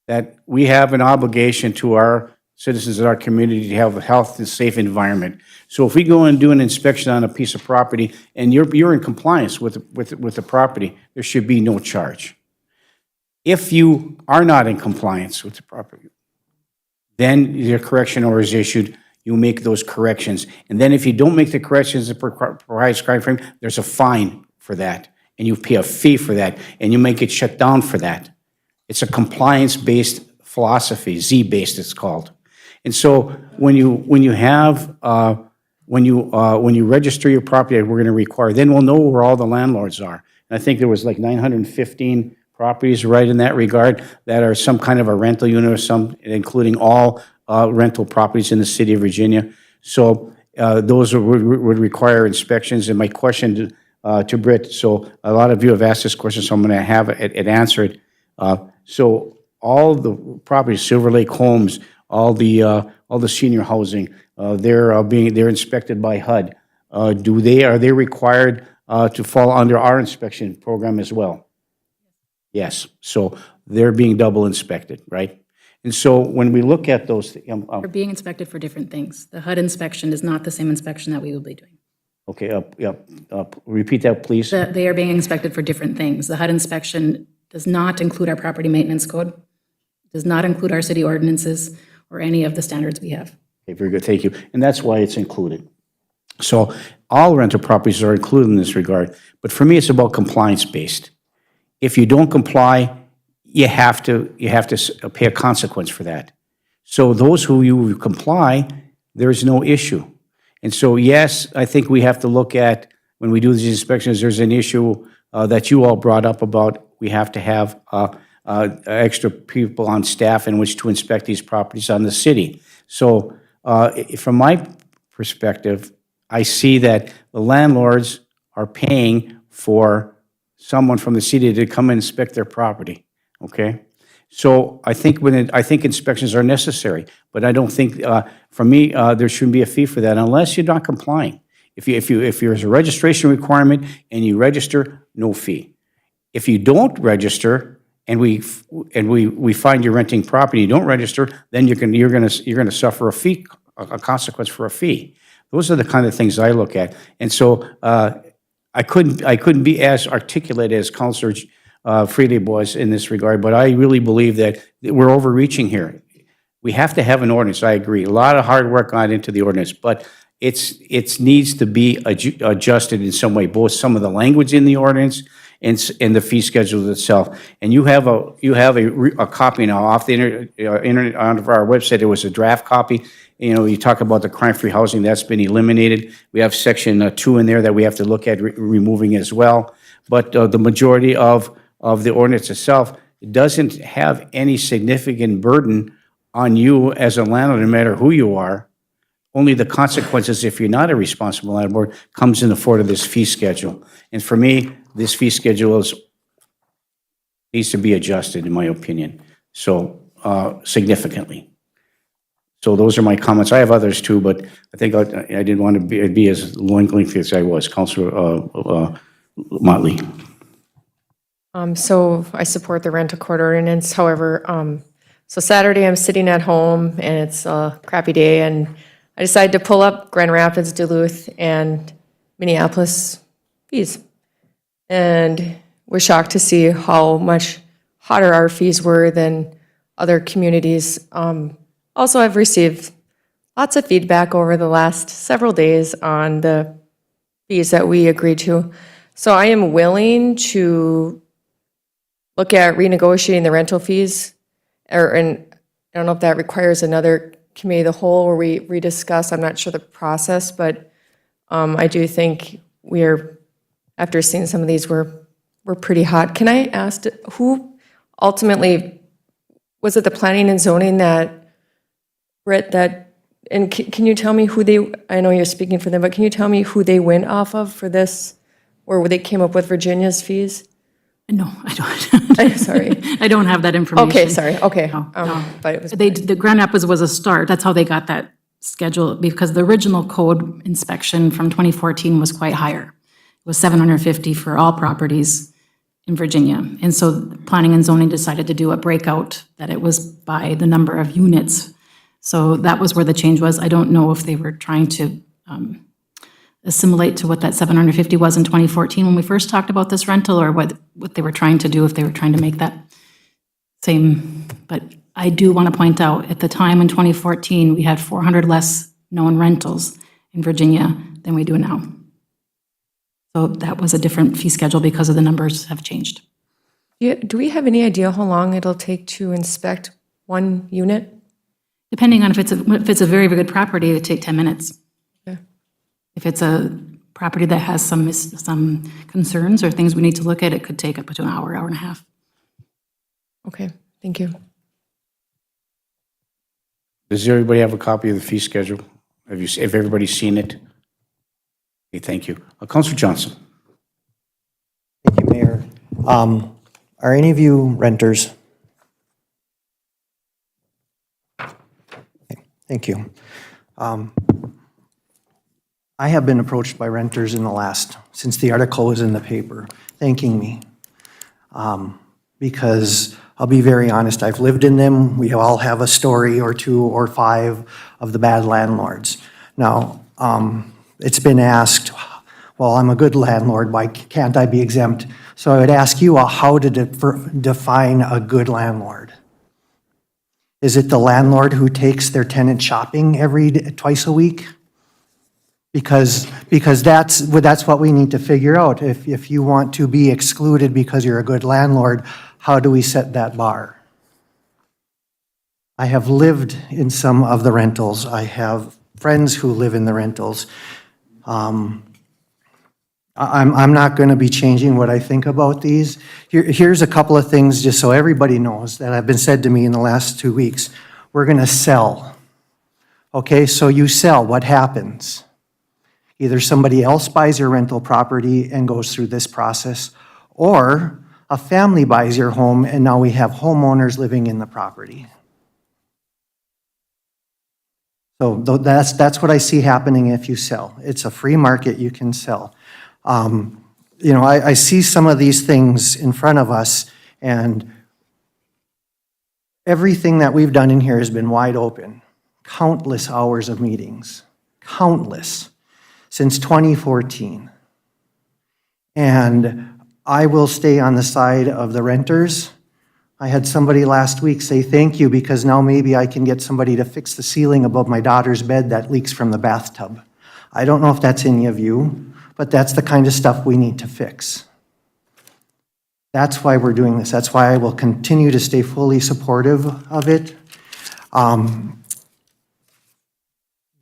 that we have an obligation to our citizens in our community to have a healthy and safe environment. So if we go and do an inspection on a piece of property and you're in compliance with the property, there should be no charge. If you are not in compliance with the property, then your correction order is issued, you make those corrections. And then if you don't make the corrections in the prescribed frame, there's a fine for that. And you pay a fee for that, and you may get shut down for that. It's a compliance-based philosophy, Z-based it's called. And so when you register your property that we're going to require, then we'll know where all the landlords are. And I think there was like 915 properties right in that regard that are some kind of a rental unit or some, including all rental properties in the city of Virginia. So those would require inspections. And my question to Britt, so a lot of you have asked this question, so I'm going to have it answered. So all the properties, Silver Lake Homes, all the senior housing, they're inspected by HUD. Are they required to fall under our inspection program as well? Yes. So they're being double inspected, right? And so when we look at those, They're being inspected for different things. The HUD inspection is not the same inspection that we will be doing. okay, repeat that, please. They are being inspected for different things. The HUD inspection does not include our property maintenance code, does not include our city ordinances, or any of the standards we have. Okay, very good, thank you. And that's why it's included. So all rental properties are included in this regard, but for me, it's about compliance-based. If you don't comply, you have to pay a consequence for that. So those who you comply, there's no issue. And so, yes, I think we have to look at, when we do these inspections, there's an issue that you all brought up about we have to have extra people on staff in which to inspect these properties on the city. So from my perspective, I see that the landlords are paying for someone from the city to come and inspect their property, okay? So I think inspections are necessary, but I don't think, for me, there shouldn't be a fee for that unless you're not complying. If there's a registration requirement and you register, no fee. If you don't register and we find you're renting property, you don't register, then you're gonna suffer a fee, a consequence for a fee. Those are the kind of things I look at. And so, I couldn't be as articulate as Councilor Freely was in this regard, but I really believe that we're overreaching here. We have to have an ordinance, I agree. A lot of hard work got into the ordinance, but it needs to be adjusted in some way, both some of the language in the ordinance and the fee schedule itself. And you have a copy now off the internet, on our website. There was a draft copy. You know, you talk about the crime-free housing, that's been eliminated. We have section 2 in there that we have to look at removing as well. But the majority of the ordinance itself doesn't have any significant burden on you as a landlord, no matter who you are. Only the consequences, if you're not a responsible landlord, comes in the form of this fee schedule. And for me, this fee schedule needs to be adjusted, in my opinion, so significantly. So those are my comments. I have others too, but I think I didn't want to be as lengthy as I was. Councilor Motley. So I support the rental court ordinance. However, so Saturday I'm sitting at home and it's a crappy day, and I decided to pull up Grand Rapids, Duluth, and Minneapolis fees. And was shocked to see how much hotter our fees were than other communities. Also, I've received lots of feedback over the last several days on the fees that we agreed to. So I am willing to look at renegotiating the rental fees, and I don't know if that requires another committee of the whole where we rediscuss. I'm not sure the process, but I do think after seeing some of these, we're pretty hot. Can I ask, who ultimately, was it the planning and zoning that, Brett, and can you tell me who I know you're speaking for them, but can you tell me who they went off of for this, or they came up with Virginia's fees? No, I don't. Sorry. I don't have that information. Okay, sorry, okay. No. But it was. The Grand Rapids was a start. That's how they got that schedule, because the original code inspection from 2014 was quite higher. It was $750 for all properties in Virginia. And so planning and zoning decided to do a breakout that it was by the number of units. So that was where the change was. I don't know if they were trying to assimilate to what that 750 was in 2014 when we first talked about this rental, or what they were trying to do, if they were trying to make that same. But I do want to point out, at the time in 2014, we had 400 less known rentals in Virginia than we do now. So that was a different fee schedule because of the numbers have changed. Do we have any idea how long it'll take to inspect one unit? Depending on if it's a very, very good property, it would take 10 minutes. Yeah. If it's a property that has some concerns or things we need to look at, it could take up to an hour, hour and a half. Okay, thank you. Does everybody have a copy of the fee schedule? Have everybody seen it? Okay, thank you. Councilor Johnson. Thank you, Mayor. Are any of you renters? Okay, thank you. I have been approached by renters since the article was in the paper, thanking me. Because I'll be very honest, I've lived in them. We all have a story or two or five of the bad landlords. Now, it's been asked, well, I'm a good landlord, why can't I be exempt? So I would ask you how to define a good landlord. Is it the landlord who takes their tenant shopping twice a week? Because that's what we need to figure out. If you want to be excluded because you're a good landlord, how do we set that bar? I have lived in some of the rentals. I have friends who live in the rentals. I'm not going to be changing what I think about these. Here's a couple of things just so everybody knows that have been said to me in the last 2 weeks. We're going to sell. Okay, so you sell, what happens? Either somebody else buys your rental property and goes through this process, or a family buys your home and now we have homeowners living in the property. So that's what I see happening if you sell. It's a free market, you can sell. You know, I see some of these things in front of us, and everything that we've done in here has been wide open. Countless hours of meetings, countless, since 2014. And I will stay on the side of the renters. I had somebody last week say thank you because now maybe I can get somebody to fix the ceiling above my daughter's bed that leaks from the bathtub. I don't know if that's any of you, but that's the kind of stuff we need to fix. That's why we're doing this. That's why I will continue to stay fully supportive of it.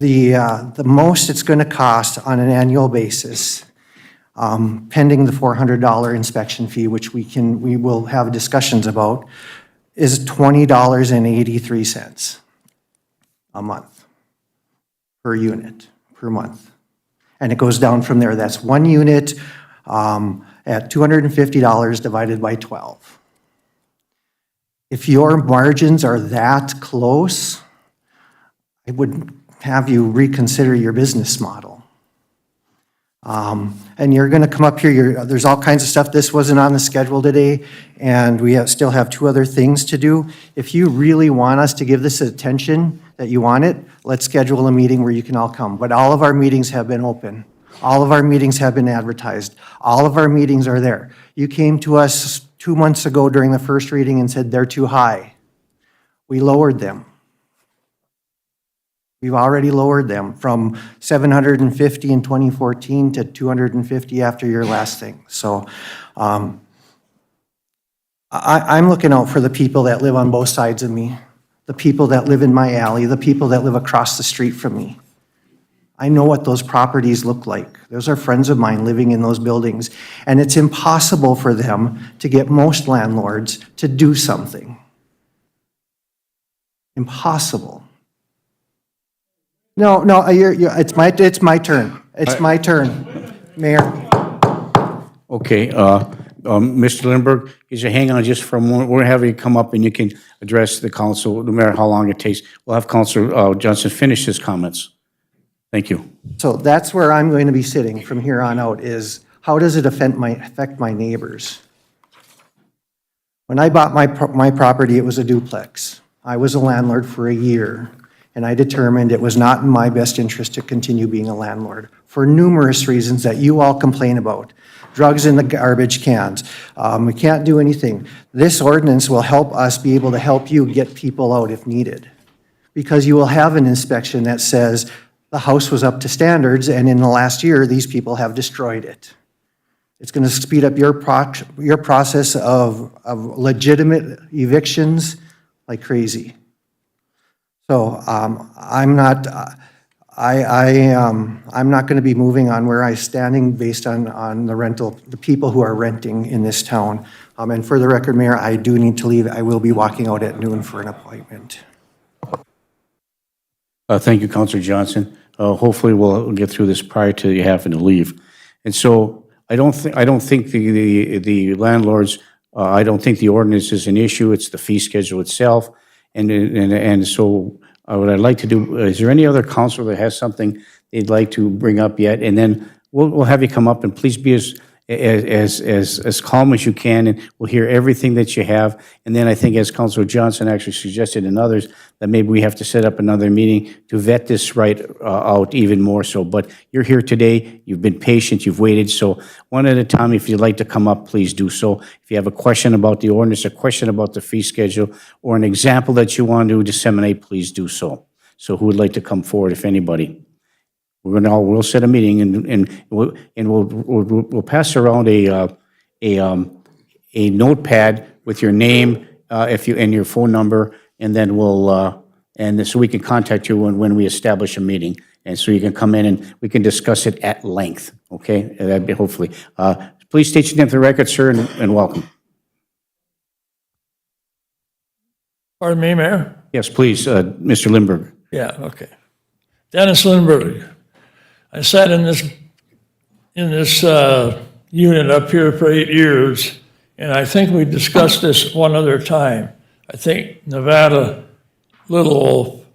The most it's going to cost on an annual basis, pending the $400 inspection fee, which we will have discussions about, is $20.83 a month per unit, per month. And it goes down from there. That's one unit at $250 divided by 12. If your margins are that close, I would have you reconsider your business model. And you're going to come up here, there's all kinds of stuff. This wasn't on the schedule today, and we still have 2 other things to do. If you really want us to give this attention that you want it, let's schedule a meeting where you can all come. But all of our meetings have been open. All of our meetings have been advertised. All of our meetings are there. You came to us 2 months ago during the first reading and said they're too high. We lowered them. We've already lowered them from 750 in 2014 to 250 after your last thing. So I'm looking out for the people that live on both sides of me, the people that live in my alley, the people that live across the street from me. I know what those properties look like. Those are friends of mine living in those buildings, and it's impossible for them to get most landlords to do something. Impossible. No, it's my turn. It's my turn, Mayor. Okay, Mr. Lindberg, could you hang on just for a moment? We're having you come up and you can address the council, no matter how long it takes. We'll have Councilor Johnson finish his comments. Thank you. So that's where I'm going to be sitting from here on out, is how does it affect my neighbors? When I bought my property, it was a duplex. I was a landlord for a year, and I determined it was not in my best interest to continue being a landlord for numerous reasons that you all complain about. Drugs in the garbage cans. We can't do anything. This ordinance will help us be able to help you get people out if needed, because you will have an inspection that says the house was up to standards, and in the last year, these people have destroyed it. It's going to speed up your process of legitimate evictions like crazy. So I'm not going to be moving on where I'm standing based on the people who are renting in this town. And for the record, Mayor, I do need to leave. I will be walking out at noon for an appointment. Thank you, Councilor Johnson. Hopefully we'll get through this prior to you having to leave. And so I don't think the landlords, I don't think the ordinance is an issue. It's the fee schedule itself. And so what I'd like to do, is there any other councilor that has something they'd like to bring up yet? And then we'll have you come up, and please be as calm as you can, and we'll hear everything that you have. And then I think, as Councilor Johnson actually suggested, and others, that maybe we have to set up another meeting to vet this right out even more so. But you're here today, you've been patient, you've waited, so one at a time, if you'd like to come up, please do so. If you have a question about the ordinance, a question about the fee schedule, or an example that you want to disseminate, please do so. So who would like to come forward, if anybody? We'll set a meeting, and we'll pass around a notepad with your name, and your phone number, and then so we can contact you when we establish a meeting, and so you can come in and we can discuss it at length. Okay, that'd be hopefully. Please state your name for the record, sir, and welcome. Pardon me, Mayor? Yes, please, Mr. Lindberg. Yeah, okay. Dennis Lindberg. I sat in this unit up here for 8 years, and I think we discussed this one other time. I think Nevada Little Wolf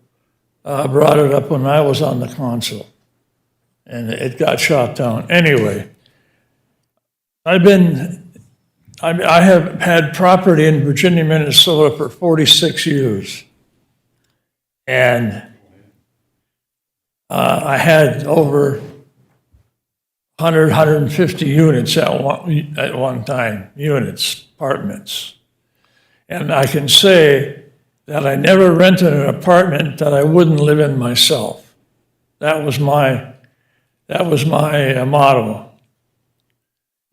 brought it up when I was on the council, and it got shot down. Anyway, I have had property in Virginia, Minnesota for 46 years. And I had over 100, 150 units at one time, apartments. And I can say that I never rented an apartment that I wouldn't live in myself. That was my motto.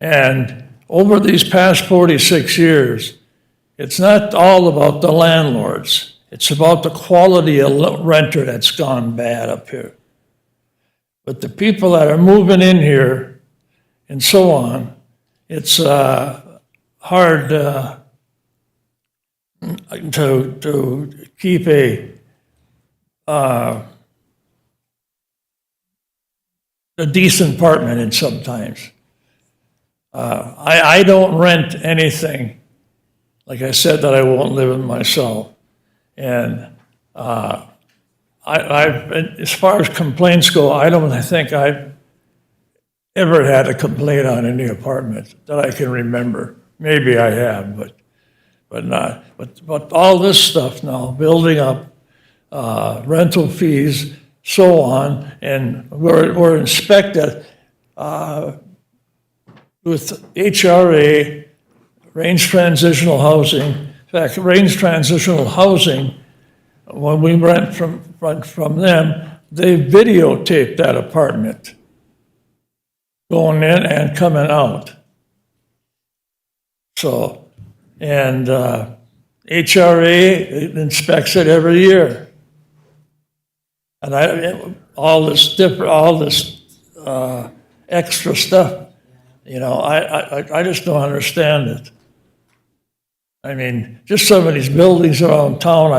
And over these past 46 years, it's not all about the landlords. It's about the quality of renter that's gone bad up here. But the people that are moving in here and so on, it's hard to keep a decent apartment in sometimes. I don't rent anything, like I said, that I won't live in myself. And as far as complaints go, I don't think I've ever had a complaint on any apartment that I can remember. Maybe I have, but not. But all this stuff now, building up, rental fees, so on, and we're inspected with HRA, Range Transitional Housing. In fact, Range Transitional Housing, when we rent from them, they videotape that apartment going in and coming out. So, and HRA inspects it every year. And all this extra stuff, I just don't understand it. I mean, just some of these buildings around town,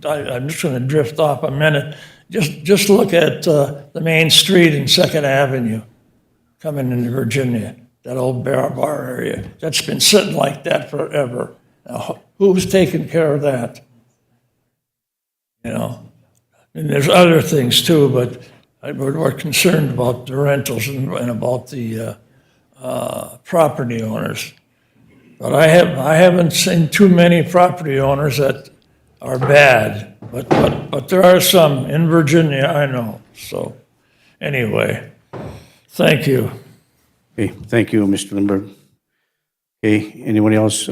I'm just going to drift off a minute. Just look at the main street in 2nd Avenue coming into Virginia, that old bar area. That's been sitting like that forever. Now, who's taking care of that? And there's other things too, but we're concerned about the rentals and about the property owners. But I haven't seen too many property owners that are bad, but there are some in Virginia, I know. So anyway, thank you. Okay, thank you, Mr. Lindberg. Okay, anyone else?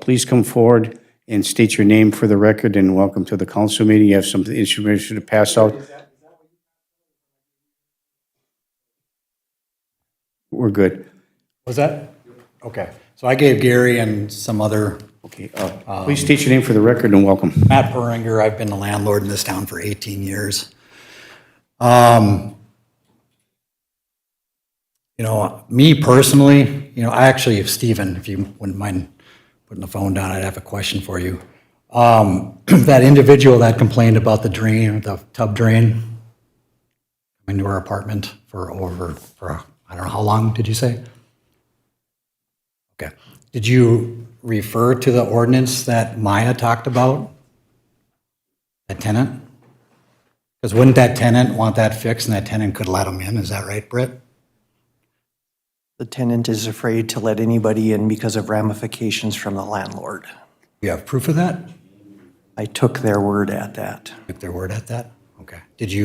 Please come forward and state your name for the record, and welcome to the council meeting. You have some information to pass out. We're good. Was that? Okay. So I gave Gary and some other. Okay, please state your name for the record and welcome. Matt Peringer, I've been the landlord in this town for 18 years. Me personally, I actually, if Stephen, if you wouldn't mind putting the phone down, I'd have a question for you. That individual that complained about the drain, the tub drain, into her apartment for I don't know, how long did you say? Okay. Did you refer to the ordinance that Maya talked about? That tenant? Because wouldn't that tenant want that fixed and that tenant could let them in? Is that right, Britt? The tenant is afraid to let anybody in because of ramifications from the landlord. You have proof of that? I took their word at that. Took their word at that? Okay. She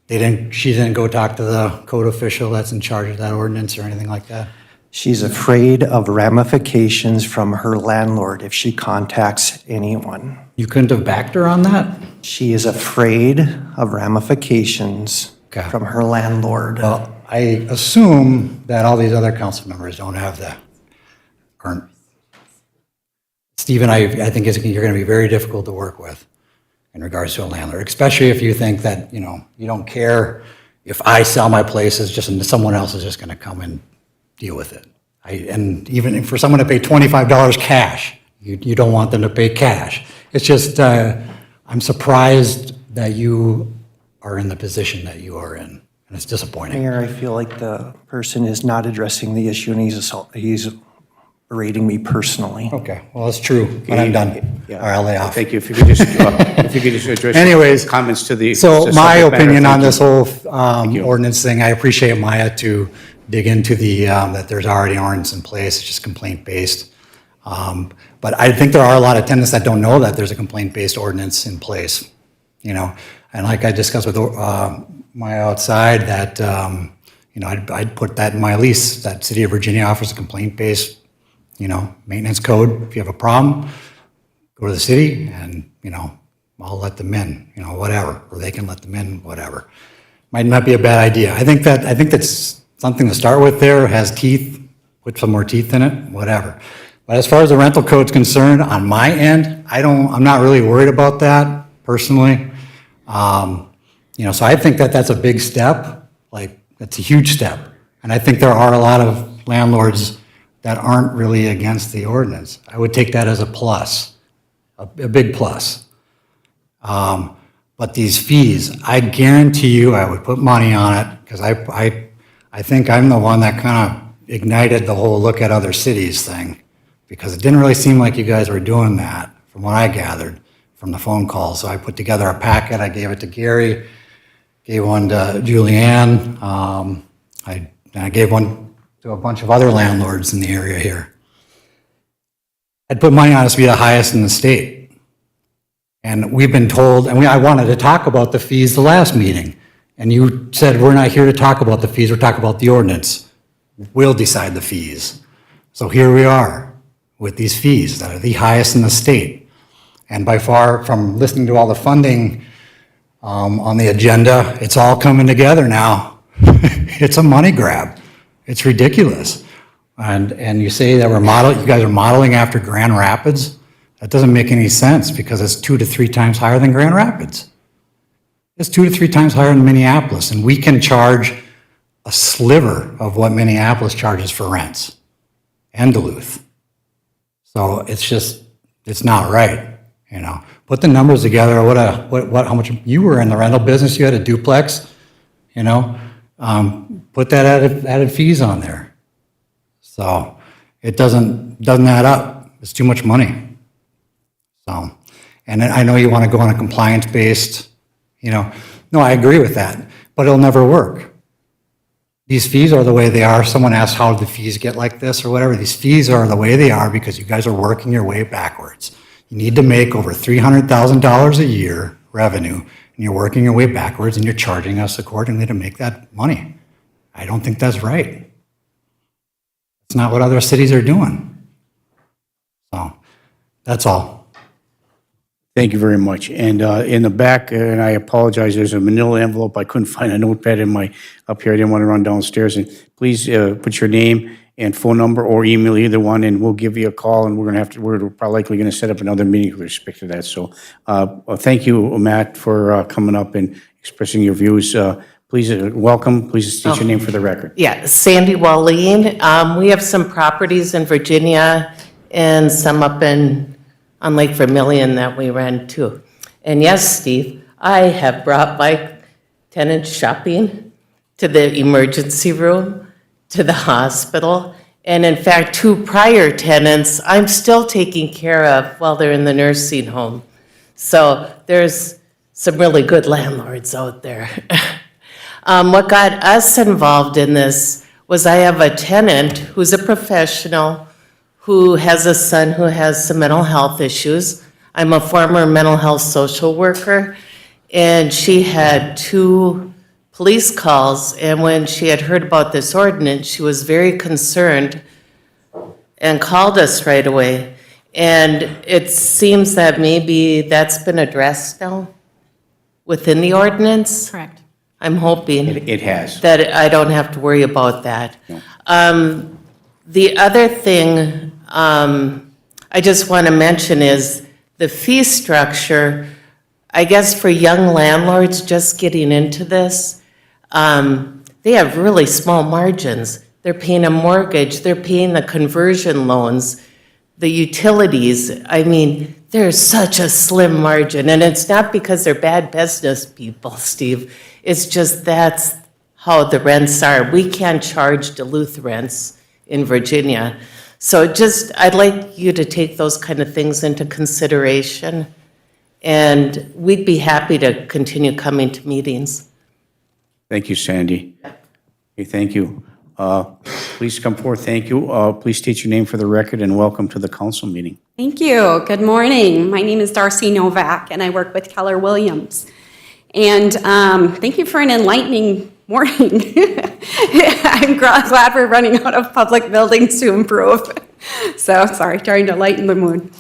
didn't go talk to the code official that's in charge of that ordinance or anything like that? She's afraid of ramifications from her landlord if she contacts anyone. You couldn't have backed her on that? She is afraid of ramifications from her landlord. Well, I assume that all these other council members don't have that. Stephen, I think you're going to be very difficult to work with in regards to a landlord, especially if you think that, you don't care if I sell my place, it's just someone else is just going to come and deal with it. And even for someone to pay $25 cash, you don't want them to pay cash. It's just, I'm surprised that you are in the position that you are in, and it's disappointing. Mayor, I feel like the person is not addressing the issue, and he's berating me personally. Okay, well, it's true, but I'm done. Yeah. All right, I'll lay off. Thank you. If you could just address Anyways, comments to the. So the my subject matter. opinion on Thank this you. whole ordinance thing, I appreciate Maya to dig into the, that there's already an ordinance in place, it's just complaint-based. But I think there are a lot of tenants that don't know that there's a complaint-based ordinance in place, you know? And like I discussed with Maya outside, that, you know, I'd put that in my lease, that City of Virginia offers a complaint-based, you know, maintenance code. If you have a problem, go to the city and, you know, I'll let them in, you know, whatever, or they can let them in, whatever. Might not be a bad idea. I think that's something to start with there, has teeth, put some more teeth in it, whatever. But as far as the rental code's concerned, on my end, I'm not really worried about that personally. You know, so I think that that's a big step, like, that's a huge step. And I think there are a lot of landlords that aren't really against the ordinance. I would take that as a plus, a big plus. But these fees, I guarantee you, I would put money on it, because I think I'm the one that kind of ignited the whole look at other cities thing, because it didn't really seem like you guys were doing that, from what I gathered from the phone call. So I put together a packet, I gave it to Gary, gave one to Julianne, I gave one to a bunch of other landlords in the area here. I'd put money on us to be the highest in the state. And we've been told, and I wanted to talk about the fees the last meeting, and you said, we're not here to talk about the fees, we're talking about the ordinance. We'll decide the fees. So here we are with these fees that are the highest in the state. And by far, from listening to all the funding on the agenda, it's all coming together now. It's a money grab. It's ridiculous. And you say that you guys are modeling after Grand Rapids? That doesn't make any sense, because it's 2 to 3 times higher than Grand Rapids. It's 2 to 3 times higher than Minneapolis, and we can charge a sliver of what Minneapolis charges for rents, and Duluth. So it's not right, you know. Put the numbers together, how much you were in the rental business, you had a duplex, you know. Put that added fees on there. So it doesn't add up. It's too much money. So, and I know you want to go on a compliance-based, you know. No, I agree with that, but it'll never work. These fees are the way they are. Someone asked how did the fees get like this or whatever. These fees are the way they are because you guys are working your way backwards. You need to make over $300,000 a year revenue, and you're working your way backwards, and you're charging us accordingly to make that money. I don't think that's right. It's not what other cities are doing. So, that's all. Thank you very much. And in the back, and I apologize, there's a manila envelope. I couldn't find a notepad up here. I didn't want to run downstairs. And please put your name and phone number or email, either one, and we'll give you a call. And we're probably likely going to set up another meeting with respect to that. So thank you, Matt, for coming up and expressing your views. Please, welcome. Please state your name for the record. Yeah, Sandy Walleen. We have some properties in Virginia and some up on Lake Vermilion that we rent too. And yes, Steve, I have brought my tenants shopping to the emergency room, to the hospital, and in fact, 2 prior tenants I'm still taking care of while they're in the nursing home. So there's some really good landlords out there. What got us involved in this was I have a tenant who's a professional who has a son who has some mental health issues. I'm a former mental health social worker, and she had 2 police calls, and when she had heard about this ordinance, she was very concerned and called us right away. And it seems that maybe that's been addressed now within the ordinance? Correct. I'm hoping. It has. That I don't have to worry about that. No. The other thing I just want to mention is the fee structure. I guess for young landlords just getting into this, they have really small margins. They're paying a mortgage, they're paying the conversion loans, the utilities. I mean, there's such a slim margin, and it's not because they're bad business people, Steve. It's just that's how the rents are. We can't charge Duluth rents in Virginia. So just, I'd like you to take those kind of things into consideration, and we'd be happy to continue coming to meetings. Thank you, Sandy. Okay, thank you. Please come forward, thank you. Please state your name for the record and welcome to the council meeting. Thank you. Good morning. My name is Darcy Novak, and I work with Keller Williams. And thank you for an enlightening morning. I'm glad we're running out of public buildings to improve. So, sorry, trying to lighten the mood.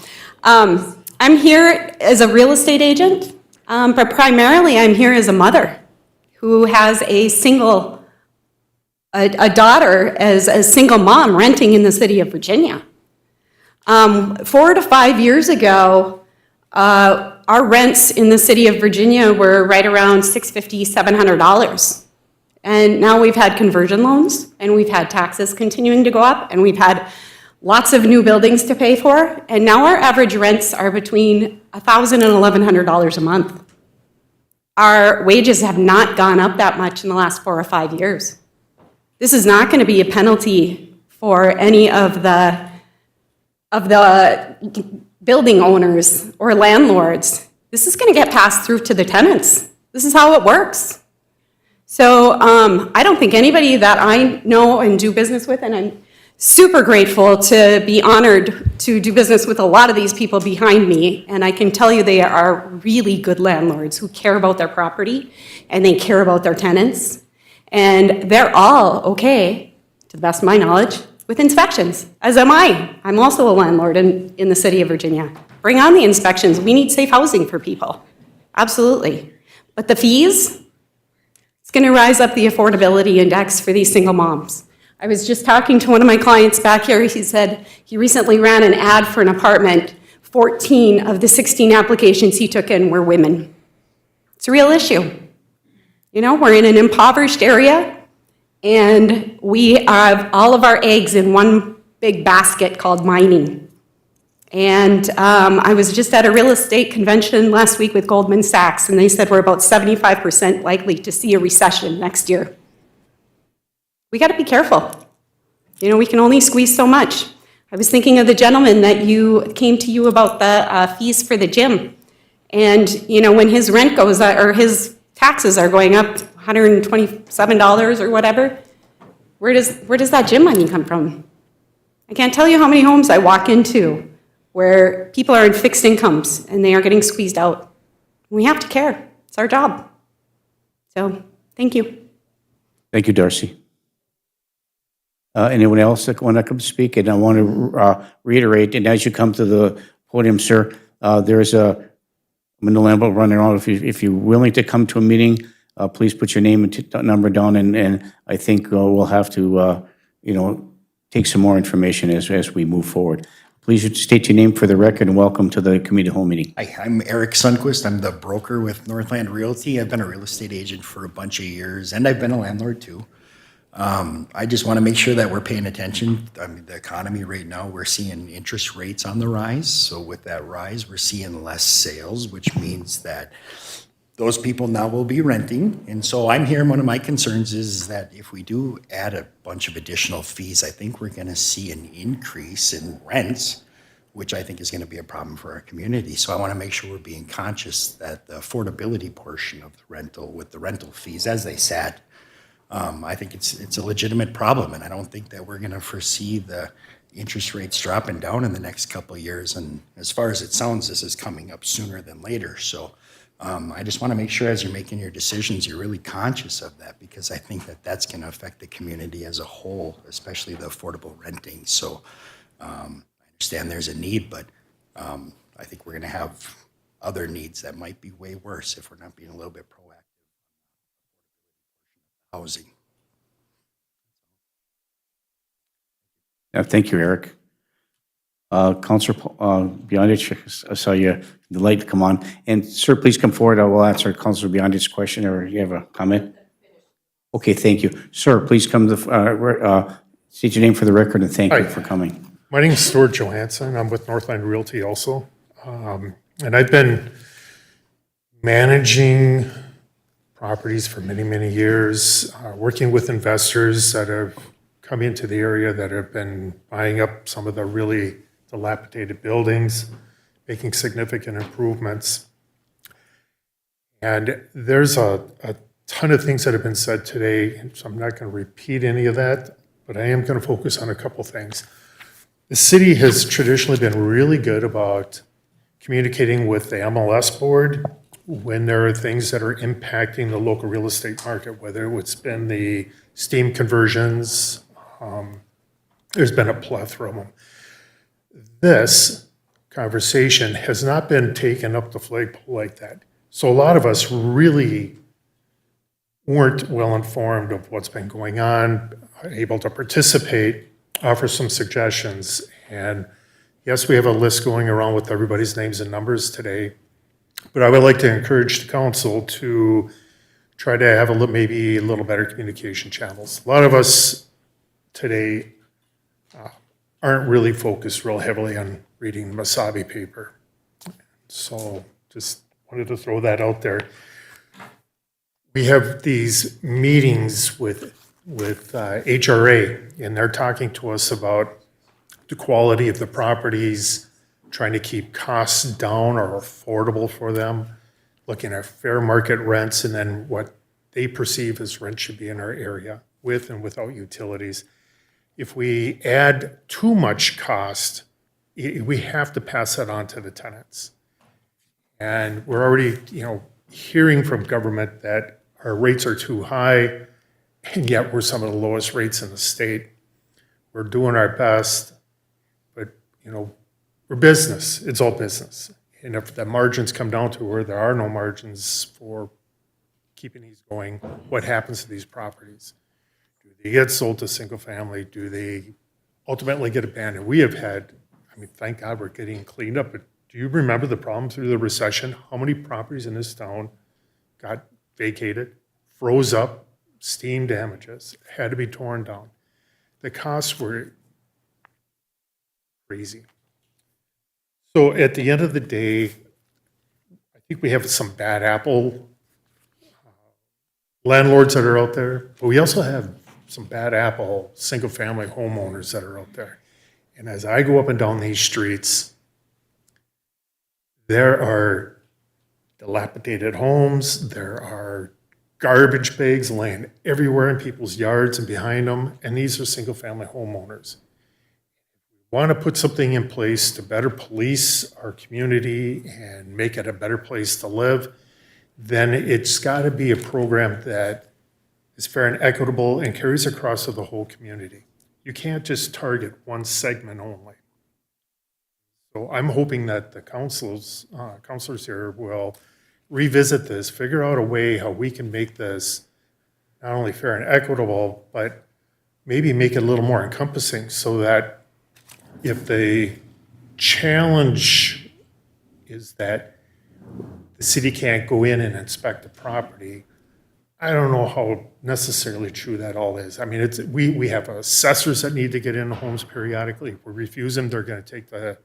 I'm here as a real estate agent, but primarily I'm here as a mother who has a daughter as a single mom renting in the city of Virginia. 4 to 5 years ago, our rents in the city of Virginia were right around $650, $700. And now we've had conversion loans, and we've had taxes continuing to go up, and we've had lots of new buildings to pay for, and now our average rents are between $1,000 and $1,100 a month. Our wages have not gone up that much in the last 4 or 5 years. This is not going to be a penalty for any of the building owners or landlords. This is going to get passed through to the tenants. This is how it works. So I don't think anybody that I know and do business with, and I'm super grateful to be honored to do business with a lot of these people behind me, and I can tell you they are really good landlords who care about their property and they care about their tenants, and they're all okay, to the best of my knowledge, with inspections, as am I. I'm also a landlord in the city of Virginia. Bring on the inspections. We need safe housing for people. Absolutely. But the fees, it's going to rise up the affordability index for these single moms. I was just talking to one of my clients back here. He said he recently ran an ad for an apartment. 14 of the 16 applications he took in were women. It's a real issue. You know, we're in an impoverished area, and we have all of our eggs in one big basket called mining. And I was just at a real estate convention last week with Goldman Sachs, and they said we're about 75% likely to see a recession next year. We got to be careful. You know, we can only squeeze so much. I was thinking of the gentleman that came to you about the fees for the gym. And, you know, when his rent goes, or his taxes are going up $127 or whatever, where does that gym money come from? I can't tell you how many homes I walk into where people are in fixed incomes and they are getting squeezed out. We have to care. It's our job. So, thank you. Thank you, Darcy. Anyone else that want to come speak? And I want to reiterate, and as you come to the podium, sir, there's a Lambo running around. If you're willing to come to a meeting, please put your name and number down, and I think we'll have to, take some more information as we move forward. Please state your name for the record and welcome to the committee hall meeting. Hi, I'm Eric Sundquist. I'm the broker with Northland Realty. I've been a real estate agent for a bunch of years, and I've been a landlord too. I just want to make sure that we're paying attention. I mean, the economy right now, we're seeing interest rates on the rise. So with that rise, we're seeing less sales, which means that those people now will be renting. And so I'm here, one of my concerns is that if we do add a bunch of additional fees, I think we're going to see an increase in rents, which I think is going to be a problem for our community. So I want to make sure we're being conscious that the affordability portion of the rental, with the rental fees as they sat, I think it's a legitimate problem, and I don't think that we're going to foresee the interest rates dropping down in the next couple of years. And as far as it sounds, this is coming up sooner than later. So I just want to make sure as you're making your decisions, you're really conscious of that, because I think that that's going to affect the community as a whole, especially the affordable renting. So I understand there's a need, but I think we're going to have other needs that might be way worse if we're not being a little bit proactive. Housing. Thank you, Eric. Councilor Beyondich, I saw the light come on. And sir, please come forward. I will answer Councilor Beyondich's question, or you have a comment? Okay, thank you. Sir, please come to state your name for the record, and thank you for coming. My name is Stuart Johansson. I'm with Northland Realty also. And I've been managing properties for many, many years, working with investors that have come into the area that have been buying up some of the really dilapidated buildings, making significant improvements. And there's a ton of things that have been said today, so I'm not going to repeat any of that, but I am going to focus on a couple things. The city has traditionally been really good about communicating with the MLS board when there are things that are impacting the local real estate market, whether it's been the steam conversions, there's been a plethora of them. This conversation has not been taken up the flagpole like that. So a lot of us really weren't well informed of what's been going on, able to participate, offer some suggestions. And yes, we have a list going around with everybody's names and numbers today, but I would like to encourage the council to try to have maybe a little better communication channels. A lot of us today aren't really focused real heavily on reading the Masabi paper. So just wanted to throw that out there. We have these meetings with HRA, and they're talking to us about the quality of the properties, trying to keep costs down or affordable for them, looking at fair market rents, and then what they perceive as rent should be in our area, with and without utilities. If we add too much cost, we have to pass that on to the tenants. And we're already, hearing from government that our rates are too high, and yet we're some of the lowest rates in the state. We're doing our best, but, we're business. It's all business. And if the margins come down to where there are no margins for keeping these going, what happens to these properties? Do they get sold to single family? Do they ultimately get abandoned? We have had, thank God we're getting cleaned up, but do you remember the problem through the recession? How many properties in this town got vacated, froze up, steam damages, had to be torn down? The costs were crazy. So at the end of the day, I think we have some bad apple landlords that are out there, but we also have some bad apple single-family homeowners that are out there. And as I go up and down these streets, there are dilapidated homes, there are garbage bags laying everywhere in people's yards and behind them, and these are single-family homeowners. We want to put something in place to better police our community and make it a better place to live, then it's got to be a program that is fair and equitable and carries across to the whole community. You can't just target one segment only. So I'm hoping that the councilors here will revisit this, figure out a way how we can make this not only fair and equitable, but maybe make it a little more encompassing so that if the challenge is that the city can't go in and inspect the property, I don't know how necessarily true that all is. We have assessors that need to get into homes periodically. If we refuse them, they're going to take the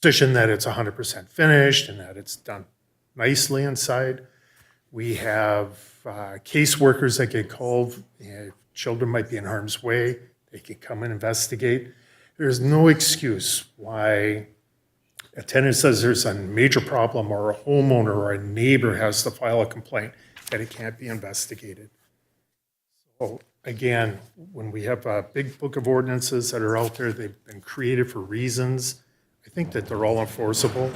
position that it's 100% finished and that it's done nicely inside. We have caseworkers that get called. Children might be in harm's way. They can come and investigate. There's no excuse why a tenant says there's a major problem or a homeowner or a neighbor has to file a complaint that it can't be investigated. So again, when we have a big book of ordinances that are out there, they've been created for reasons. I think that they're all enforceable.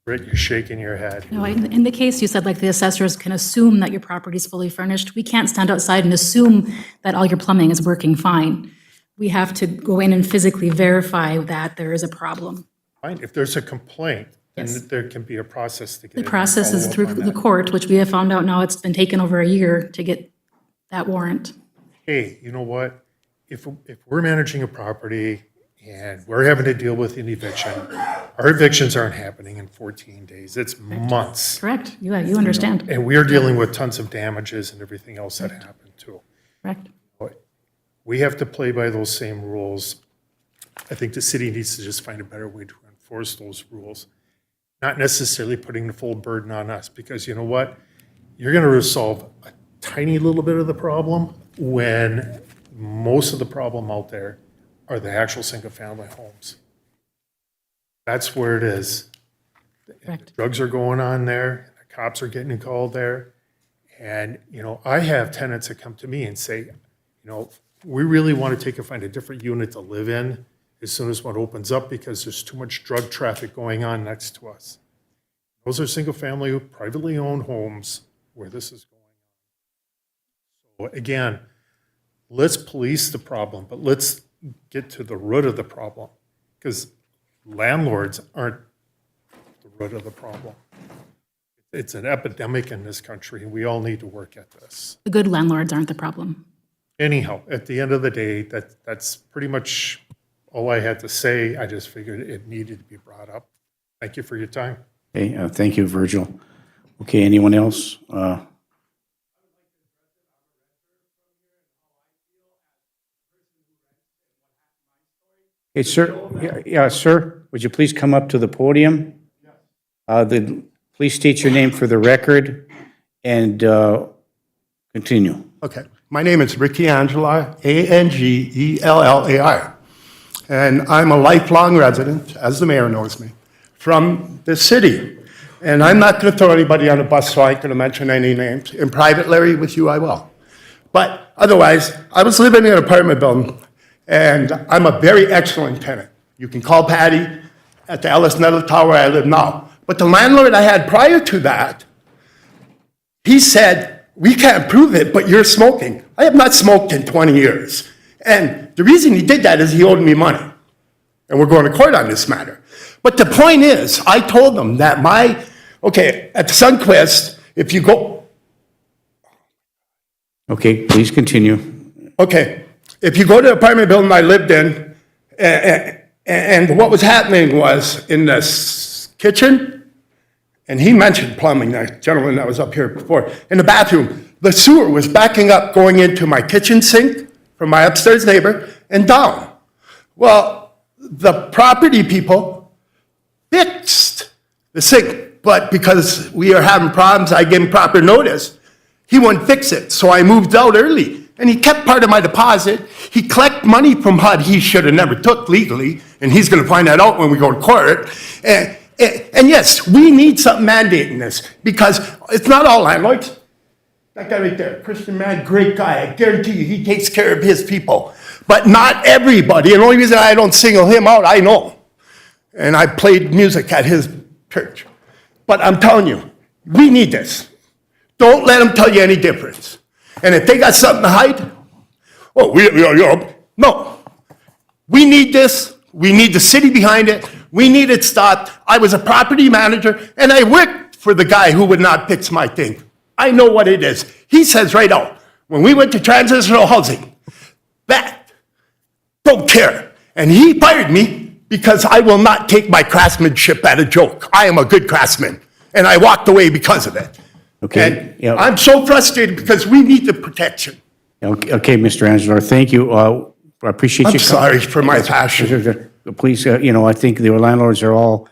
Britt, you're shaking your head. No, in the case you said, like, the assessors can assume that your property is fully furnished. We can't stand outside and assume that all your plumbing is working fine. We have to go in and physically verify that there is a problem. Fine, if there's a complaint, then there can be a process to get The in and process is follow up through on the that. court, which we have found out now it's been taken over a year to get that warrant. Hey, you know what? If we're managing a property and we're having to deal with an eviction, our evictions aren't happening in 14 days. It's months. Correct, you understand. And we are dealing with tons of damages and everything else that happened too. Correct. We have to play by those same rules. I think the city needs to just find a better way to enforce those rules, not necessarily putting the full burden on us, because you know what? You're going to resolve a tiny little bit of the problem when most of the problem out there are the actual single-family homes. That's where it is. Correct. Drugs are going on there, the cops are getting called there. And, I have tenants that come to me and say, we really want to find a different unit to live in as soon as one opens up because there's too much drug traffic going on next to us. Those are single-family, privately owned homes where this is going on. So again, let's police the problem, but let's get to the root of the problem, because landlords aren't the root of the problem. It's an epidemic in this country, and we all need to work at this. The good landlords aren't the problem. Anyhow, at the end of the day, that's pretty much all I had to say. I just figured it needed to be brought up. Thank you for your time. Okay, thank you, Virgil. Okay, anyone else? Hey, sir, yeah, sir, would you please come up to the podium? Please state your name for the record and continue. Okay. My name is Ricky Angela, Angellai. And I'm a lifelong resident, as the mayor knows me, from this city. And I'm not going to throw anybody on the bus, so I ain't going to mention any names. In private, Larry, with you, I will. But otherwise, I was living in an apartment building, and I'm a very excellent tenant. You can call Patty at the Ellis Nettle Tower where I live now. But the landlord I had prior to that, he said, we can't prove it, but you're smoking. I have not smoked in 20 years. And the reason he did that is he owed me money. And we're going to court on this matter. But the point is, I told them that at Sunquist, if you go... Okay, please continue. Okay, if you go to the apartment building I lived in, and what was happening was in the kitchen, and he mentioned plumbing, that gentleman that was up here before, in the bathroom, the sewer was backing up going into my kitchen sink from my upstairs neighbor and down. Well, the property people fixed the sink, but because we are having problems, I gave him proper notice. He wouldn't fix it, so I moved out early. And he kept part of my deposit. He collected money from HUD he should have never took legally, and he's going to find that out when we go to court. And yes, we need something mandating this, because it's not all landlords. That guy right there, Christian man, great guy. I guarantee you he takes care of his people. But not everybody. And the only reason I don't single him out, I know. And I played music at his church. But I'm telling you, we need this. Don't let them tell you any difference. And if they got something to hide, no. We need this. We need the city behind it. We need it stopped. I was a property manager, and I worked for the guy who would not fix my thing. I know what it is. He says right out, when we went to transitional housing, don't care. And he fired me because I will not take my craftsmanship at a joke. I am a good craftsman, and I walked away because of it. Okay. And I'm so frustrated because we need the protection. Okay, Mr. Angelo, thank you. I appreciate you. I'm sorry for my passion. Please, I think the landlords are all,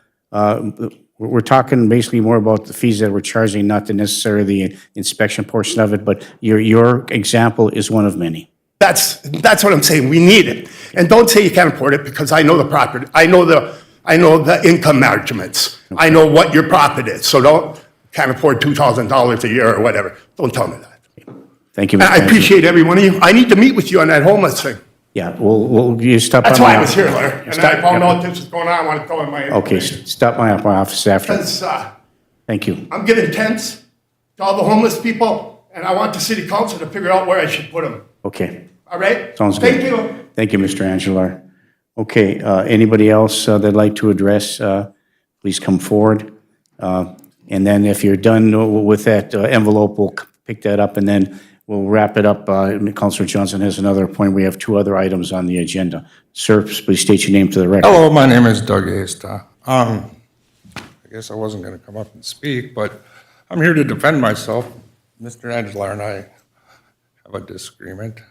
we're talking basically more about the fees that we're charging, not the necessarily the inspection portion of it, but your example is one of many. That's what I'm saying. We need it. And don't say you can't afford it, because I know the property. I know the income measurements. I know what your profit is. So can't afford $2,000 a year or whatever. Don't tell me that. Thank you, And Mr. I appreciate every one of you. I need to meet with you on that homeless thing. Yeah, you stop by That's my why I was office. here, Larry. And I found out this was going on. I want to go in my Okay, information. stop by my office after. Because Thank you. I'm giving tents to all the homeless people, and I want the city council to figure out where I should put them. Okay, All right? sounds good. Thank you. Thank you, Mr. Angelar. Okay, anybody else that'd like to address, please come forward. And then if you're done with that envelope, we'll pick that up and then we'll wrap it up. Councilor Johnson has another point. We have two other items on the agenda. Sir, please state your name to the record. Hello, my name is Doug Asta. I guess I wasn't going to come up and speak, but I'm here to defend myself. Mr. Angela and I have a disagreement.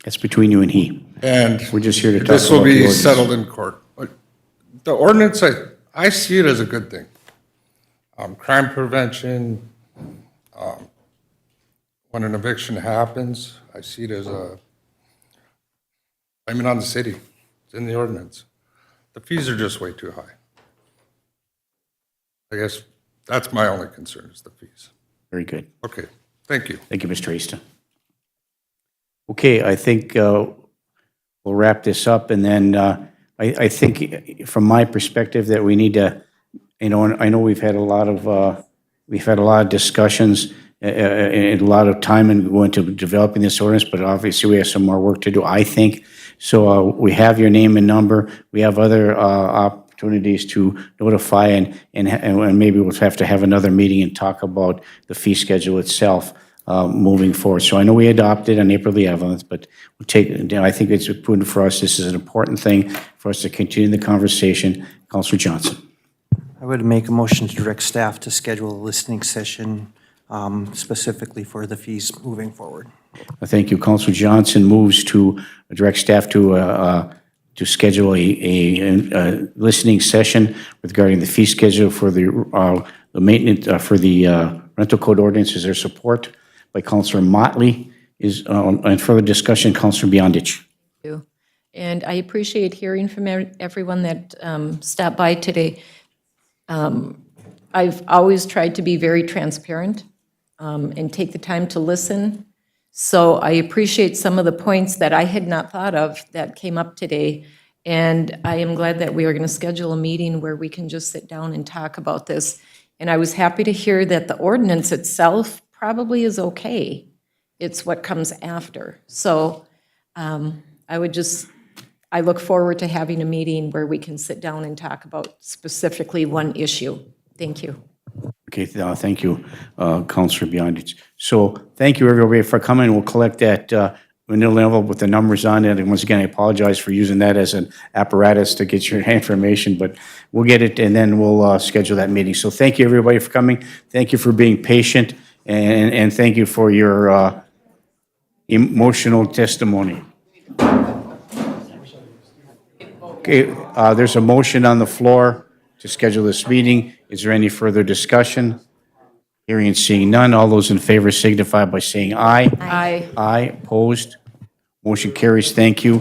It's between you and he. And we're just here to talk this will about the be ordinance. settled in court. But the ordinance, I see it as a good thing. Crime prevention, when an eviction happens, I see it as a, blaming on the city. It's in the ordinance. The fees are just way too high. I guess that's my only concern is the fees. Very good. Okay, thank you. Thank you, Mr. Easton. Okay, I think we'll wrap this up, and then I think from my perspective that we need to, you know, and I know we've had a lot of discussions and a lot of time and going to developing this ordinance, but obviously we have some more work to do, I think. So we have your name and number. We have other opportunities to notify, and maybe we'll have to have another meeting and talk about the fee schedule itself moving forward. So I know we adopted on April the 11th, but we'll I think it's important for us. This is an important thing for us to continue the conversation. Councilor Johnson. I would make a motion to direct staff to schedule a listening session specifically for the fees moving forward. Thank you. Councilor Johnson moves to direct staff to schedule a listening session regarding the fee schedule for the maintenance, for the rental code ordinance. Is there support by Councilor Motley? And further discussion, Councilor Beyondich. And I appreciate hearing from everyone that stopped by today. I've always tried to be very transparent and take the time to listen. So I appreciate some of the points that I had not thought of that came up today. And I am glad that we are going to schedule a meeting where we can just sit down and talk about this. And I was happy to hear that the ordinance itself probably is okay. It's what comes after. So I look forward to having a meeting where we can sit down and talk about specifically one issue. Thank you. Okay, thank you, Councilor Beyondich. So thank you, everybody, for coming. We'll collect that manila envelope with the numbers on it. And once again, I apologize for using that as an apparatus to get your information, but we'll get it and then we'll schedule that meeting. So thank you, everybody, for coming. Thank you for being patient, and thank you for your emotional testimony. Okay, there's a motion on the floor to schedule this meeting. Is there any further discussion? Hearing and seeing none. All those in favor signify by saying aye. Aye. Aye, opposed. Motion carries. Thank you.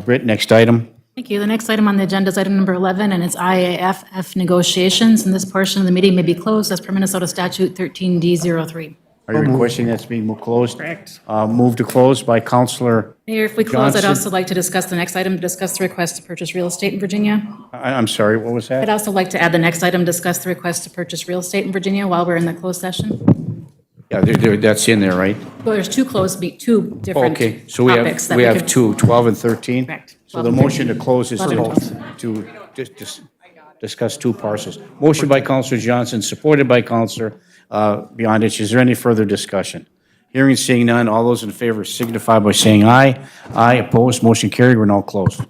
Britt, next item. Thank you. The next item on the agenda is item number 11, and it's IAFF negotiations, and this portion of the meeting may be closed as per Minnesota Statute 13D03. Are you requesting that's being closed? Correct. Move to close by Councilor Mayor, if we close, I'd Johnson. also like to discuss the next item, discuss the request to purchase real estate in Virginia. I'm sorry, what was I'd that? also like to add the next item, discuss the request to purchase real estate in Virginia while we're in the closed session. Yeah, that's in there, right? Well, there's two different Okay, so we topics that we have could- two, 12 and 13? Correct. So the 12 and motion to close is 12 and to discuss two parcels. Motion by Councilor Johnson, supported by Councilor Beyondich. Is there any further discussion? Hearing, seeing none, all those in favor signify by saying aye. Aye, opposed, motion carried, we're now closed.